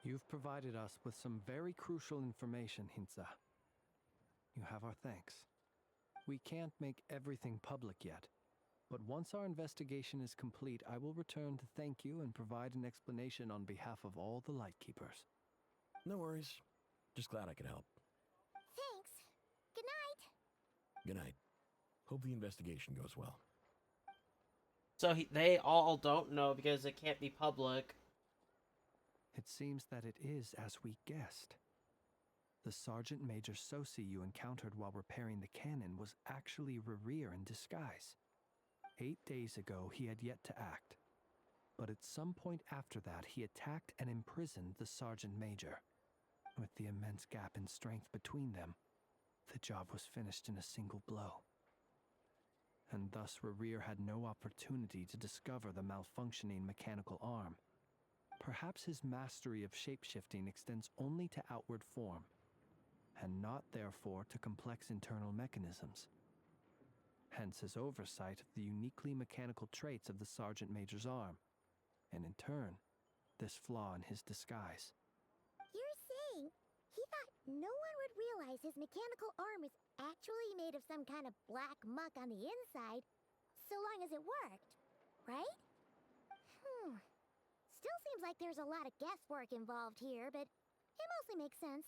You've provided us with some very crucial information, Hintsa. You have our thanks. We can't make everything public yet, but once our investigation is complete, I will return to thank you and provide an explanation on behalf of all the Lightkeepers. No worries. Just glad I could help. Thanks. Good night. Good night. Hope the investigation goes well. So they all don't know because it can't be public. It seems that it is as we guessed. The Sergeant Major Sosi you encountered while repairing the cannon was actually Rerir in disguise. 8 days ago, he had yet to act. But at some point after that, he attacked and imprisoned the Sergeant Major. With the immense gap in strength between them, the job was finished in a single blow. And thus Rerir had no opportunity to discover the malfunctioning mechanical arm. Perhaps his mastery of shapeshifting extends only to outward form, and not therefore to complex internal mechanisms. Hence his oversight of the uniquely mechanical traits of the Sergeant Major's arm, and in turn, this flaw in his disguise. You're saying he thought no one would realize his mechanical arm is actually made of some kind of black muck on the inside, so long as it worked, right? Still seems like there's a lot of guesswork involved here, but it mostly makes sense.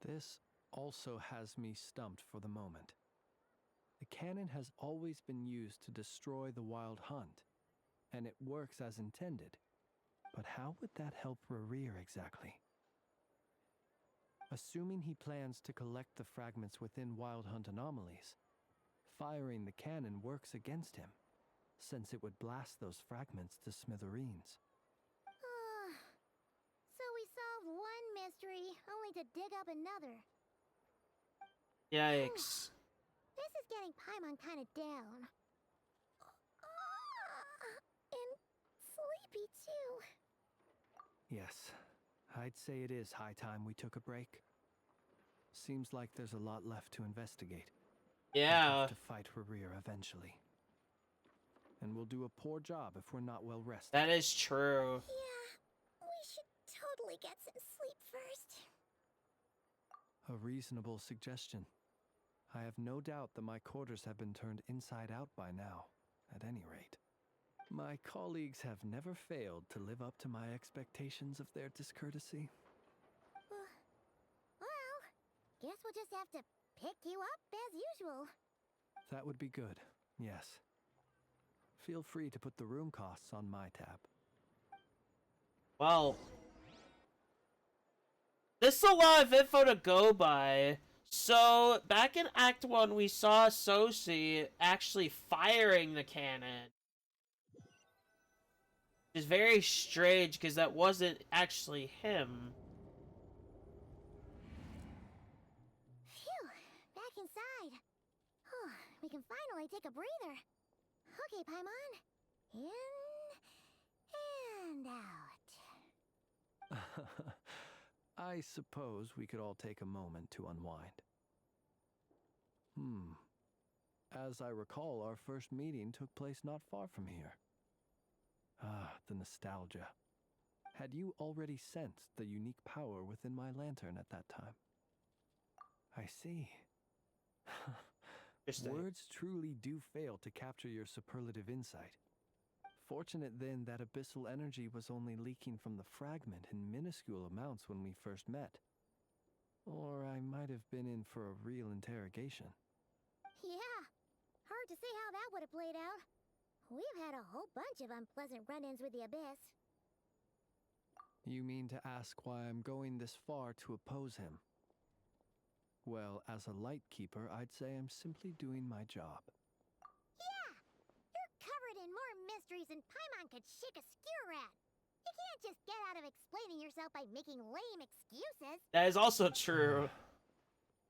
This also has me stumped for the moment. The cannon has always been used to destroy the wild hunt, and it works as intended. But how would that help Rerir exactly? Assuming he plans to collect the fragments within wild hunt anomalies, firing the cannon works against him, since it would blast those fragments to smithereens. So we solved one mystery, only to dig up another. Yikes. This is getting Paimon kind of down. And sleepy, too. Yes, I'd say it is high time we took a break. Seems like there's a lot left to investigate. Yeah. We'll have to fight Rerir eventually. And we'll do a poor job if we're not well rested. That is true. Yeah, we should totally get some sleep first. A reasonable suggestion. I have no doubt that my quarters have been turned inside out by now, at any rate. My colleagues have never failed to live up to my expectations of their discourtesy. Well, guess we'll just have to pick you up as usual. That would be good, yes. Feel free to put the room costs on my tab. Well, this is a lot of info to go by. So, back in Act 1, we saw Sosi actually firing the cannon. Which is very strange, because that wasn't actually him. Phew, back inside. Whew, we can finally take a breather. Okay, Paimon. In and out. I suppose we could all take a moment to unwind. As I recall, our first meeting took place not far from here. Ah, the nostalgia. Had you already sensed the unique power within my lantern at that time? I see. Words truly do fail to capture your superlative insight. Fortunate then that abyssal energy was only leaking from the fragment in minuscule amounts when we first met. Or I might have been in for a real interrogation. Yeah, hard to say how that would have played out. We've had a whole bunch of unpleasant run-ins with the Abyss. You mean to ask why I'm going this far to oppose him? Well, as a light keeper, I'd say I'm simply doing my job. Yeah! You're covered in more mysteries than Paimon could shake a skewer at. You can't just get out of explaining yourself by making lame excuses. That is also true.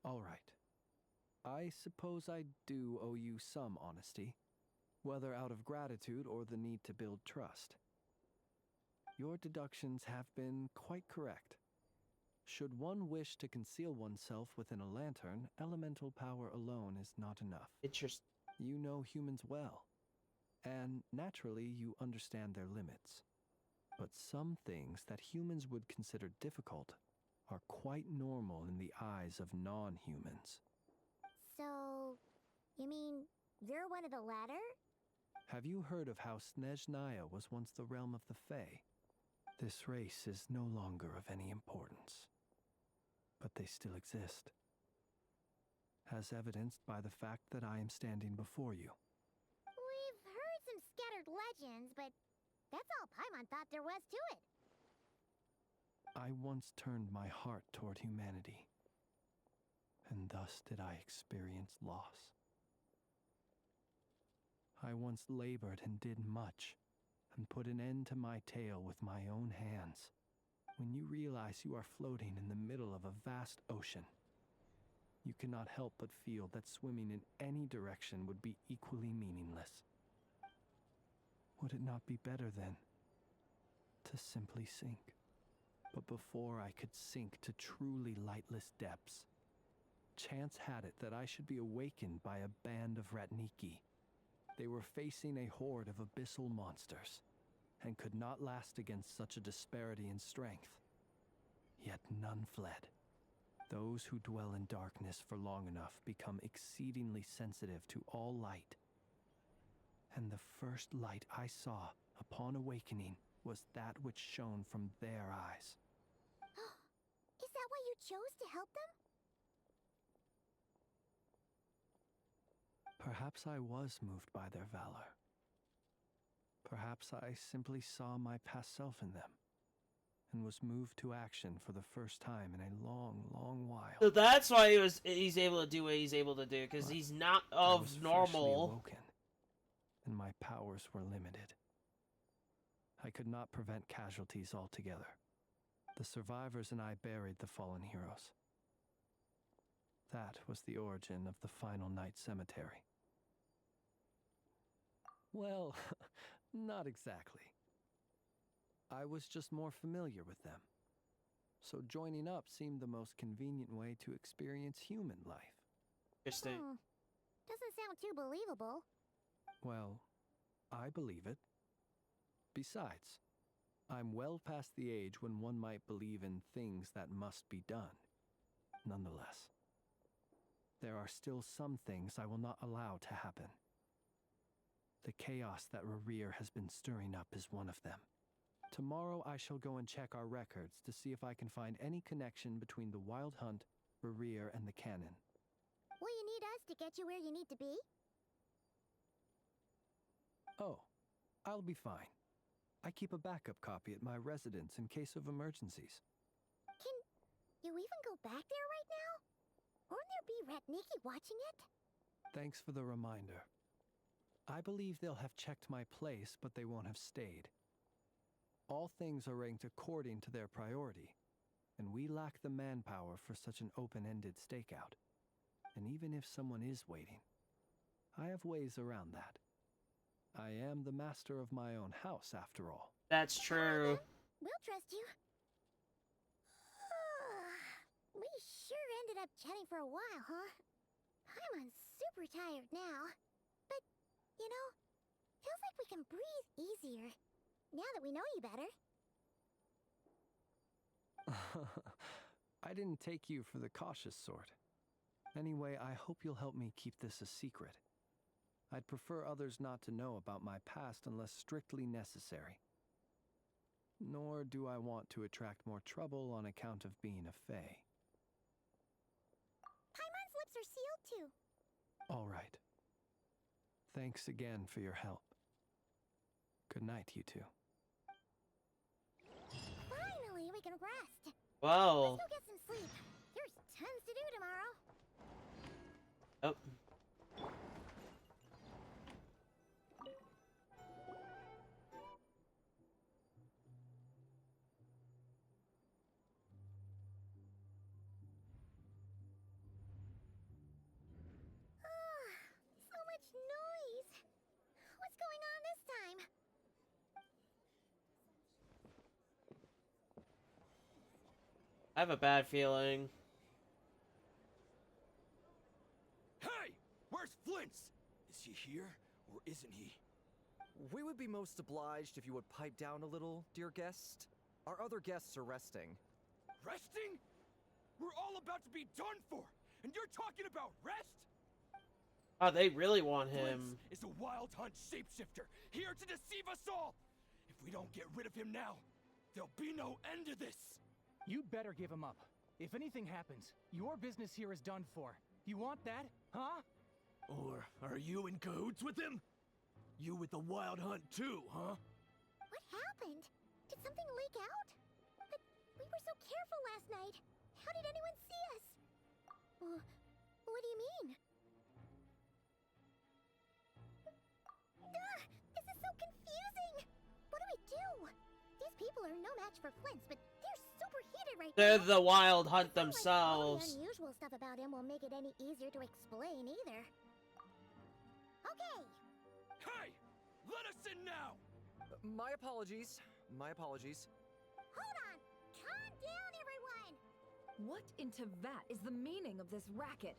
All right. I suppose I do owe you some honesty, whether out of gratitude or the need to build trust. Your deductions have been quite correct. Should one wish to conceal oneself within a lantern, elemental power alone is not enough. Interesting. You know humans well, and naturally you understand their limits. But some things that humans would consider difficult are quite normal in the eyes of non-humans. So, you mean you're one of the latter? Have you heard of how Snezhnaya was once the realm of the Fae? This race is no longer of any importance, but they still exist, as evidenced by the fact that I am standing before you. We've heard some scattered legends, but that's all Paimon thought there was to it. I once turned my heart toward humanity, and thus did I experience loss. I once labored and did much, and put an end to my tale with my own hands. When you realize you are floating in the middle of a vast ocean, you cannot help but feel that swimming in any direction would be equally meaningless. Would it not be better, then, to simply sink? But before I could sink to truly lightless depths, chance had it that I should be awakened by a band of Ratniki. They were facing a horde of abyssal monsters, and could not last against such a disparity in strength. Yet none fled. Those who dwell in darkness for long enough become exceedingly sensitive to all light. And the first light I saw upon awakening was that which shone from their eyes. Is that why you chose to help them? Perhaps I was moved by their valor. Perhaps I simply saw my past self in them, and was moved to action for the first time in a long, long while. So that's why he's able to do what he's able to do, because he's not I was of freshly normal. awoken, and my powers were limited. I could not prevent casualties altogether. The survivors and I buried the fallen heroes. That was the origin of the Final Night Cemetery. Well, not exactly. I was just more familiar with them. So joining up seemed the most convenient way to experience human life. Interesting. Doesn't sound too believable. Well, I believe it. Besides, I'm well past the age when one might believe in things that must be done. Nonetheless, there are still some things I will not allow to happen. The chaos that Rerir has been stirring up is one of them. Tomorrow I shall go and check our records to see if I can find any connection between the Wild Hunt the rear, and the cannon. Will you need us to get you where you need to be? Oh, I'll be fine. I keep a backup copy at my residence in case of emergencies. Can you even go back there right now? Won't there be Ratniki watching it? Thanks for the reminder. I believe they'll have checked my place, but they won't have stayed. All things are ranked according to their priority, and we lack the manpower for such an open-ended stakeout. And even if someone is waiting, I have ways around that. I am the master of my own house, after all. That's true. We'll trust you. We sure ended up chatting for a while, huh? I'm super tired now. But, you know, feels like we can breathe easier now that we know you better. I didn't take you for the cautious sort. Anyway, I hope you'll help me keep this a secret. I'd prefer others not to know about my past unless strictly necessary. Nor do I want to attract more trouble on account of being a fae. Paimon's lips are sealed too. All right. Thanks again for your help. Good night, you two. Finally, we can rest. Wow. Let's go get some sleep. There's tons to do tomorrow. Oh. So much noise. What's going on this time? I have a bad feeling. Hey! Where's Flint's? Is he here, or isn't he? We would be most obliged if you would pipe down a little, dear guest. Our other guests are resting. Resting? We're all about to be done for, and you're talking about rest? Oh, they really want him. Flint's is a wild hunt shapeshifter, here to deceive us all! If we don't get rid of him now, there'll be no end to this! You'd better give him up. If anything happens, your business here is done for. You want that, huh? Or are you in cahoots with him? You with the wild hunt too, huh? What happened? Did something leak out? But we were so careful last night. How did anyone see us? What do you mean? This is so confusing! What do we do? These people are no match for Flint's, but they're super heated right now. They're the wild hunt All themselves. the unusual stuff about him will make it any easier to explain either. Okay. Hey! Let us in now! My apologies. My apologies. Hold on! Calm down, everyone! What in Tevat is the meaning of this racket?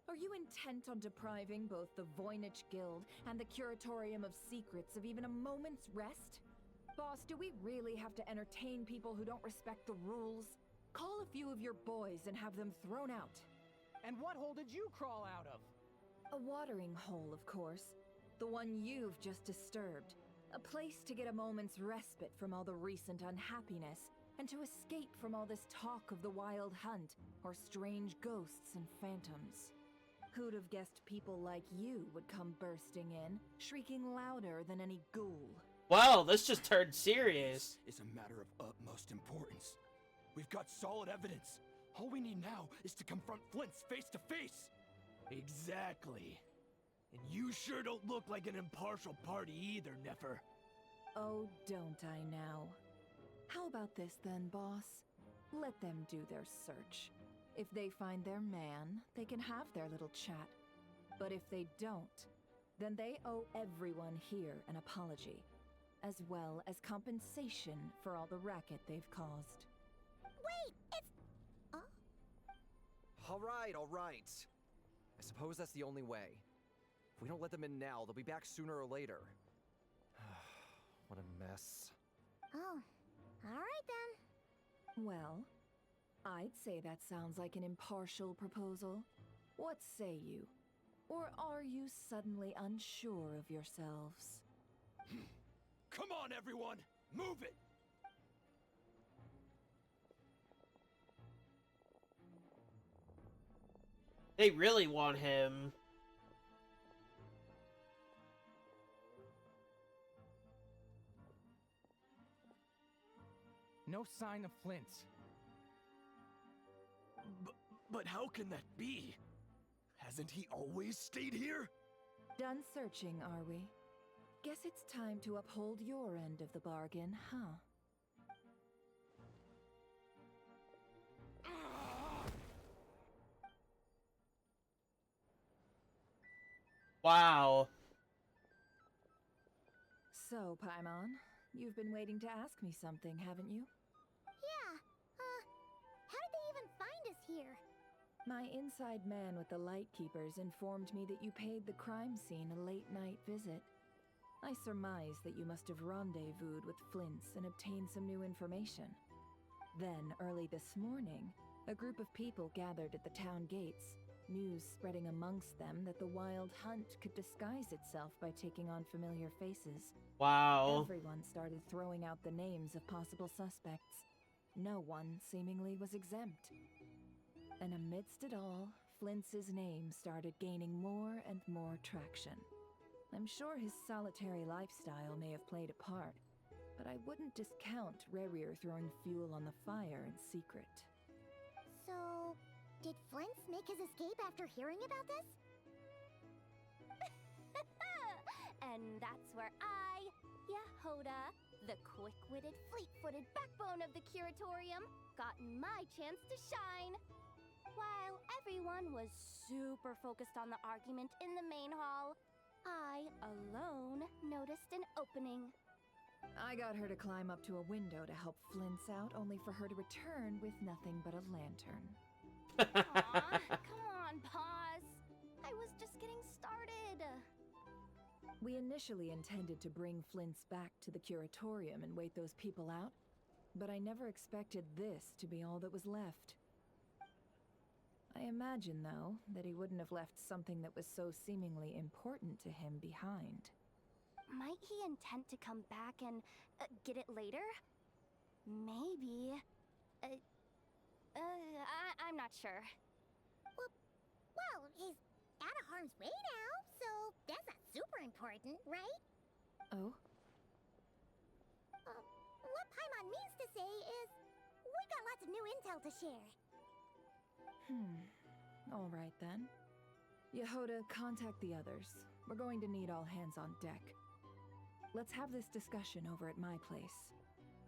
Are you intent on depriving both the Voynich Guild and the Curatorium of Secrets of even a moment's rest? Boss, do we really have to entertain people who don't respect the rules? Call a few of your boys and have them thrown out. And what hole did you crawl out of? A watering hole, of course. The one you've just disturbed. A place to get a moment's respite from all the recent unhappiness, and to escape from all this talk of the wild hunt, or strange ghosts and phantoms. Who'd have guessed people like you would come bursting in, shrieking louder than any ghoul? Wow, this just turned serious. Is a matter of utmost importance. We've got solid evidence. All we need now is to confront Flint's face to face. Exactly. And you sure don't look like an impartial party either, Nefer. Oh, don't I now? How about this then, boss? Let them do their search. If they find their man, they can have their little chat. But if they don't, then they owe everyone here an apology, as well as compensation for all the racket they've caused. Wait, it's... All right, all right. I suppose that's the only way. If we don't let them in now, they'll be back sooner or later. What a mess. Oh, all right then. Well, I'd say that sounds like an impartial proposal. What say you? Or are you suddenly unsure of yourselves? Come on, everyone! Move it! They really want him. No sign of Flint. But how can that be? Hasn't he always stayed here? Done searching, are we? Guess it's time to uphold your end of the bargain, huh? Wow. So, Paimon, you've been waiting to ask me something, haven't you? Yeah, how did they even find us here? My inside man with the Lightkeepers informed me that you paid the crime scene a late-night visit. I surmise that you must have rendezvoused with Flint's and obtained some new information. Then, early this morning, a group of people gathered at the town gates, news spreading amongst them that the Wild Hunt could disguise itself by taking on familiar faces. Wow. Everyone started throwing out the names of possible suspects. No one seemingly was exempt. And amidst it all, Flint's name started gaining more and more traction. I'm sure his solitary lifestyle may have played a part, but I wouldn't discount Rerir throwing fuel on the fire in secret. So, did Flint's make his escape after hearing about this? And that's where I, Yehoda, the quick-witted, fleet-footed backbone of the Curatorium, got my chance to shine. While everyone was super focused on the argument in the main hall, I, alone, noticed an opening. I got her to climb up to a window to help Flint's out, only for her to return with nothing but a lantern. Aw, come on, pause. I was just getting started. We initially intended to bring Flint's back to the Curatorium and wait those people out, but I never expected this to be all that was left. I imagine, though, that he wouldn't have left something that was so seemingly important to him behind. Might he intend to come back and get it later? Maybe. I'm not sure. Well, he's out of harm's way now, so that's not super important, right? Oh? What Paimon means to say is, we got lots of new intel to share. All right then. Yehoda, contact the others. We're going to need all hands on deck. Let's have this discussion over at my place.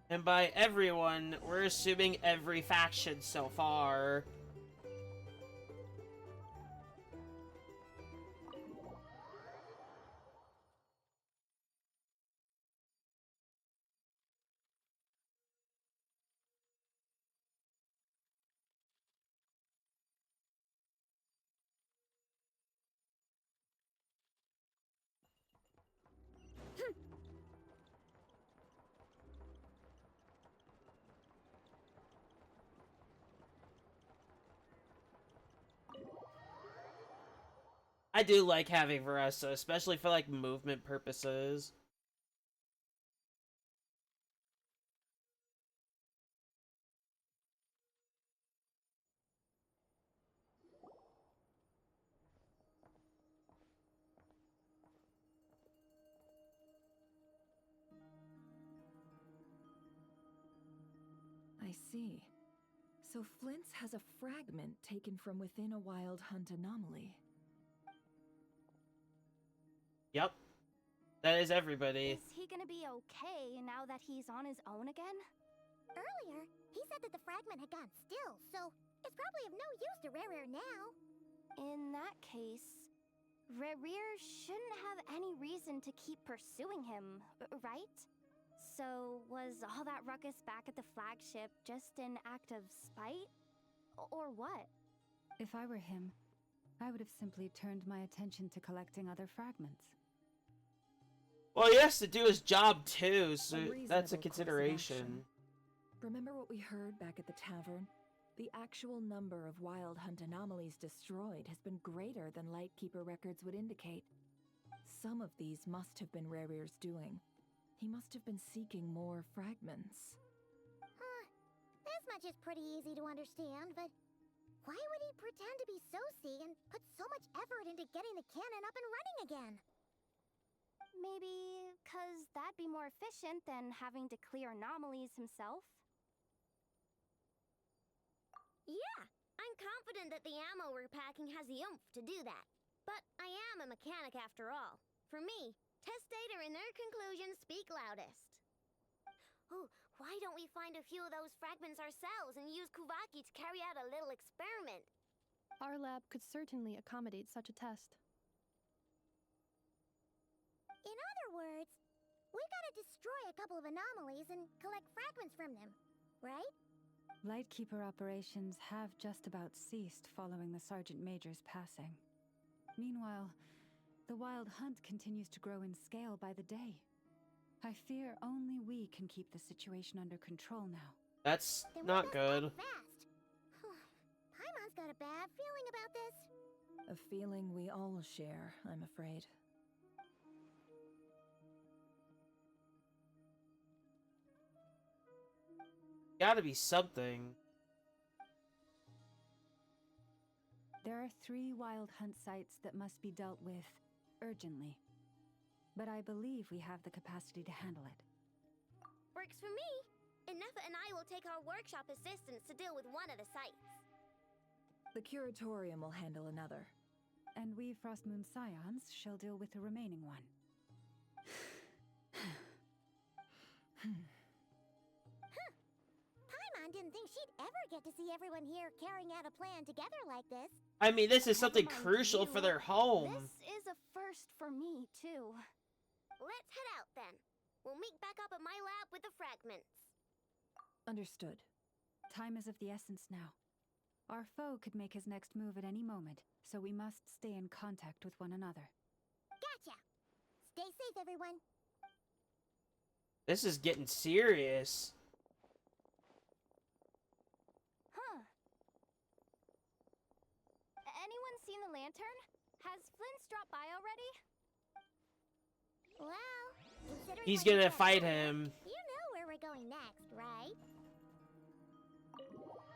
And by everyone, we're assuming every faction so far. I do like having Varessa, especially for, like, movement purposes. I see. So Flint's has a fragment taken from within a Wild Hunt anomaly. Yep. That is everybody. Is he gonna be okay now that he's on his own again? Earlier, he said that the fragment had gone still, so it's probably of no use to Rerir now. In that case, Rerir shouldn't have any reason to keep pursuing him, right? So, was all that ruckus back at the flagship just an act of spite? Or what? If I were him, I would have simply turned my attention to collecting other fragments. Well, he has to do his job too, so that's a reasonable course of consideration. action. Remember what we heard back at the tavern? The actual number of Wild Hunt anomalies destroyed has been greater than Lightkeeper records would indicate. Some of these must have been Rerir's doing. He must have been seeking more fragments. This much is pretty easy to understand, but Why would he pretend to be Soci and put so much effort into getting the cannon up and running again? Maybe because that'd be more efficient than having to clear anomalies himself? Yeah, I'm confident that the ammo we're packing has the oomph to do that. But I am a mechanic after all. For me, test data and their conclusions speak loudest. Oh, why don't we find a few of those fragments ourselves and use Kuvaki to carry out a little experiment? Our lab could certainly accommodate such a test. In other words, we gotta destroy a couple of anomalies and collect fragments from them, right? Lightkeeper operations have just about ceased following the Sergeant Major's passing. Meanwhile, the Wild Hunt continues to grow in scale by the day. I fear only we can keep the situation under control now. That's not good. Fast. Paimon's got a bad feeling about this. A feeling we all share, I'm afraid. Gotta be something. There are 3 Wild Hunt sites that must be dealt with urgently. But I believe we have the capacity to handle it. Works for me. Nefa and I will take our workshop assistants to deal with one of the sites. The Curatorium will handle another. And we Frostmoon Scions shall deal with the remaining one. Paimon didn't think she'd ever get to see everyone here carrying out a plan together like this. I mean, this is something crucial for their home. This is a first for me, too. Let's head out then. We'll meet back up at my lab with the fragments. Understood. Time is of the essence now. Our foe could make his next move at any moment, so we must stay in contact with one another. Gotcha. Stay safe, everyone. This is getting serious. Huh. Anyone seen the lantern? Has Flint's dropped by already? Well, considering He's what you gonna said fight earlier, him. You know where we're going next, right?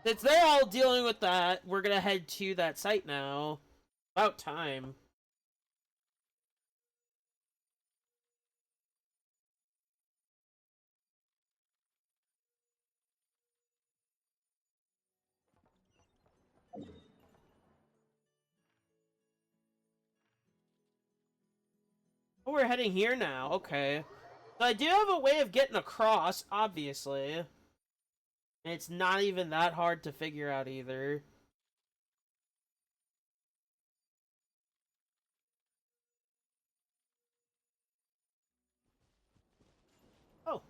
Since they're all dealing with that, we're gonna head to that site now. About time. Oh, we're heading here now. Okay. So I do have a way of getting across, obviously. And it's not even that hard to figure out either. Oh.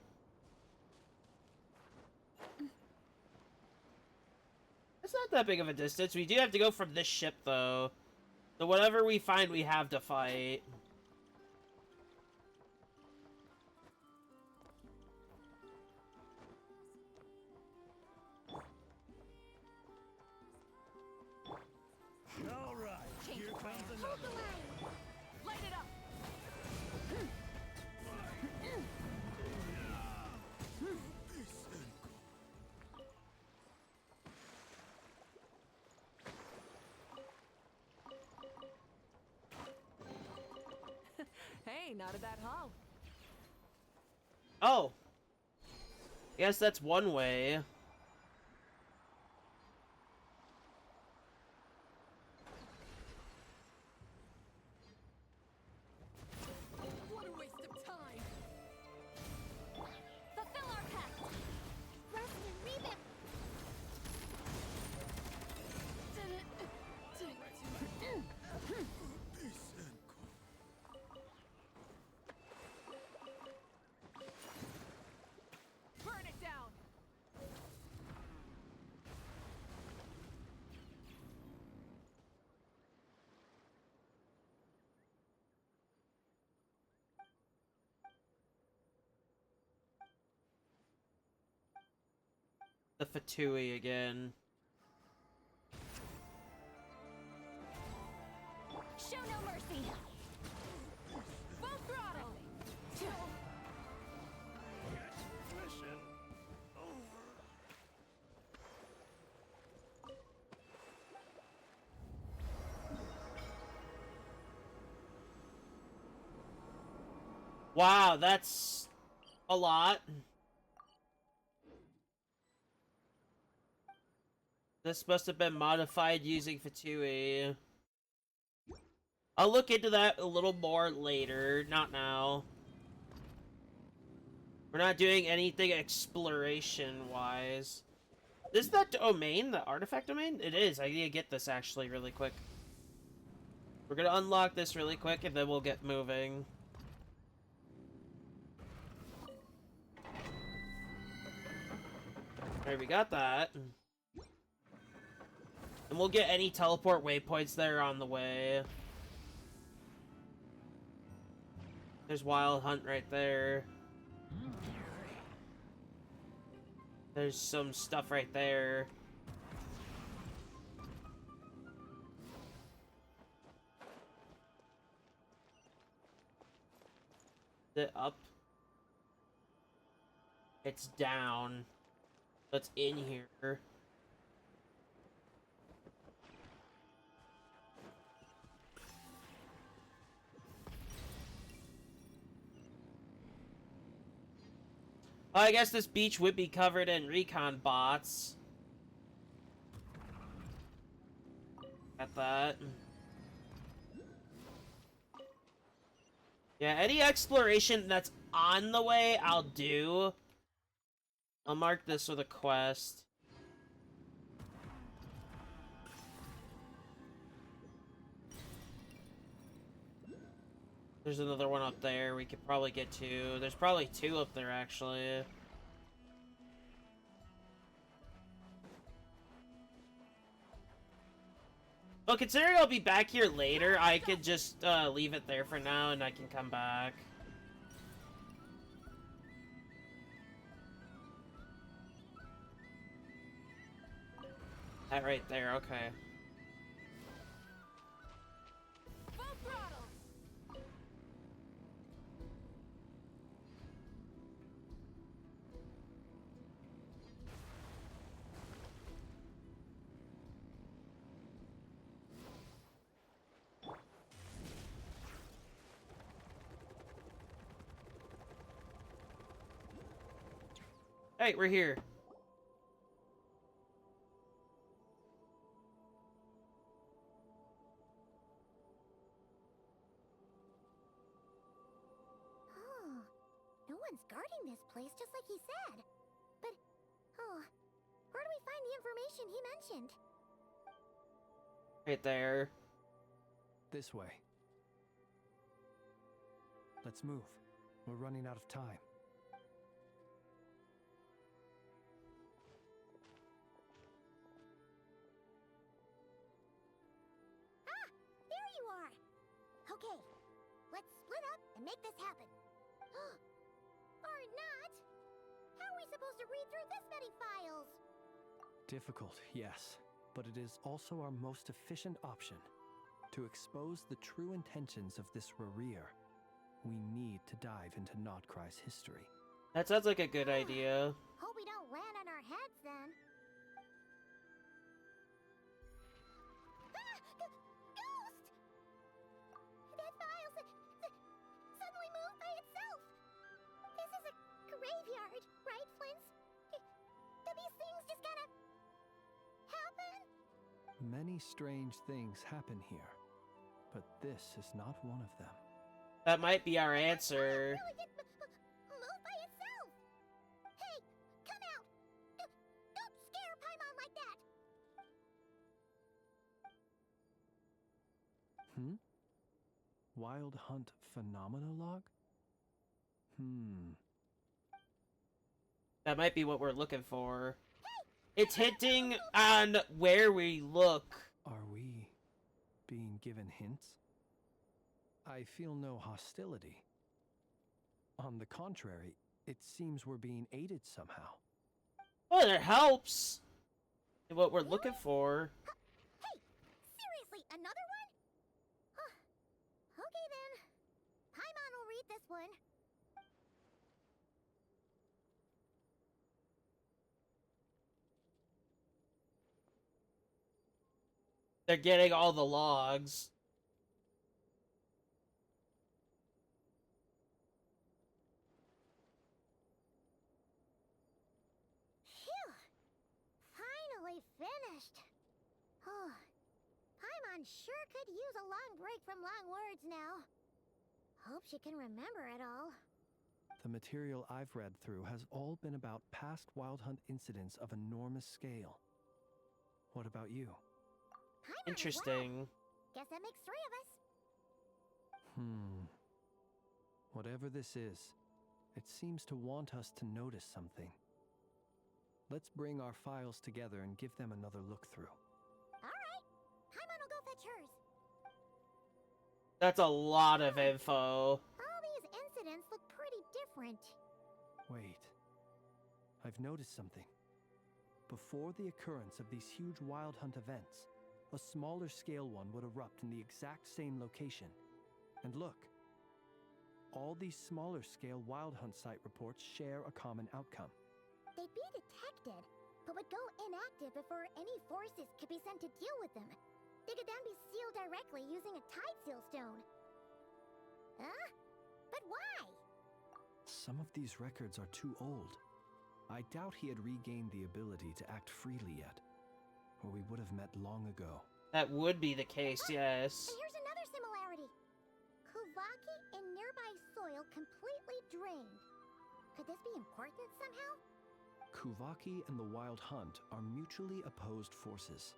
It's not that big of a distance. We do have to go from this ship, though. So whatever we find, we have to fight. All right, here comes another. Light it up! Hey, not a bad haul. Oh. Guess that's one way. What a waste of time! Fulfill our pact. Rust and revamp. Burn it down! The Fatui again. Show no mercy! Full throttle! Wow, that's a lot. This must have been modified using Fatui. I'll look into that a little more later, not now. We're not doing anything exploration-wise. Is that domain, the artifact domain? It is. I need to get this actually really quick. We're gonna unlock this really quick and then we'll get moving. Alright, we got that. And we'll get any teleport waypoints that are on the way. There's Wild Hunt right there. There's some stuff right there. Is it up? It's down. It's in here. I guess this beach would be covered in recon bots. Got that. Yeah, any exploration that's on the way, I'll do. I'll mark this with a quest. There's another one up there we could probably get to. There's probably two up there, actually. Well, considering I'll be back here later, I could just leave it there for now and I can come back. That right there, okay. Hey, we're here. Oh, no one's guarding this place just like he said. But, oh, where do we find the information he mentioned? Right there. This way. Let's move. We're running out of time. Ah! There you are! Okay, let's split up and make this happen. Or not! How are we supposed to read through this many files? Difficult, yes, but it is also our most efficient option. To expose the true intentions of this Rereer, we need to dive into Notcry's history. That sounds like a good idea. Hope we don't land on our heads then. Ah! Ghost! That file suddenly moved by itself. This is a graveyard, right, Flint's? Do these things just gotta happen? Many strange things happen here, but this is not one of them. That might be our answer. Really did move by itself. Hey, come out! Don't scare Paimon like that. Wild Hunt Phenomenolog? That might be what we're looking for. It's hinting on where we look. Are we being given hints? I feel no hostility. On the contrary, it seems we're being aided somehow. Well, it helps. What we're looking for. Hey, seriously, another one? Okay then. Paimon will read this one. They're getting all the logs. finished. Oh, Paimon sure could use a long break from long words now. Hope she can remember it all. The material I've read through has all been about past Wild Hunt incidents of enormous scale. What about you? Paimon Interesting. Guess that makes 3 of us. Whatever this is, it seems to want us to notice something. Let's bring our files together and give them another look through. Alright. Paimon will go fetch hers. That's a lot of info. All these incidents look pretty different. Wait. I've noticed something. Before the occurrence of these huge Wild Hunt events, a smaller scale one would erupt in the exact same location. And look, all these smaller scale Wild Hunt site reports share a common outcome. They'd be detected, but would go inactive before any forces could be sent to deal with them. They could then be sealed directly using a tide seal stone. Huh? But why? Some of these records are too old. I doubt he had regained the ability to act freely yet, or we would have met long ago. That would be the case, yes. And here's another similarity. Kuvaki in nearby soil completely drained. Could this be important somehow? Kuvaki and the Wild Hunt are mutually opposed forces.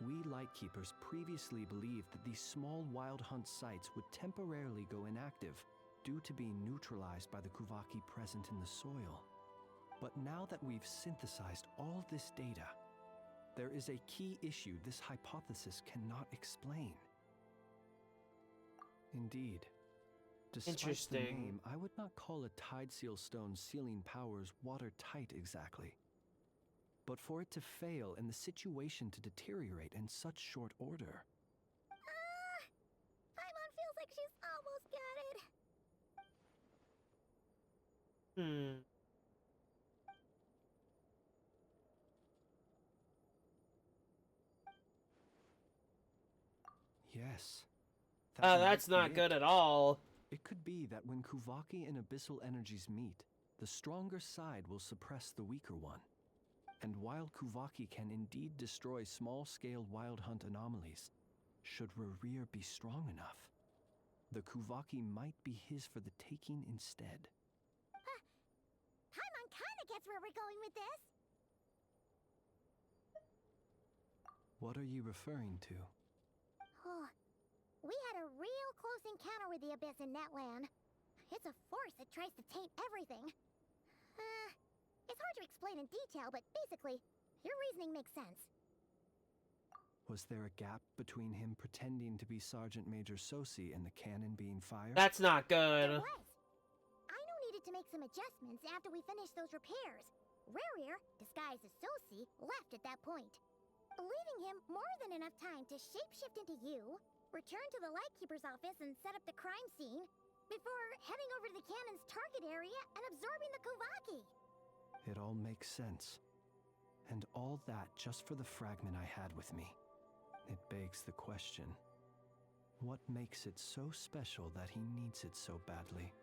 We Lightkeepers previously believed that these small Wild Hunt sites would temporarily go inactive due to being neutralized by the Kuvaki present in the soil. But now that we've synthesized all this data, there is a key issue this hypothesis cannot explain. Indeed. Despite the name, I would not call a tide seal stone's sealing powers watertight exactly. But for it to fail and the situation to deteriorate in such short order. Paimon feels like she's almost got it. Yes. That's not good at all. It could be that when Kuvaki and abyssal energies meet, the stronger side will suppress the weaker one. And while Kuvaki can indeed destroy small-scale Wild Hunt anomalies, should Rerir be strong enough, the Kuvaki might be his for the taking instead. Paimon kinda gets where we're going with this. What are you referring to? Oh, we had a real close encounter with the Abyss in Netland. It's a force that tries to taint everything. It's hard to explain in detail, but basically, your reasoning makes sense. Was there a gap between him pretending to be Sergeant Major Sosi and the cannon being fired? That's not good. There was. Aino needed to make some adjustments after we finished those repairs. Rerir, disguised as Sosi, left at that point, leaving him more than enough time to shapeshift into you, return to the Lightkeeper's office and set up the crime scene, before heading over to the cannon's target area and absorbing the Kuvaki. It all makes sense. And all that just for the fragment I had with me. It begs the question, what makes it so special that he needs it so badly?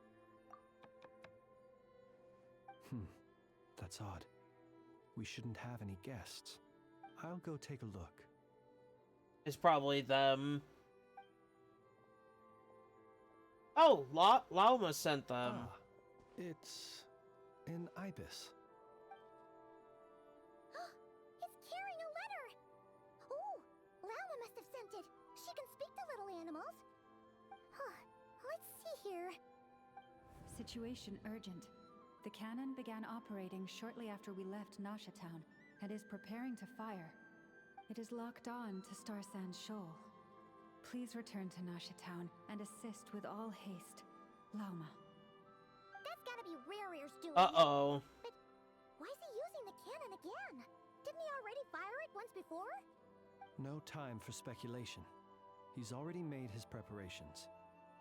That's odd. We shouldn't have any guests. I'll go take a look. It's probably them. Oh, Lauma sent them. It's an ibis. It's carrying a letter! Ooh, Lauma must have sent it. She can speak to little animals. Let's see here. Situation urgent. The cannon began operating shortly after we left Nasha Town and is preparing to fire. It is locked on to Star Sand Shoal. Please return to Nasha Town and assist with all haste. Lauma. That's gotta be Rerir's doing. Uh-oh. But why is he using the cannon again? Didn't he already fire it once before? No time for speculation. He's already made his preparations.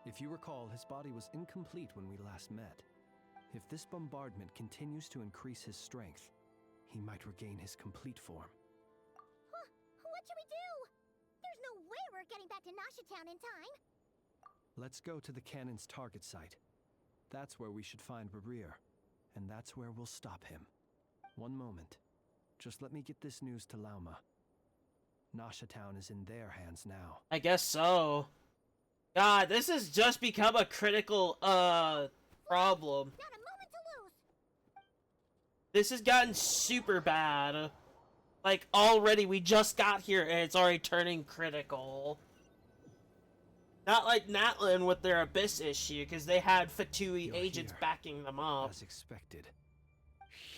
If you recall, his body was incomplete when we last met. If this bombardment continues to increase his strength, he might regain his complete form. What should we do? There's no way we're getting back to Nasha Town in time. Let's go to the cannon's target site. That's where we should find Rerir, and that's where we'll stop him. One moment. Just let me get this news to Lauma, Nasha Town is in their hands now. I guess so. God, this has just become a critical, problem. This has gotten super bad. Like, already, we just got here and it's already turning critical. Not like Natlan with their Abyss issue, because they had Fatui agents backing them up. As expected.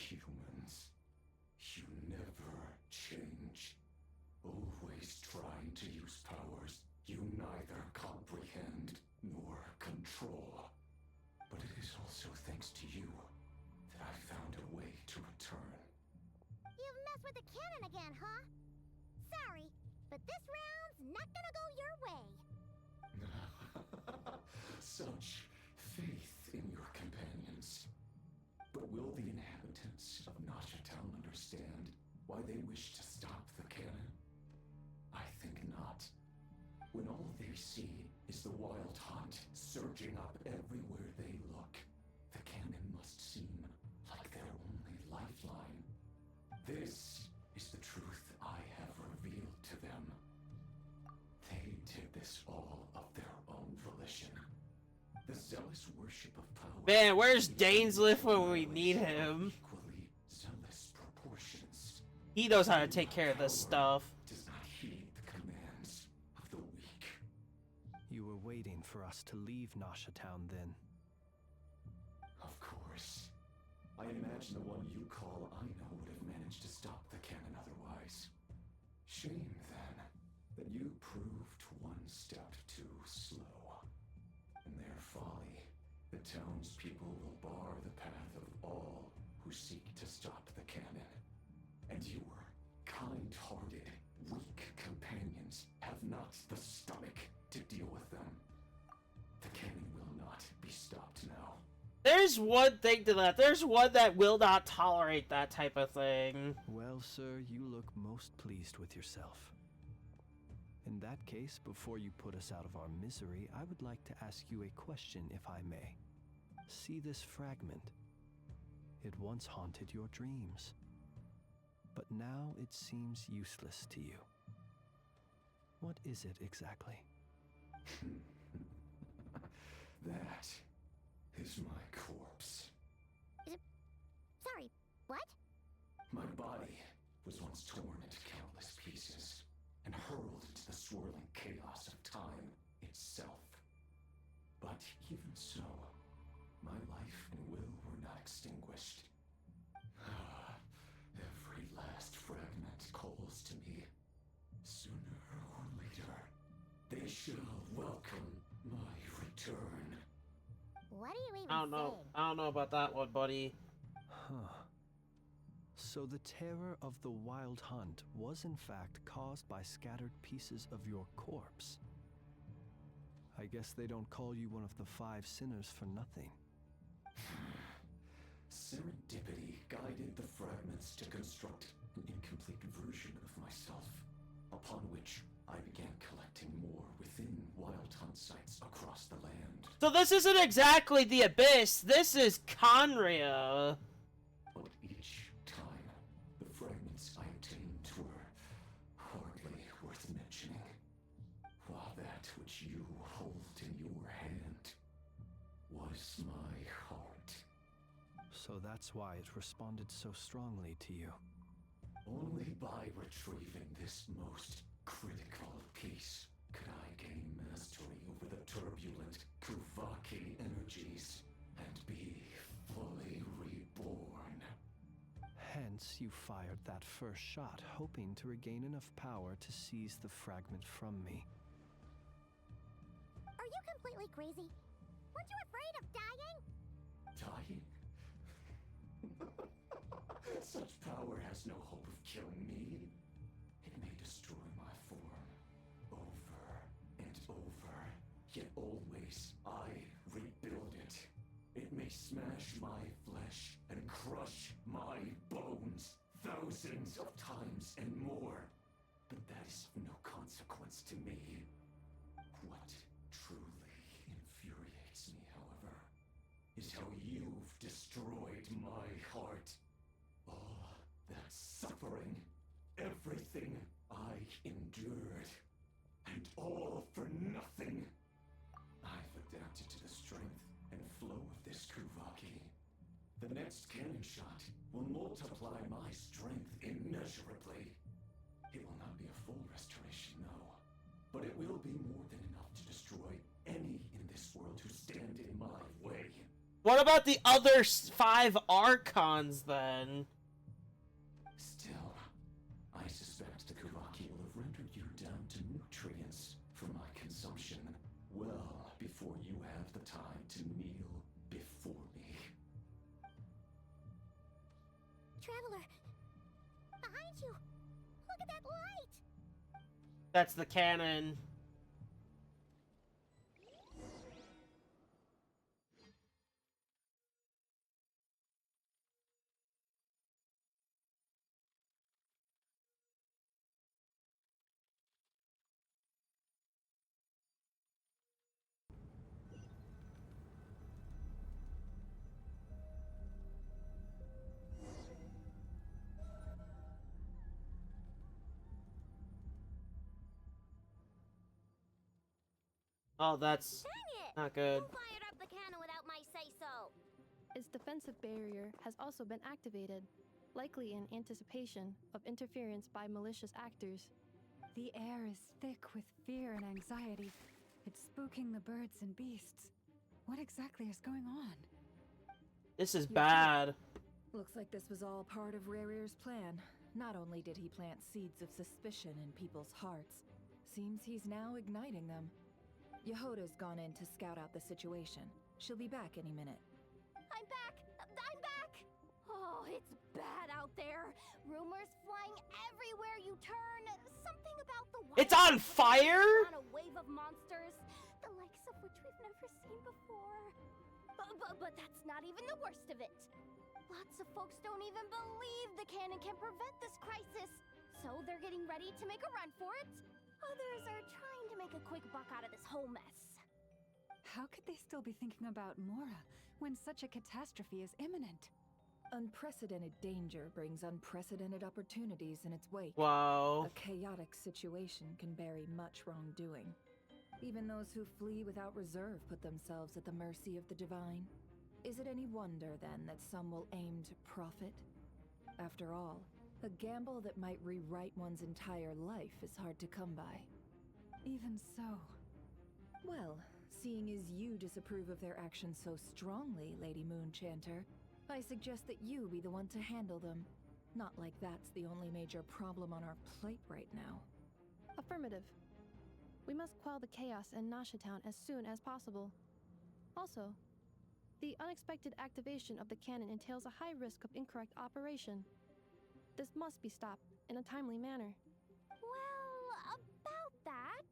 Humans, you never change. Always trying to use powers you neither comprehend nor control. But it is also thanks to you that I found a way to return. You've messed with the cannon again, huh? Sorry, but this round's not gonna go your way. Such faith in your companions. But will the inhabitants of Nasha Town understand why they wish to stop the cannon? I think not. When all they see is the wild hunt surging up everywhere they look, the cannon must seem like their only lifeline. This is the truth I have revealed to them. They did this all of their own volition. The zealous worship of power. Man, where's Dainsliff when we need him? Equally zealous proportions. He knows how to take care of this stuff. Does not heed the commands of the weak. You were waiting for us to leave Nasha Town then. Of course. I imagine the one you call Aina would have managed to stop the cannon otherwise. Shame, then, that you proved one step too slow. In their folly, the townspeople will bar the path of all who seek to stop the cannon. And your kind-hearted, weak companions have not the stomach to deal with them. The cannon will not be stopped now. There's one thing to that. There's one that will not tolerate that type of thing. Well, sir, you look most pleased with yourself. In that case, before you put us out of our misery, I would like to ask you a question, if I may. See this fragment? It once haunted your dreams, but now it seems useless to you. What is it exactly? That is my corpse. Sorry, what? My body was once torn into countless pieces and hurled into the swirling chaos of time itself. But even so, my life and will were not extinguished. Every last fragment calls to me. Sooner or later, they shall welcome my return. What do you even I don't know. I don't know about that one, buddy. Huh. So the terror of the wild hunt was in fact caused by scattered pieces of your corpse. I guess they don't call you one of the 5 sinners for nothing. Serendipity guided the fragments to construct an incomplete version of myself, upon which I began collecting more within wild hunt sites across the land. So this isn't exactly the Abyss. This is Conria. But each time, the fragments I obtained were hardly worth mentioning, while that which you hold in your hand was my heart. So that's why it responded so strongly to you. Only by retrieving this most critical piece could I gain mastery over the turbulent Kuvaki energies and be fully reborn. Hence, you fired that first shot, hoping to regain enough power to seize the fragment from me. Are you completely crazy? Weren't you afraid of dying? Dying? Such power has no hope of killing me. It may destroy my form over and over, yet always I rebuild it. It may smash my flesh and crush my bones thousands of times and more, but that is of no consequence to me. What truly infuriates me, however, is how you've destroyed my heart. All that suffering, everything I endured. And all for nothing. I've adapted to the strength and flow of this Kuvaki. The next cannon shot will multiply my strength immeasurably. It will not be a full restoration, no. But it will be more than enough to destroy any in this world who stand in my way. What about the other 5 Archons, then? Still, I suspect the Kuvaki will have rendered you down to nutrients for my consumption well before you have the time to kneel before me. Traveler, behind you! Look at that light! That's the cannon. Oh, that's not good. Who fired up the cannon without my say-so? Its defensive barrier has also been activated, likely in anticipation of interference by malicious actors. The air is thick with fear and anxiety. It's spooking the birds and beasts. What exactly is going on? This is bad. Looks like this was all part of Rarir's plan. Not only did he plant seeds of suspicion in people's hearts, seems he's now igniting them. Yehoda's gone in to scout out the situation. She'll be back any minute. I'm back! I'm back! Oh, it's bad out there. Rumors flying everywhere you turn. Something about the wild It's on fire? On a wave of monsters, the likes of which we've never seen before. But that's not even the worst of it. Lots of folks don't even believe the cannon can prevent this crisis. So they're getting ready to make a run for it. Others are trying to make a quick buck out of this whole mess. How could they still be thinking about Mora when such a catastrophe is imminent? Unprecedented danger brings unprecedented opportunities in its wake. Wow. A chaotic situation can bury much wrongdoing. Even those who flee without reserve put themselves at the mercy of the divine. Is it any wonder, then, that some will aim to profit? After all, a gamble that might rewrite one's entire life is hard to come by. Even so. Well, seeing as you disapprove of their actions so strongly, Lady Moonchanter, I suggest that you be the one to handle them. Not like that's the only major problem on our plate right now. Affirmative. We must quell the chaos in Nasha Town as soon as possible. Also, the unexpected activation of the cannon entails a high risk of incorrect operation. This must be stopped in a timely manner. Well, about that,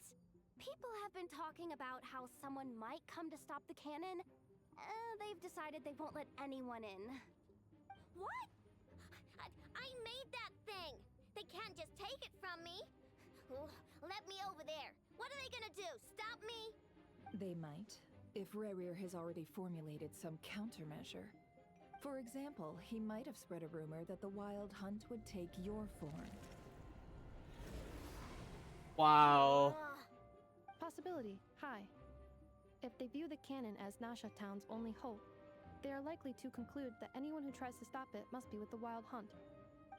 people have been talking about how someone might come to stop the cannon. They've decided they won't let anyone in. What? I made that thing! They can't just take it from me! Let me over there! What are they gonna do? Stop me? They might, if Rarir has already formulated some countermeasure. For example, he might have spread a rumor that the Wild Hunt would take your form. Wow. Possibility high. If they view the cannon as Nasha Town's only hope, they are likely to conclude that anyone who tries to stop it must be with the Wild Hunt.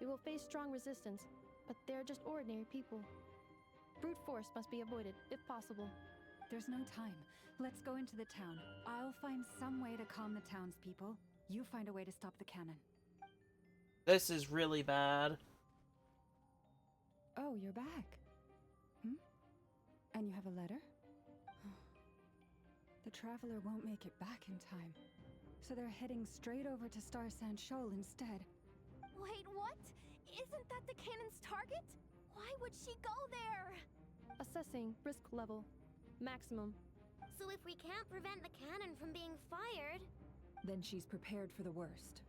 We will face strong resistance, but they are just ordinary people. Brute force must be avoided, if possible. There's no time. Let's go into the town. I'll find some way to calm the townspeople. You find a way to stop the cannon. This is really bad. Oh, you're back. And you have a letter? The Traveler won't make it back in time. So they're heading straight over to Star Sand Shoal instead. Wait, what? Isn't that the cannon's target? Why would she go there? Assessing risk level. Maximum. So if we can't prevent the cannon from being fired... Then she's prepared for the worst.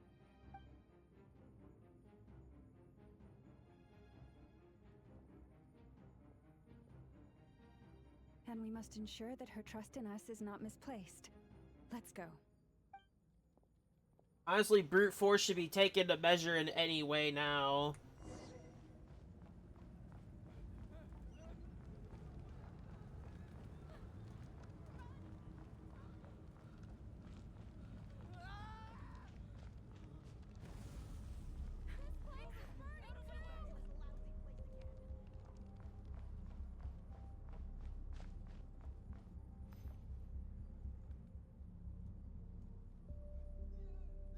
And we must ensure that her trust in us is not misplaced. Let's go. Honestly, brute force should be taken to measure in any way now.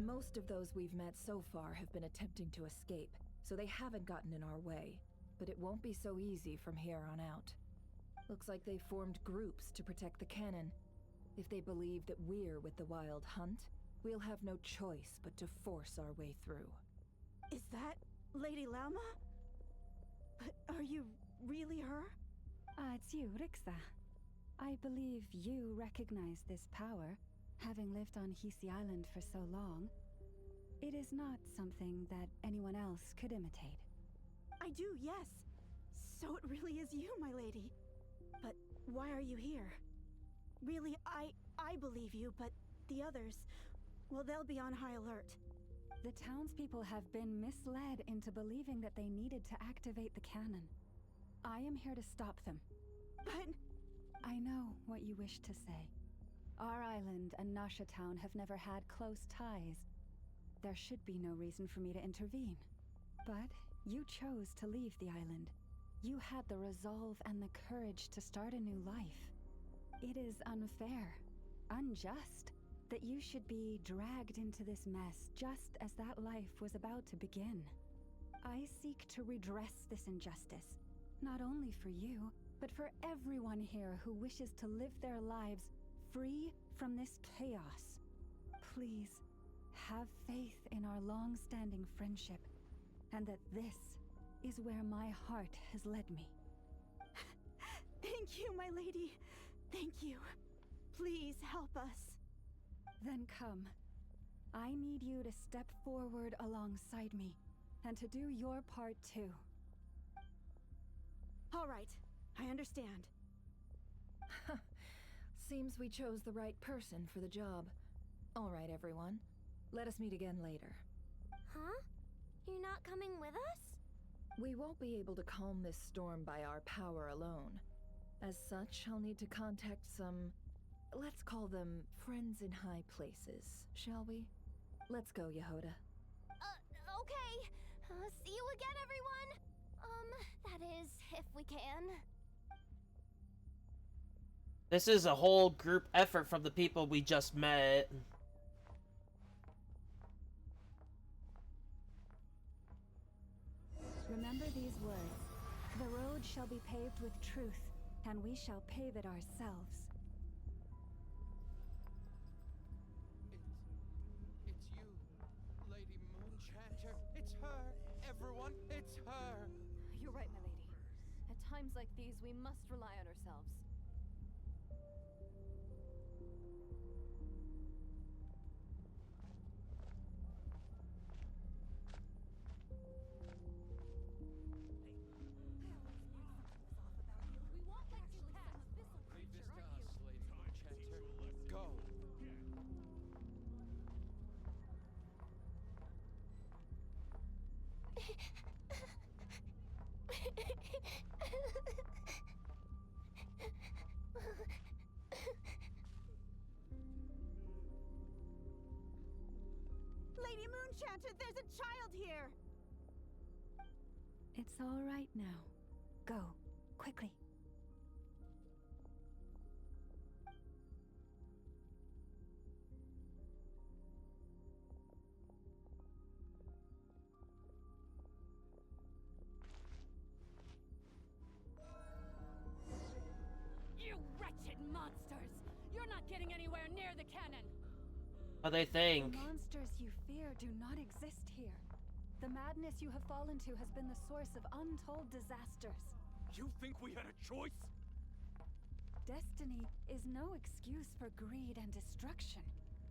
Most of those we've met so far have been attempting to escape, so they haven't gotten in our way. But it won't be so easy from here on out. Looks like they formed groups to protect the cannon. If they believe that we're with the Wild Hunt, we'll have no choice but to force our way through. Is that Lady Lauma? But are you really her? It's you, Rixa. I believe you recognize this power, having lived on Hisi Island for so long. It is not something that anyone else could imitate. I do, yes. So it really is you, my lady. But why are you here? Really, I believe you, but the others, well, they'll be on high alert. The townspeople have been misled into believing that they needed to activate the cannon. I am here to stop them. But... I know what you wish to say. Our island and Nasha Town have never had close ties. There should be no reason for me to intervene. But you chose to leave the island. You had the resolve and the courage to start a new life. It is unfair, unjust, that you should be dragged into this mess just as that life was about to begin. I seek to redress this injustice, not only for you, but for everyone here who wishes to live their lives free from this chaos. Please, have faith in our long-standing friendship, and that this is where my heart has led me. Thank you, my lady. Thank you. Please help us. Then come. I need you to step forward alongside me, and to do your part too. All right, I understand. Seems we chose the right person for the job. All right, everyone. Let us meet again later. Huh? You're not coming with us? We won't be able to calm this storm by our power alone. As such, I'll need to contact some... let's call them friends in high places, shall we? Let's go, Yehoda. Okay. See you again, everyone! That is, if we can. This is a whole group effort from the people we just met. Remember these words. The road shall be paved with truth, and we shall pave it ourselves. It's you, Lady Moonchanter. It's her. Everyone, it's her. You're right, my lady. At times like these, we must rely on ourselves. Go. Lady Moonchanter, there's a child here! It's all right now. Go, quickly. You wretched monsters! You're not getting anywhere near the cannon! What they think? The monsters you fear do not exist here. The madness you have fallen to has been the source of untold disasters. You think we had a choice? Destiny is no excuse for greed and destruction.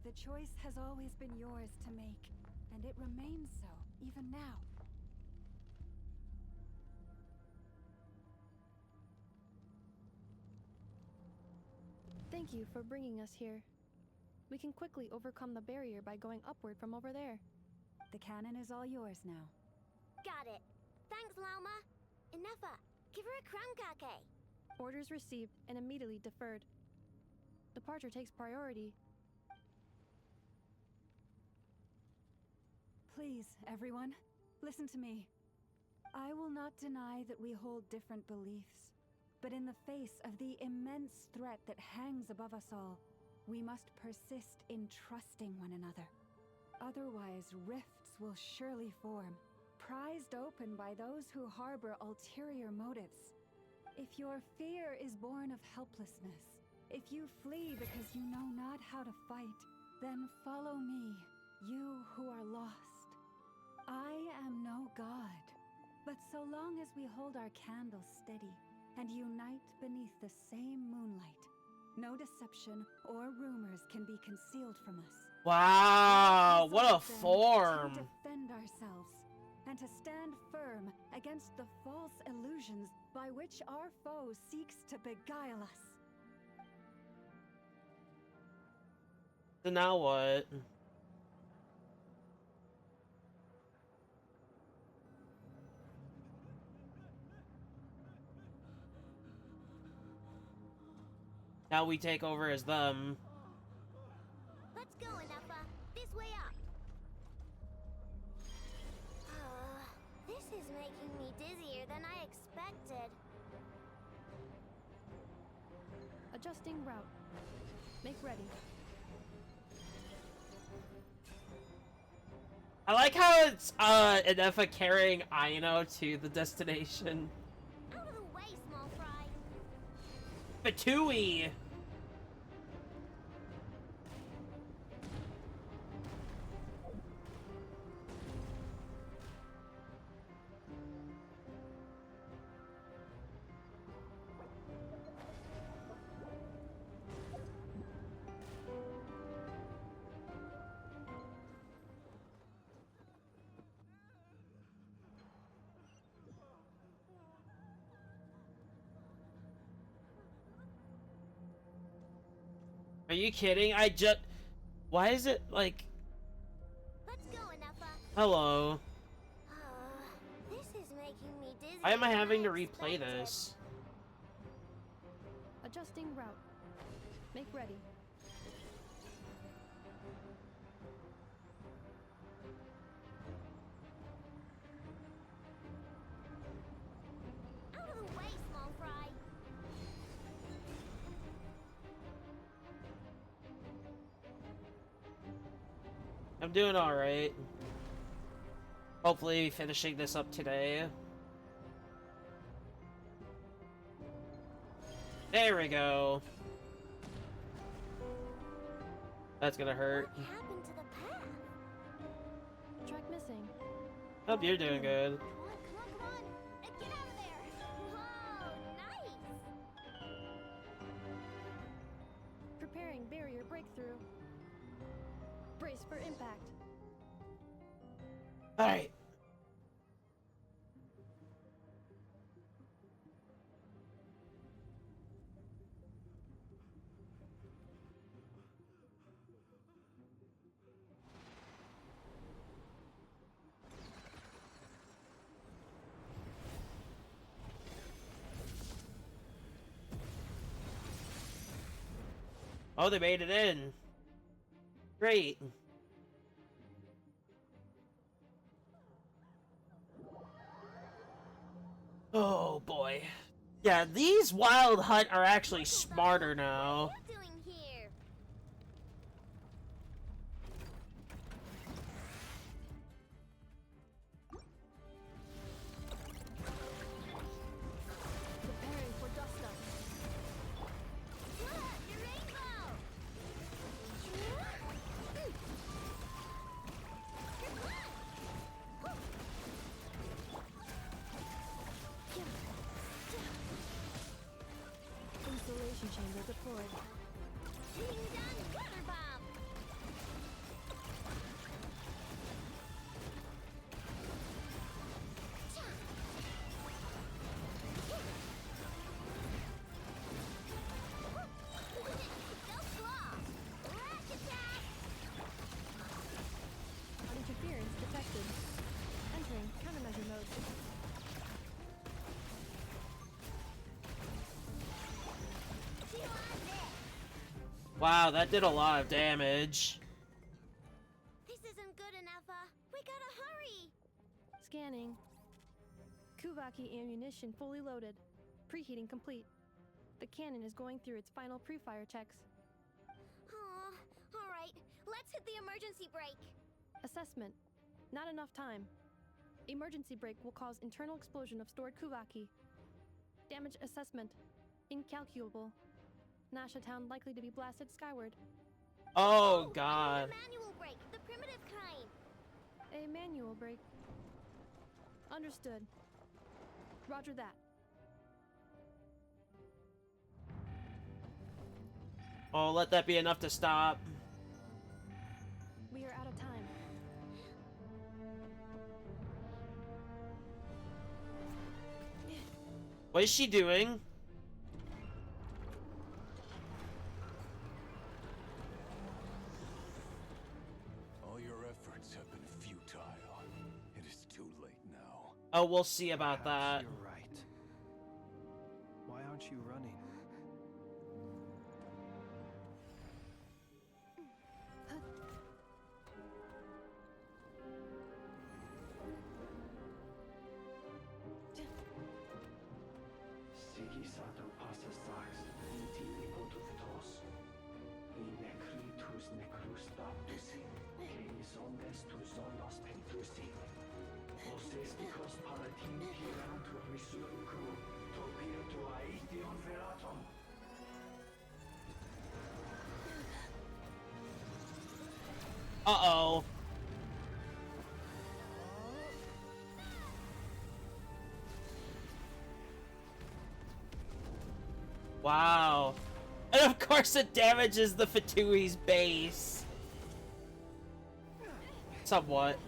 The choice has always been yours to make, and it remains so, even now. Thank you for bringing us here. We can quickly overcome the barrier by going upward from over there. The cannon is all yours now. Got it. Thanks, Lauma. Inefa, give her a cramkake. Orders received and immediately deferred. Departure takes priority. Please, everyone, listen to me. I will not deny that we hold different beliefs, but in the face of the immense threat that hangs above us all, we must persist in trusting one another. otherwise rifts will surely form, prized open by those who harbor ulterior motives. If your fear is born of helplessness, if you flee because you know not how to fight, then follow me, you who are lost. I am no god, but so long as we hold our candles steady and unite beneath the same moonlight, no deception or rumors can be concealed from us. Wow, what a Resolve, then, form. to defend ourselves and to stand firm against the false illusions by which our foe seeks to beguile us. So now what? Now we take over as them. Let's go, Enougha. This way up. This is making me dizzier than I expected. Adjusting route. Make ready. I like how it's Enefa carrying Aino to the destination. Out of the way, small fry. Fatui! Are you kidding? Why is it like... Let's go, Enougha. Hello. This is making me dizzy. Why am I having to replay this? Adjusting route. Make ready. Out of the way, small fry. I'm doing alright. Hopefully finishing this up today. There we go. That's gonna hurt. What happened to the path? Track missing. Hope you're doing good. Come on. Get out of there. Whoa, nice. Preparing barrier breakthrough. Brace for impact. Alright. Oh, they made it in. Great. Oh boy. Yeah, these Wild Hunt are actually smarter now. What are you doing here? Preparing for dust up. Look, your rainbow. Insulation chamber deployed. Ding dong, water bomb. Interference detected. Entering countermeasure mode. Wow, that did a lot of damage. This isn't good enough. We gotta hurry. Scanning. Kuvaki ammunition fully loaded. Preheating complete. The cannon is going through its final pre-fire checks. All right, let's hit the emergency brake. Assessment. Not enough time. Emergency brake will cause internal explosion of stored Kuvaki. Damage assessment. Incalculable. Nasha Town likely to be blasted skyward. Oh, God. Manual brake, the primitive kind. A manual brake. Understood. Roger that. Oh, let that be enough to stop. We are out of time. What is she doing? All your efforts have been futile. It is too late now. Oh, we'll see about Perhaps that. You're right. Why aren't you running? Sigisato passa sax, inti ipotutos, in necritus necrus baptusi, que omnes tu zonos pentusi. Os esticos palatin tirantur resurcu, topia tua ition veratum. Uh-oh. Wow. And of course it damages the Fatui's base. Somewhat.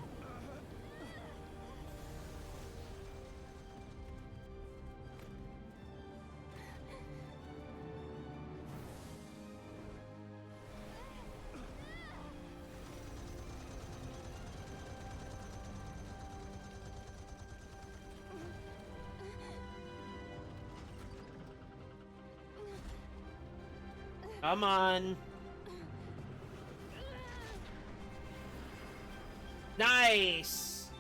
Come on. Nice.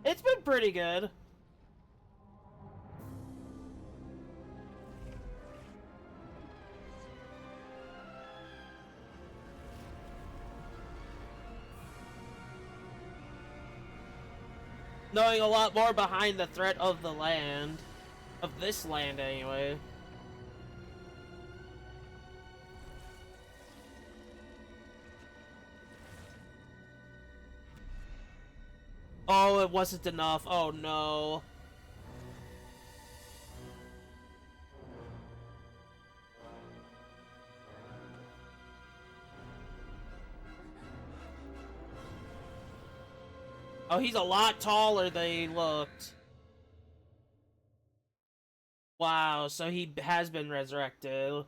It's been pretty good. Knowing a lot more behind the threat of the land. Of this land, anyway. Oh, it wasn't enough. Oh, no. Oh, he's a lot taller than he looked. Wow, so he has been resurrected.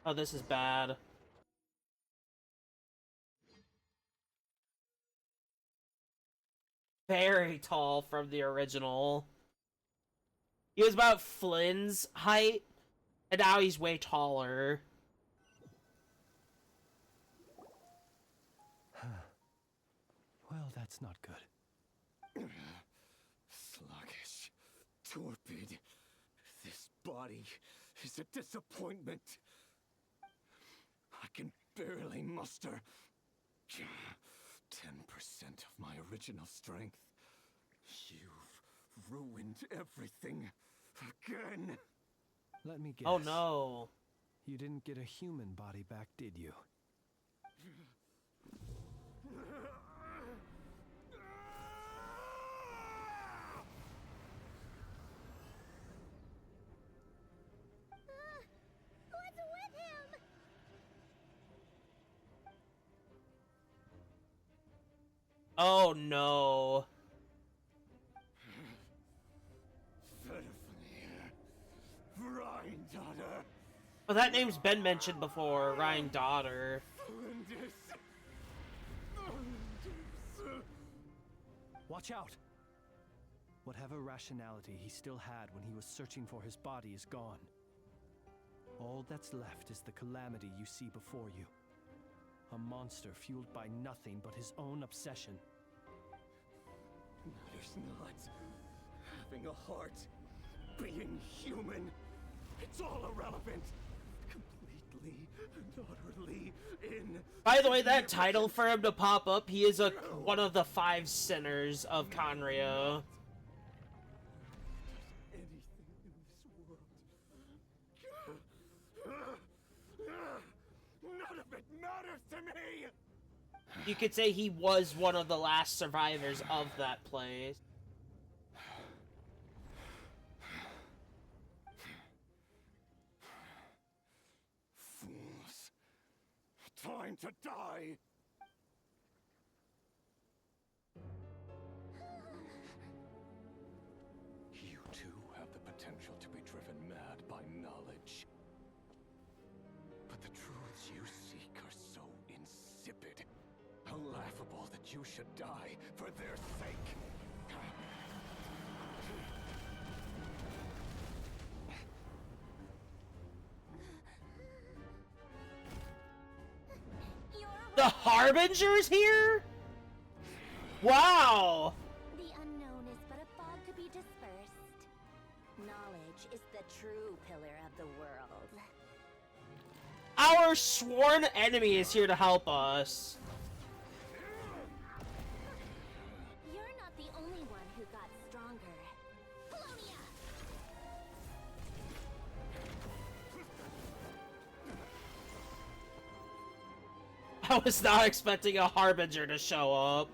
Oh, this is bad. Very tall from the original. He was about Flynn's height, and now he's way taller. Well, that's not good. Sluggish, torpid. This body is a disappointment. I can barely muster 10% of my original strength. You've ruined everything again. Let me guess. Oh no. You didn't get a human body back, did you? What's with him? Oh no. Ryan daughter. Well, that name's been mentioned before, Ryan Daughter. Watch out! Whatever rationality he still had when he was searching for his body is gone. All that's left is the calamity you see before you. A monster fueled by nothing but his own obsession. Matters not. Having a heart, being human, it's all irrelevant. utterly in. By the way, that title for him to pop up, he is one of the 5 sinners of Conrio. None of it matters to me! You could say he was one of the last survivors of that place. Fools. Time to die! You too have the potential to be driven mad by knowledge. But the truths you seek are so insipid. How laughable that you should die for their sake. The Harbinger's here? Wow! The unknown is but a fog to be dispersed. Knowledge is the true pillar of the world. Our sworn enemy is here to help us. You're not the only one who got stronger. Polonia! I was not expecting a Harbinger to show up.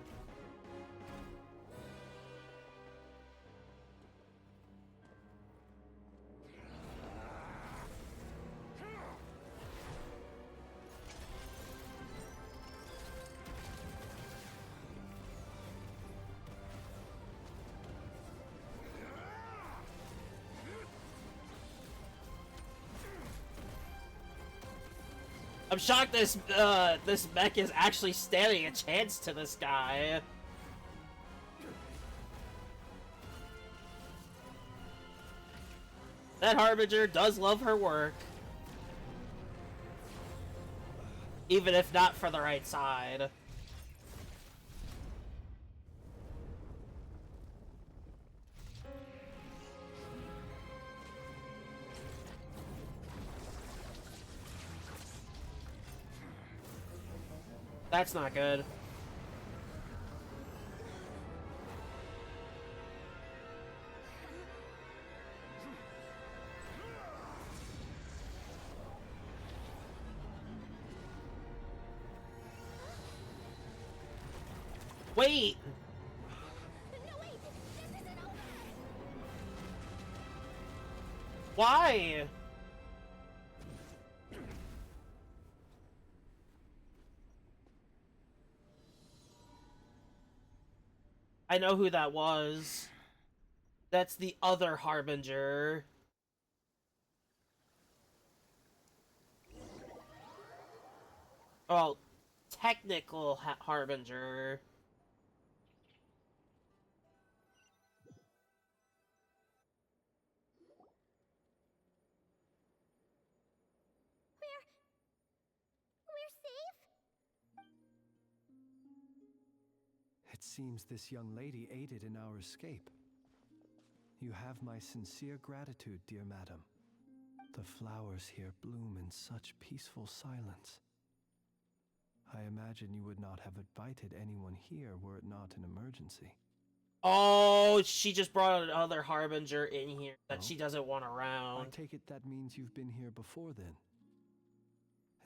I'm shocked this mech is actually standing a chance to this guy. That Harbinger does love her work. Even if not for the right side. That's not good. Wait! No, wait! This isn't over! Why? I know who that was. That's the other Harbinger. Well, technical Harbinger. We're safe? It seems this young lady aided in our escape. You have my sincere gratitude, dear madam. The flowers here bloom in such peaceful silence. I imagine you would not have invited anyone here were it not an emergency. Oh, she just brought another Harbinger in here that she doesn't want around. I take it that means you've been here before then.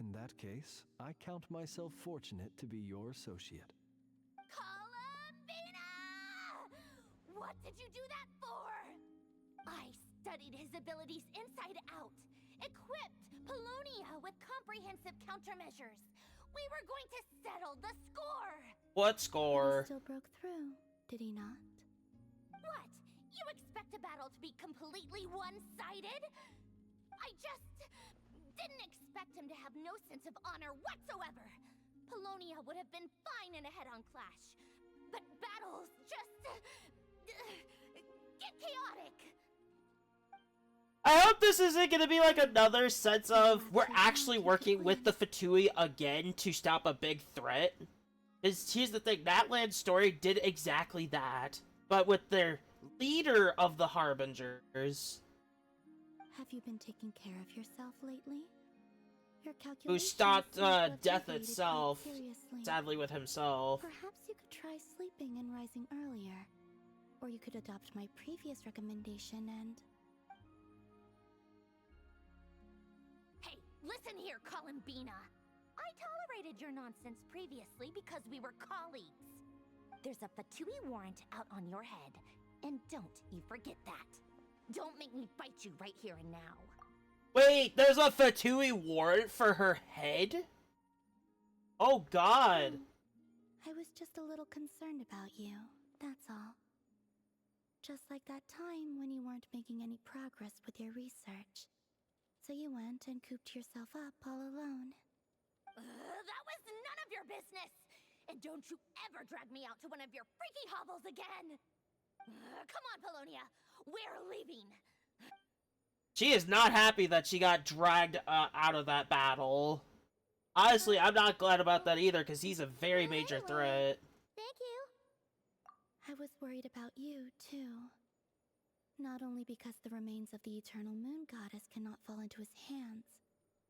In that case, I count myself fortunate to be your associate. What did you do that for? I studied his abilities inside out, equipped Polonia with comprehensive countermeasures. We were going to settle the score. What score? He still broke through, did he not? What? You expect a battle to be completely one-sided? I just didn't expect him to have no sense of honor whatsoever. Polonia would have been fine in a head-on clash, but battles just get chaotic. I hope this isn't gonna be like another sense of we're actually working with the Fatui again to stop a big threat. Because here's the thing, that land story did exactly that, but with their leader of the Harbingers. Have you been taking care of yourself lately? Your who calculations stopped seem to have death deviated quite itself, seriously. sadly with himself. Perhaps you could try sleeping and rising earlier. Or you could adopt my previous recommendation and... Hey, listen here, Columbina. I tolerated your nonsense previously because we were colleagues. There's a Fatui warrant out on your head, and don't you forget that. Don't make me fight you right here and now. Wait, there's a Fatui warrant for her head? Oh god. I was just a little concerned about you, that's all. Just like that time when you weren't making any progress with your research. So you went and cooped yourself up all alone. That was none of your business! And don't you ever drag me out to one of your freaky hovels again! Come on, Polonia! We're leaving! She is not happy that she got dragged out of that battle. Honestly, I'm not glad about that either, because he's a very major threat. Thank you. I was worried about you, too. Not only because the remains of the Eternal Moon Goddess cannot fall into his hands,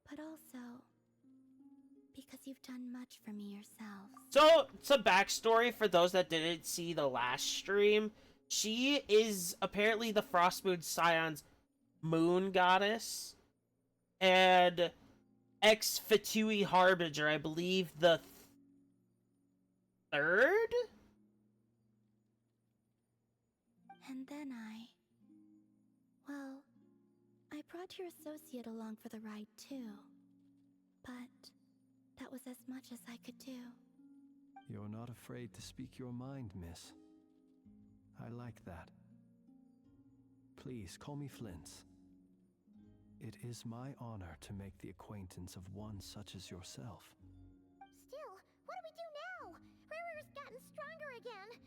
but also because you've done much for me yourself. So, some backstory for those that didn't see the last stream. She is apparently the Frost Moon Scion's moon goddess. And ex-Fatui Harbinger, I believe the third? And then well, I brought your associate along for the ride too. But that was as much as I could do. You're not afraid to speak your mind, miss. I like that. Please call me Flint's. It is my honor to make the acquaintance of one such as yourself. Still, what do we do now? Riri's gotten stronger again.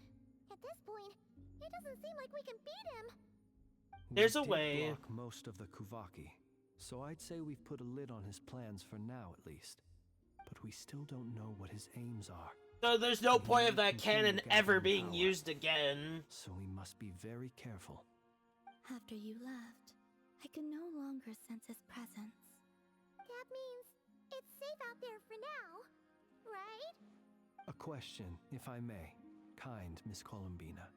At this point, it doesn't seem like we can beat him. There's a We did way. block most of the Kuvaki, so I'd say we've put a lid on his plans for now, at least. But we still don't know what his aims are. So there's no point of that continue cannon ever gathering being power. used again. So we must be very careful. After you left, I could no longer sense his presence. That means it's safe out there for now, right? A question, if I may, kind Miss Columbina.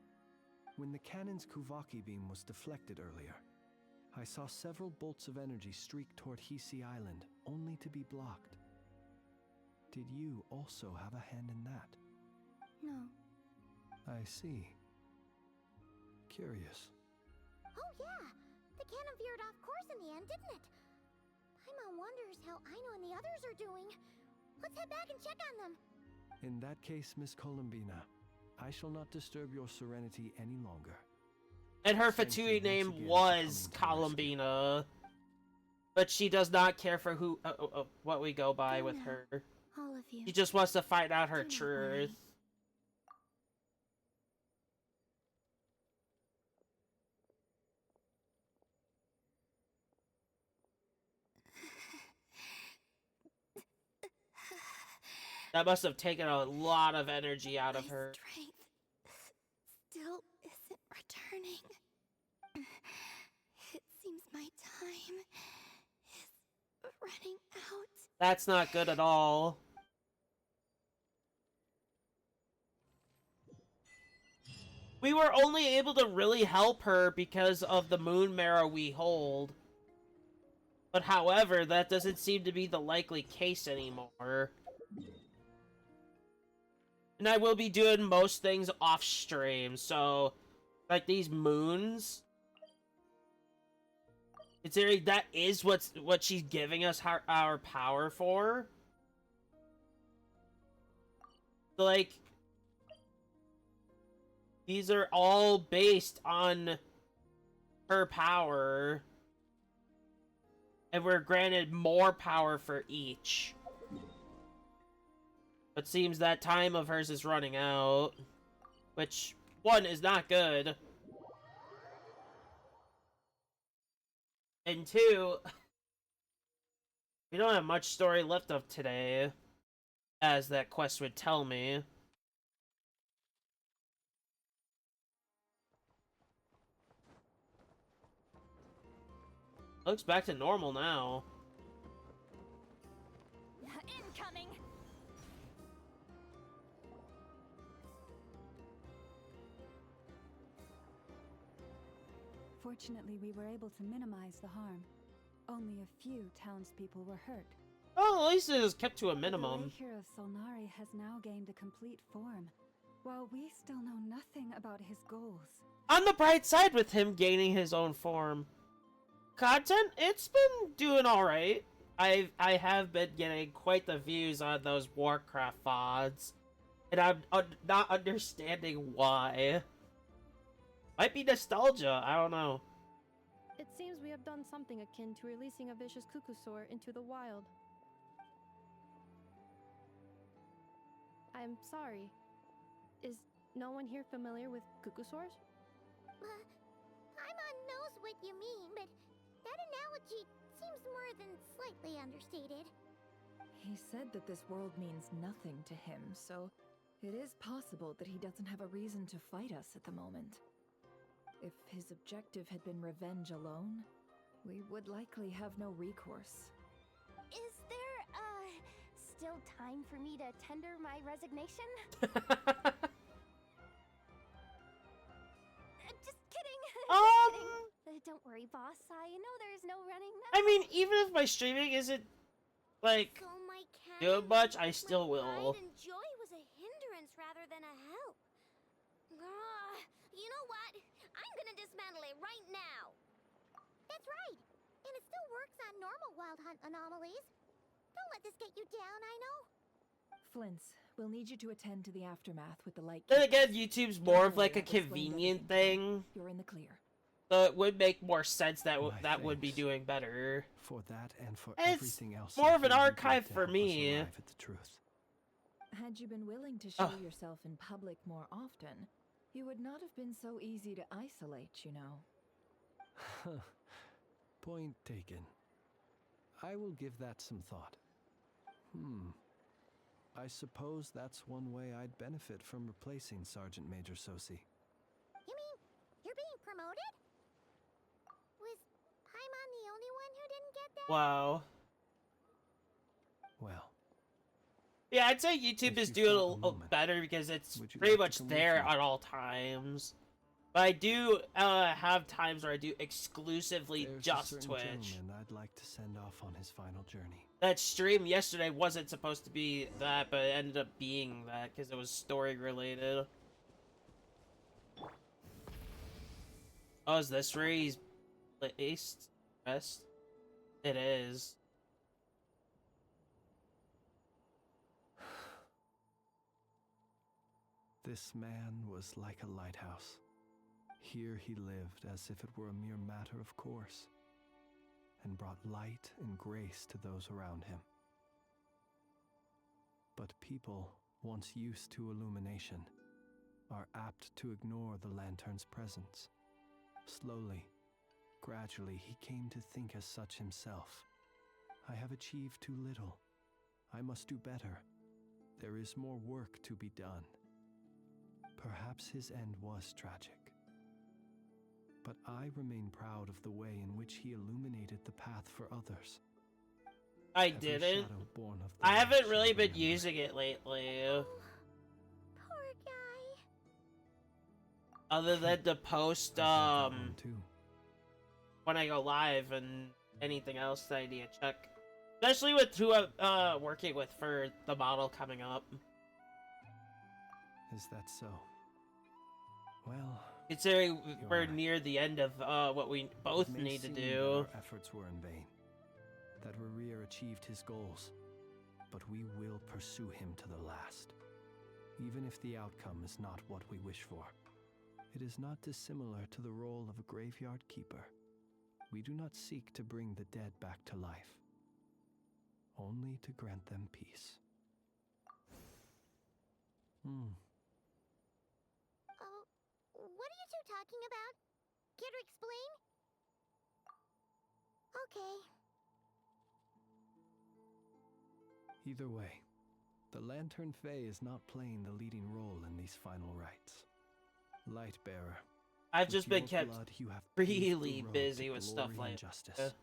When the cannon's Kuvaki beam was deflected earlier, I saw several bolts of energy streak toward Hisi Island, only to be blocked. Did you also have a hand in that? No. I see. Curious. Oh yeah, the cannon veered off course in the end, didn't it? Paimon wonders how Aino and the others are doing. Let's head back and check on them. In that case, Miss Columbina, I shall not disturb your serenity any longer. And her Thank you Fatui once name again for was coming to Columbina. But she does not care for who what we go by with her. All of you. She just wants to find out her Do not truth. worry. That must have taken a lot of energy out of her. Strength still isn't returning. It seems my time is running out. That's not good at all. We were only able to really help her because of the moon marrow we hold. But however, that doesn't seem to be the likely case anymore. And I will be doing most things off stream, so like these moons, considering that is what she's giving us our power for. So like, these are all based on her power, and we're granted more power for each. But seems that time of hers is running out, which, one, is not good. And two, we don't have much story left of today, as that quest would tell me. Looks back to normal now. Fortunately, we were able to minimize the harm. Only a few townspeople were hurt. Oh, at least it was kept to a The minimum. lay hero Solnari has now gained a complete form, while we still know nothing about his goals. On the bright side with him gaining his own form. Content, it's been doing alright. I have been getting quite the views on those Warcraft VODs. And I'm not understanding why. Might be nostalgia, I don't know. It seems we have done something akin to releasing a vicious Kukusaur into the wild. I'm sorry. Is no one here familiar with Kukusaurs? Paimon knows what you mean, but that analogy seems more than slightly understated. He said that this world means nothing to him, so it is possible that he doesn't have a reason to fight us at the moment. If his objective had been revenge alone, we would likely have no recourse. Is there, still time for me to tender my resignation? Just kidding. Don't worry, boss. I know there's no running now. I mean, even if my streaming isn't, like, doing much, I still will. Pride and joy was a hindrance rather than a help. You know what? I'm gonna dismantle it right now. That's right. And it still works on normal wild hunt anomalies. Don't let this get you down, I know. Flint's, we'll need you to attend to the aftermath with the light. Then again, YouTube's more of like a convenient thing. You're in the clear. So it would make more sense that that would be doing better. For that and for It's everything else. more you of an did, you'd archive like to for help us me. arrive at the truth. Had you been willing to show yourself in public more often, you would not have been so easy to isolate, you know. Point taken. I will give that some thought. I suppose that's one way I'd benefit from replacing Sergeant Major Sosi. You mean you're being promoted? Was Paimon the only one who didn't get that? Wow. Well. Yeah, I'd say YouTube is doing a little better because it's pretty much there at all times. But I do have times where I do exclusively just Twitch. Gentleman I'd like to send off on his final journey. That stream yesterday wasn't supposed to be that, but it ended up being that because it was story related. Oh, is this where he's placed? Best? It is. This man was like a lighthouse. Here he lived as if it were a mere matter of course, and brought light and grace to those around him. But people, once used to illumination, are apt to ignore the lantern's presence. Slowly, gradually, he came to think as such himself. I have achieved too little. I must do better. There is more work to be done. Perhaps his end was tragic. But I remain proud of the way in which he illuminated the path for others. I didn't. I haven't really been using it lately. Poor guy. Other than to post, when I go live and anything else that I need to check. Especially with who I'm working with for the model coming up. Is that so? Well, considering we're near the end of what we both need to do. Our efforts were in vain. That Rerir achieved his goals, but we will pursue him to the last, even if the outcome is not what we wish for. It is not dissimilar to the role of a graveyard keeper. We do not seek to bring the dead back to life, only to grant them peace. What are you two talking about? Care to explain? Okay. Either way, the Lantern Fae is not playing the leading role in these final rites. Lightbearer, I've just been kept really busy with stuff like justice.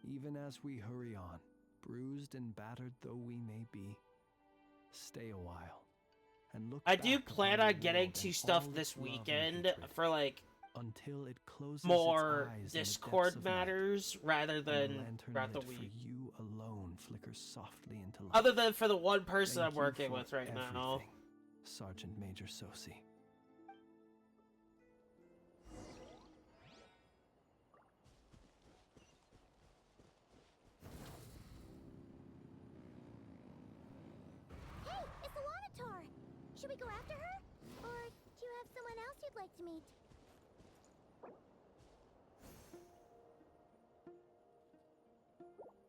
Even as we hurry on, bruised and battered though we may be, stay a while and look. I do plan on getting to stuff this weekend for like until it closes more its eyes Discord in the depths of matters rather night, than and the lantern throughout the lit week. for you alone flickers softly into life. Other than for the one person Thank I'm you working for with right now. everything, Sergeant Major Sosi. Hey, it's Alanatar! Should we go after her? Or do you have someone else you'd like to meet?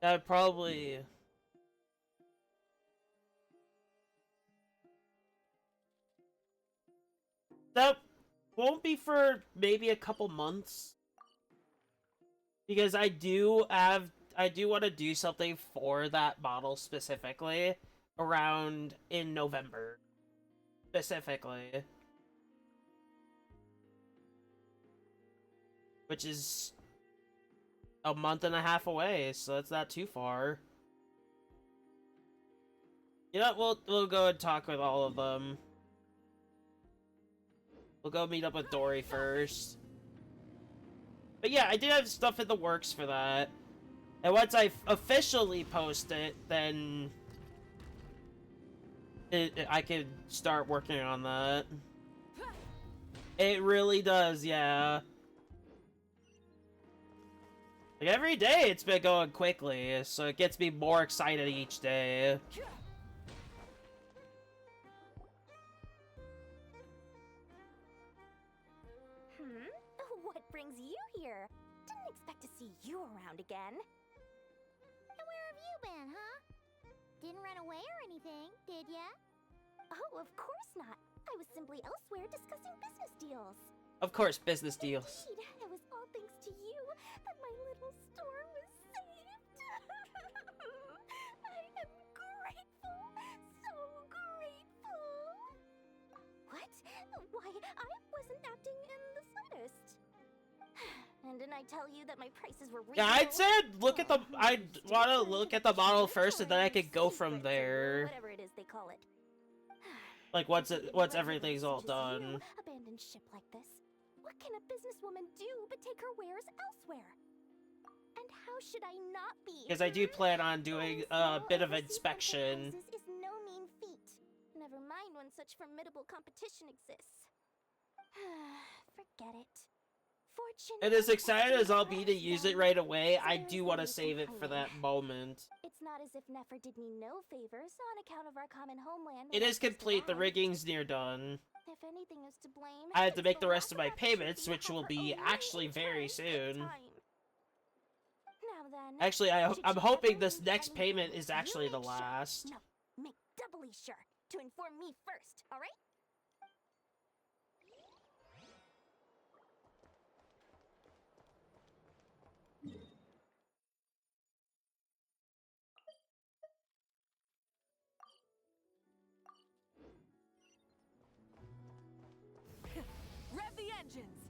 I'd probably... That won't be for maybe a couple months. Because I do want to do something for that model specifically around in November. Specifically. Which is a month and a half away, so that's not too far. You know what, we'll go and talk with all of them. We'll go meet up with Dory first. But yeah, I do have stuff in the works for that. And once I officially post it, then I can start working on that. It really does, yeah. Like every day it's been going quickly, so it gets me more excited each day. What brings you here? Didn't expect to see you around again. And where have you been, huh? Didn't run away or anything, did ya? Oh, of course not. I was simply elsewhere discussing business deals. Of course, business deals. Indeed, it was all thanks to you that my little store was saved. I am grateful, so grateful. What? Why, I wasn't acting in the slightest. And didn't I tell you that my prices were reasonable? Yeah, I'd said look at the. I'd want to look at the model first, and then I could go from there. Whatever it is they call it. Like once everything's all done. Abandoned ship like this. What can a businesswoman do but take her wares elsewhere? And how should I not be? Because I do plan on doing a bit of inspection. Is no mean feat. Never mind when such formidable competition exists. Forget it. Fortune. And as excited as I'll be to use it right away, I do want to save it for that moment. It's not as if Nefer did me no favors on account of our common homeland. It is complete. The rigging's near done. If anything is to blame, I have to make the rest of my payments, which will be actually very soon. Now then, Actually, I'm hoping this next payment is actually the last. No, make doubly sure to inform me first, all right? Rev the engines!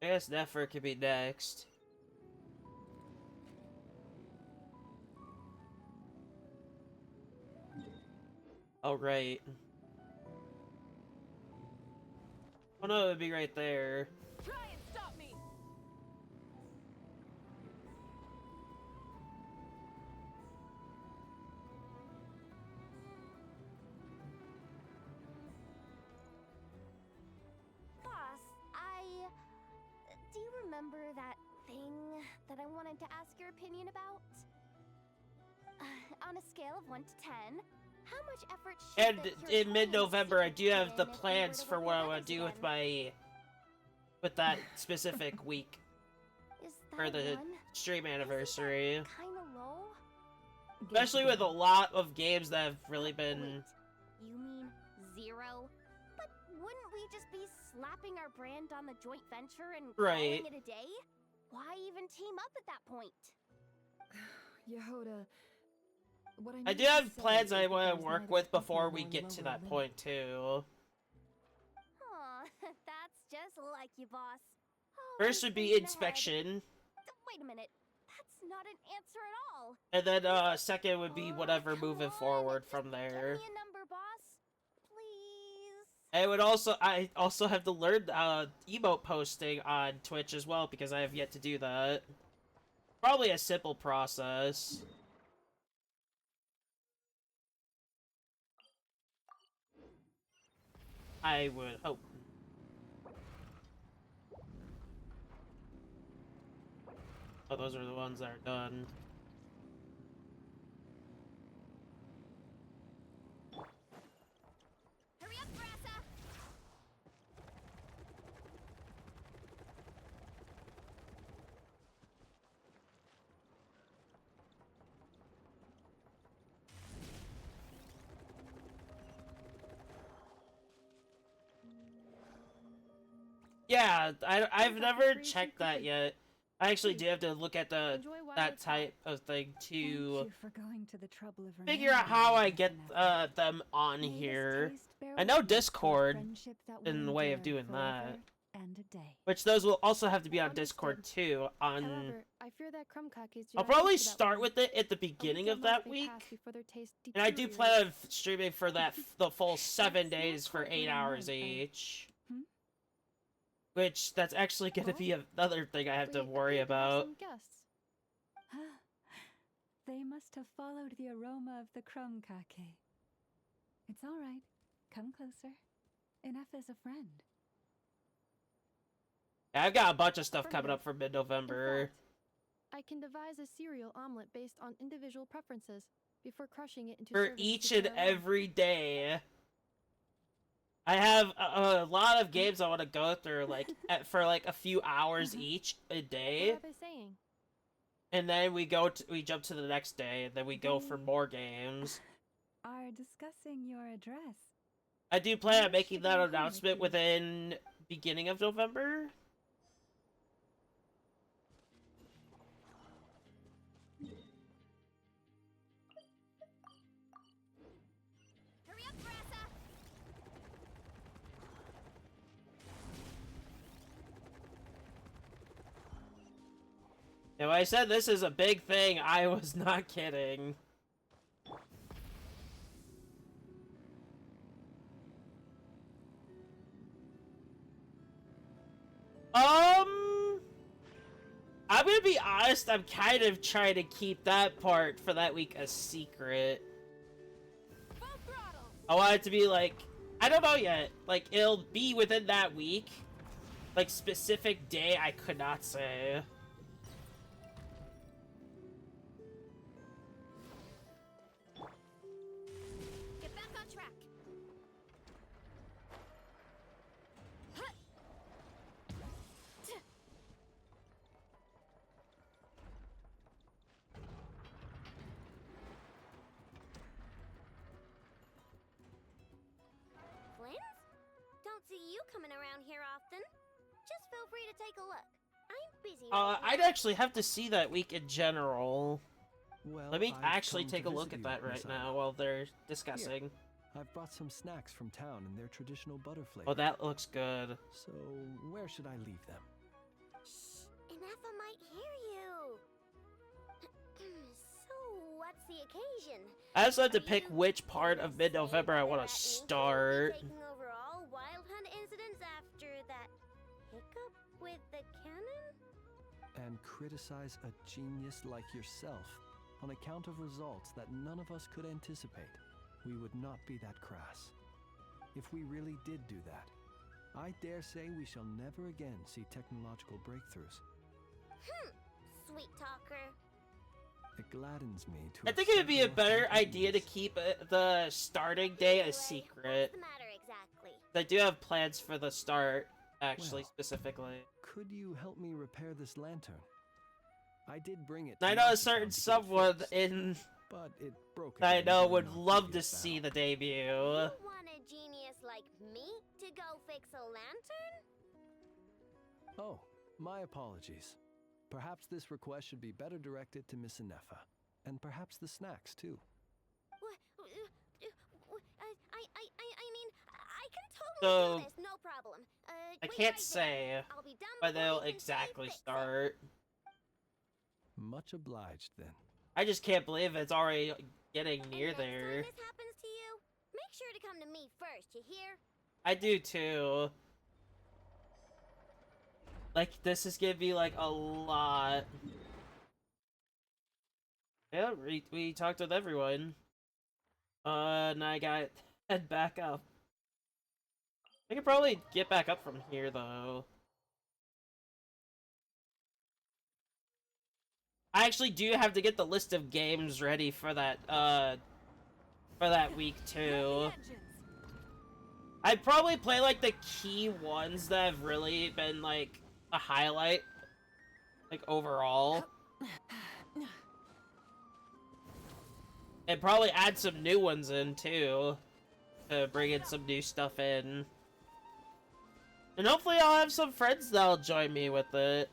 I guess Nefer could be next. Oh, right. Oh no, it would be right there. Try and stop me! Boss, do you remember that thing that I wanted to ask your opinion about? On a scale of 1 to 10, how much effort should And in mid-November, I do have the plans for what I want to do with that specific week for the stream anniversary. Kinda low? Especially with a lot of games that have really been. You mean 0? But wouldn't we just be slapping our brand on the joint venture and Right. calling it a day? Why even team up at that point? Yehoda, what I do meant to have say plans is I that want there's to work not with anything before we more get to lower that than- point too. Aw, that's just like you, boss. First would be inspection. Wait a minute. That's not an answer at all. And then second would be whatever moving forward from there. Give me a number, boss. Please. I also have to learn emote posting on Twitch as well because I have yet to do that. Probably a simple process. I would hope. Oh, those are the ones that are done. Hurry up, Brassa. Yeah, I've never checked that yet. I actually do have to look at that type of thing to Thank you for going to the trouble of figure out remembering how I me, get Vanessa. them on May this here. taste bear I know witness to a Discord friendship that will in the way of endure doing that. forever and a day. Which those will also have to be on Discord too. However, I fear that crumb cookies do I'll not probably reach for that start one. with it at the A beginning weekend of that must be week. passed before their taste And I do deteriorates. plan on streaming for the full 7 That's days not for quite 8 what I hours meant, then. each. Hmm? Which, that's actually gonna be another thing I have to We worry appear to have about. some guests. They must have followed the aroma of the crumb cake. It's all right. Come closer. Enough as a friend. I've got a bunch of stuff coming up for mid-November. I can devise a cereal omelet based on individual preferences before crushing it into For servings each to and share around. every day. I have a lot of games I want to go through, like, for like a few hours each a day. What are they saying? And then we jump to the next day, and then we go for more games. Are discussing your address. I do plan on making that announcement within beginning of November. Hurry up, Brassa. And when I said this is a big thing, I was not kidding. I'm gonna be honest, I'm kind of trying to keep that part for that week a secret. I want it to be like, I don't know yet, like, it'll be within that week. Like, specific day, I could not say. Get back on track. Flins? Don't see you coming around here often. Just feel free to take a look. I'm busy right I'd now. actually have to see that week in general. Well, Let me I've actually come take to a look visit at you, that right Miss now Anna. while they're discussing. I've brought some snacks from town and their traditional butter flavor. Oh, that looks good. So, where should I leave them? Ineffa might hear you. So, what's the occasion? I just have to pick which part of mid-November I want to start. Taking over all Wild Hunt incidents after that hiccup with the cannon? And criticize a genius like yourself on account of results that none of us could anticipate. We would not be that crass. If we really did do that, I dare say we shall never again see technological breakthroughs. Sweet talker. It gladdens me to I think it would be a better idea to keep the starting day a secret. What's the matter exactly? I do have plans for the start, actually, Well, specifically. Could you help me repair this lantern? I did bring it. I to know a Washington certain to get it someone fixed, in but it broke that I again know during would our love to previous see battle. the debut. You want a genius like me to go fix a lantern? Oh, my apologies. Perhaps this request should be better directed to Miss Ineffa. And perhaps the snacks, too. I mean, I can totally So, do this, no problem. I wait can't right say there. I'll be done when before they'll you can say exactly fix it. start. Much obliged, then. I just can't believe it's already getting near Next there. time this happens to you, make sure to come to me first, you hear? I do too. Like, this is gonna be like a lot. Yeah, we talked with everyone. And I got head back up. I could probably get back up from here though. I actually do have to get the list of games ready for that week too. I'd probably play like the key ones that have really been like a highlight, like overall. And probably add some new ones in too, to bring in some new stuff in. And hopefully I'll have some friends that'll join me with it.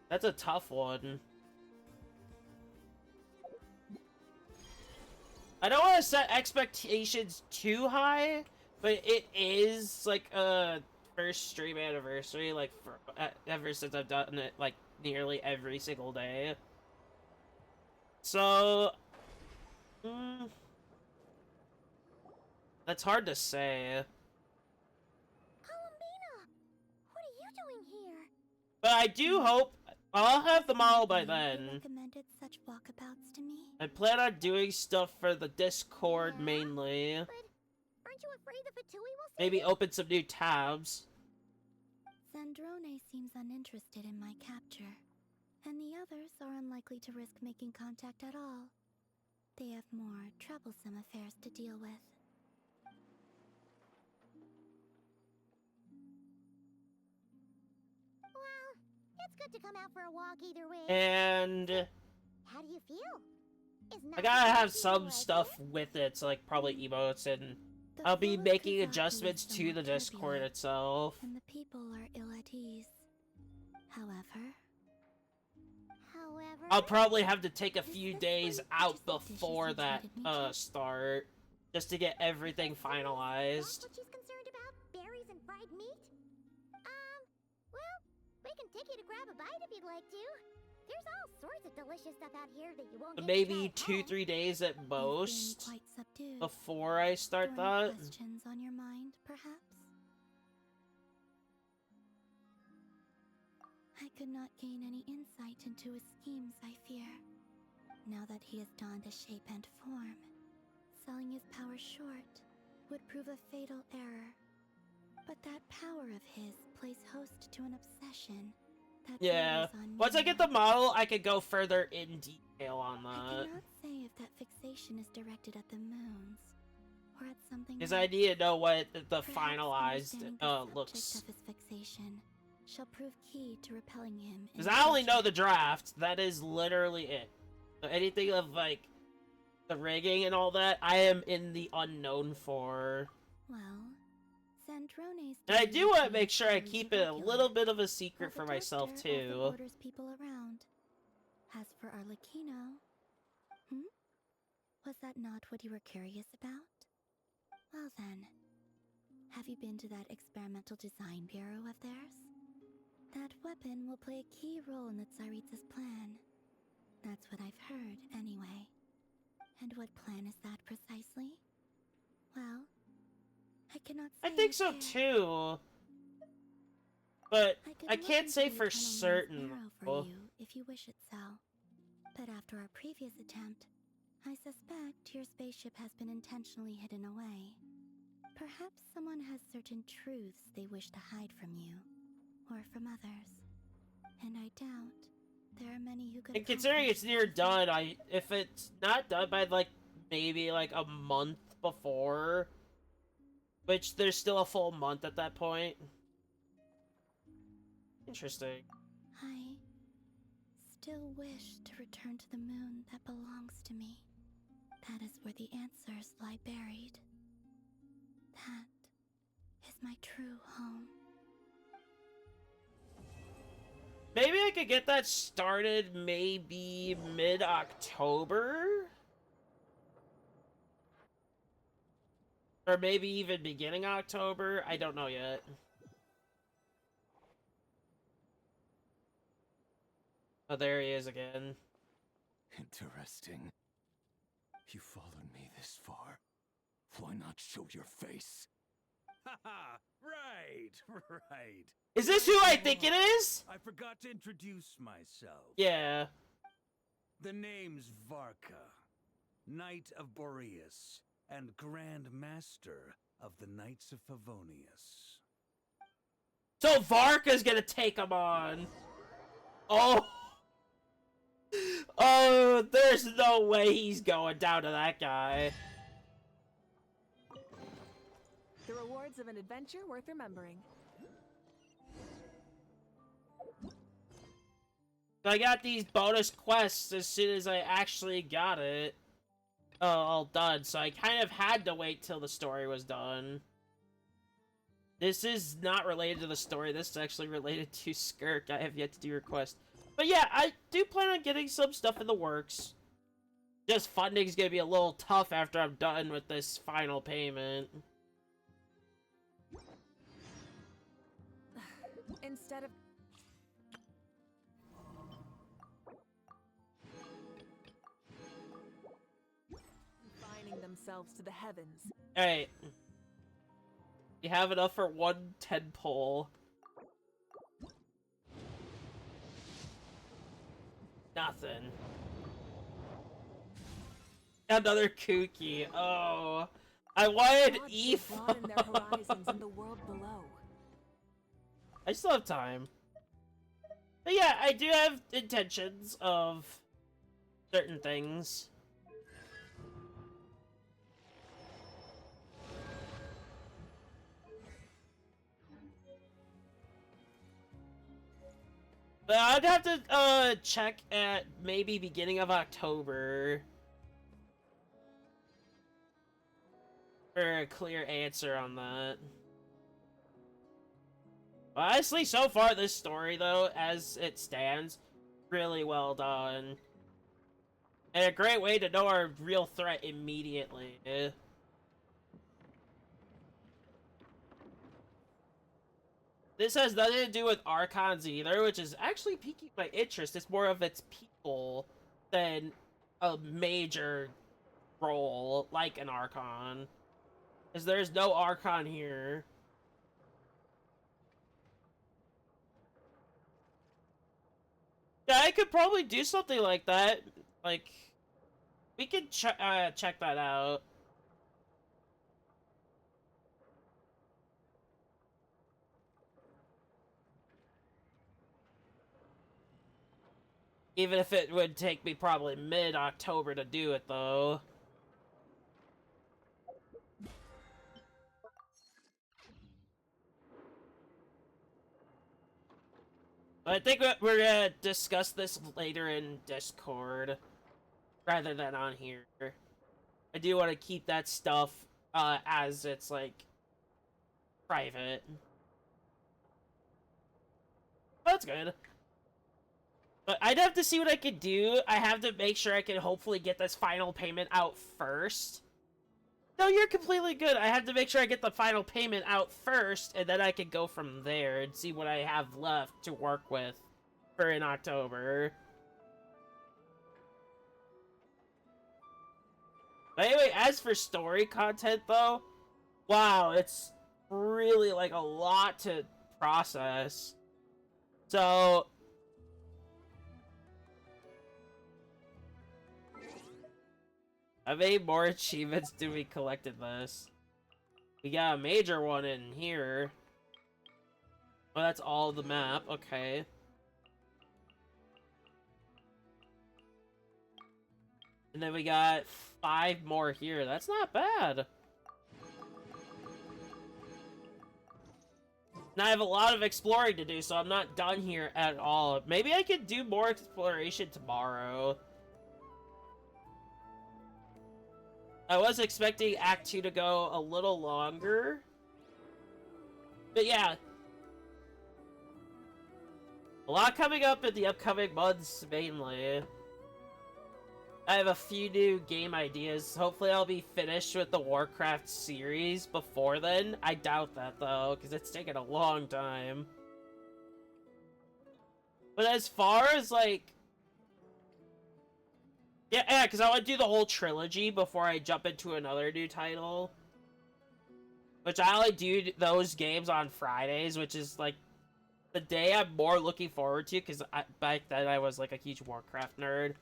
That's a tough one. I don't want to set expectations too high, but it is like a first stream anniversary, like for ever since I've done it like nearly every single day. So, that's hard to say. What are you doing here? But I do hope I'll have the model by then. Recommended such walkabouts to me. I plan on doing stuff for the Discord mainly. Aren't you afraid the Fatui will see Maybe you? open some new tabs. Zandrone seems uninterested in my capture, and the others are unlikely to risk making contact at all. They have more troublesome affairs to deal with. Well, it's good to come out for a walk either way. And How do you feel? I gotta have some stuff with it, so like probably emotes, and I'll be making adjustments to the Discord itself. And the people are ill at ease. However, I'll probably have to take a few days out before that start, just to get everything finalized. What she's concerned about? Berries and fried meat? Well, we can take you to grab a bite if you'd like to. There's all sorts of delicious stuff out here that you won't get Maybe to try at 2-3 days at most quite subdued. before I start Store that. any questions on your mind, perhaps? I could not gain any insight into his schemes, I fear. Now that he has donned a shape and form, selling his power short would prove a fatal error. But that power of his plays host to an obsession that Yeah, bears on once I many. get the model, I could go further in detail on I that. cannot say if that fixation is directed at the moons or at something Because else. I need to know what the Perhaps finalized understanding the subject looks. of his fixation shall prove key to repelling him. in Because the I only future. know the draft. That is literally it. So anything of like the rigging and all that, I am in the unknown for. Well, Zandrone's And I do want to duty make sure I is keep it a little bit of a secret for while the myself director often too. orders people around. As for Arlecchino, was that not what you were curious about? Well then, have you been to that experimental design bureau of theirs? That weapon will play a key role in the Tsaritsa's plan. That's what I've heard, anyway. And what plan is that precisely? Well, I cannot say. I think so here. too. But could I look can't into say the for Eternal Moon's certain. arrow for you if you wish it so. But after our previous attempt, I suspect your spaceship has been intentionally hidden away. Perhaps someone has certain truths they wish to hide from you, or from others. And I doubt there are many who could. And considering it's near done, if it's not done by like maybe like a month before, which there's still a full month at that point. Interesting. I still wish to return to the moon that belongs to me. That is where the answers lie buried. That is my true home. Maybe I could get that started maybe mid-October? Or maybe even beginning October. I don't know yet. Oh, there he is again. Interesting. You followed me this far. Why not show your face? Haha! Right, right. Is this who I think it is? I forgot to introduce myself. Yeah. The name's Varka, Knight of Boreas, and Grand Master of the Knights of Favonius. So Varka's gonna take him on. Oh. Oh, there's no way he's going down to that guy. The rewards of an adventure worth remembering. So I got these bonus quests as soon as I actually got it all done, so I kind of had to wait till the story was done. This is not related to the story, this is actually related to Skirk. I have yet to do request. But yeah, I do plan on getting some stuff in the works. Just funding's gonna be a little tough after I'm done with this final payment. Instead of confining themselves to the heavens. Alright. You have enough for one 10 pole. Nothing. Another kooky. Oh. I wanted Eve. Broaden their horizons in the world below. I still have time. But yeah, I do have intentions of certain things. But I'd have to check at maybe beginning of October for a clear answer on that. Honestly, so far this story, though, as it stands, really well done. And a great way to know our real threat immediately. This has nothing to do with Archons either, which is actually piquing my interest. It's more of its people than a major role like an Archon. Because there's no Archon here. Yeah, I could probably do something like that. Like, we could check that out. Even if it would take me probably mid-October to do it, though. I think we're gonna discuss this later in Discord, rather than on here. I do want to keep that stuff, as it's, like, private. That's good. But I'd have to see what I could do. I have to make sure I can hopefully get this final payment out first. No, you're completely good. I have to make sure I get the final payment out first, and then I can go from there and see what I have left to work with for in October. But anyway, as for story content, though, wow, it's really, like, a lot to process. So I made more achievements to be collected this. We got a major one in here. Oh, that's all the map. Okay. And then we got 5 more here. That's not bad. Now I have a lot of exploring to do, so I'm not done here at all. Maybe I could do more exploration tomorrow. I was expecting Act 2 to go a little longer. But yeah. A lot coming up in the upcoming months, mainly. I have a few new game ideas. Hopefully I'll be finished with the Warcraft series before then. I doubt that, though, because it's taken a long time. But as far as, like... Yeah, because I want to do the whole trilogy before I jump into another new title. Which I only do those games on Fridays, which is, like, the day I'm more looking forward to, because back then I was, like, a huge Warcraft nerd.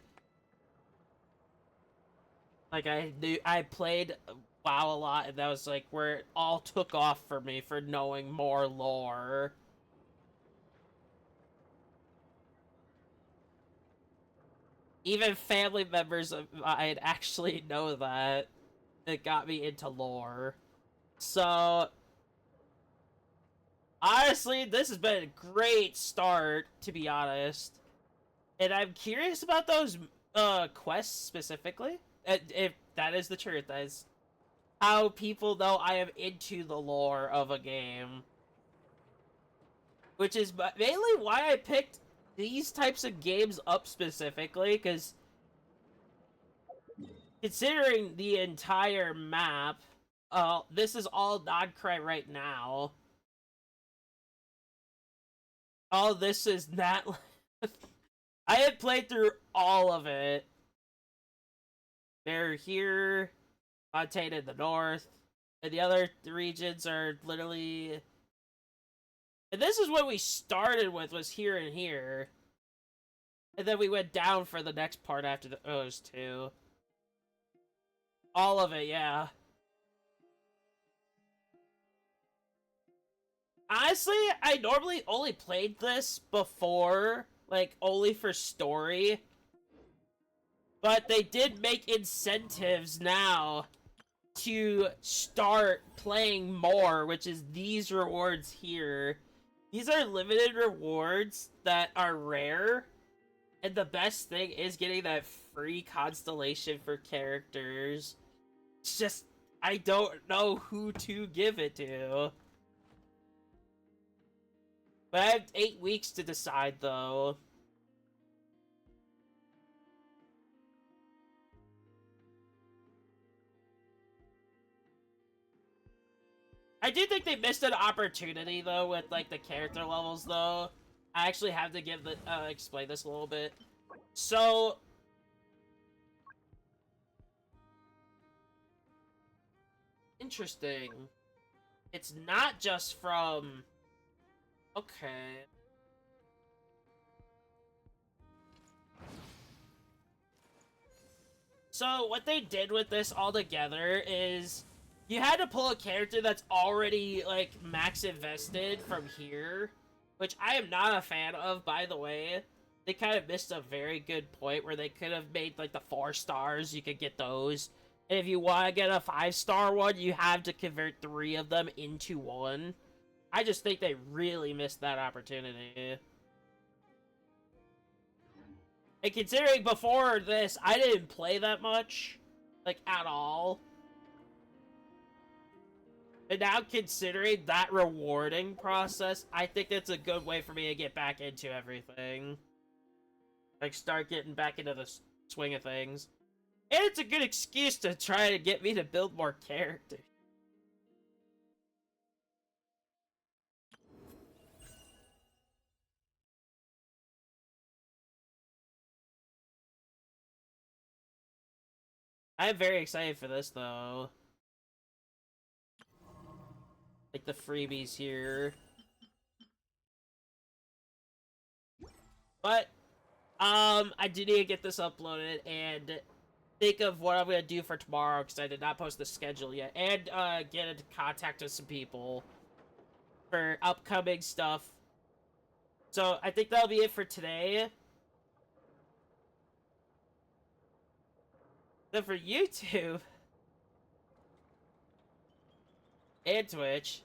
Like, I played WoW a lot, and that was, like, where it all took off for me for knowing more lore. Even family members of mine actually know that. It got me into lore. So, honestly, this has been a great start, to be honest. And I'm curious about those quests specifically. If that is the truth, that is how people know I am into the lore of a game. Which is mainly why I picked these types of games up specifically, because considering the entire map, this is all non-crime right now. All this is not... I had played through all of it. They're here, Montana in the north, and the other regions are literally... And this is what we started with, was here and here. And then we went down for the next part after those two. All of it, yeah. Honestly, I normally only played this before, like, only for story. But they did make incentives now to start playing more, which is these rewards here. These are limited rewards that are rare. And the best thing is getting that free constellation for characters. It's just, I don't know who to give it to. But I have 8 weeks to decide, though. I do think they missed an opportunity, though, with, like, the character levels, though. I actually have to give the, explain this a little bit. So... Interesting. It's not just from... Okay. So, what they did with this altogether is... You had to pull a character that's already, like, max invested from here. Which I am not a fan of, by the way. They kind of missed a very good point where they could have made, like, the 4 stars. You could get those. And if you want to get a 5-star one, you have to convert 3 of them into 1. I just think they really missed that opportunity. And considering before this, I didn't play that much. Like, at all. And now considering that rewarding process, I think it's a good way for me to get back into everything. Like, start getting back into the swing of things. And it's a good excuse to try to get me to build more characters. I'm very excited for this, though. Like, the freebies here. But, I do need to get this uploaded and think of what I'm gonna do for tomorrow, because I did not post the schedule yet. And, get into contact with some people for upcoming stuff. So, I think that'll be it for today. Then for YouTube and Twitch,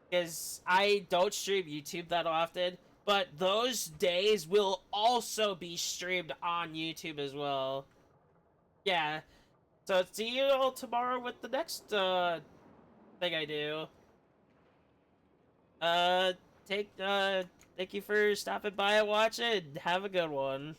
because I don't stream YouTube that often, but those days will also be streamed on YouTube as well. Yeah, so see you all tomorrow with the next thing I do. Thank you for stopping by and watching. Have a good one.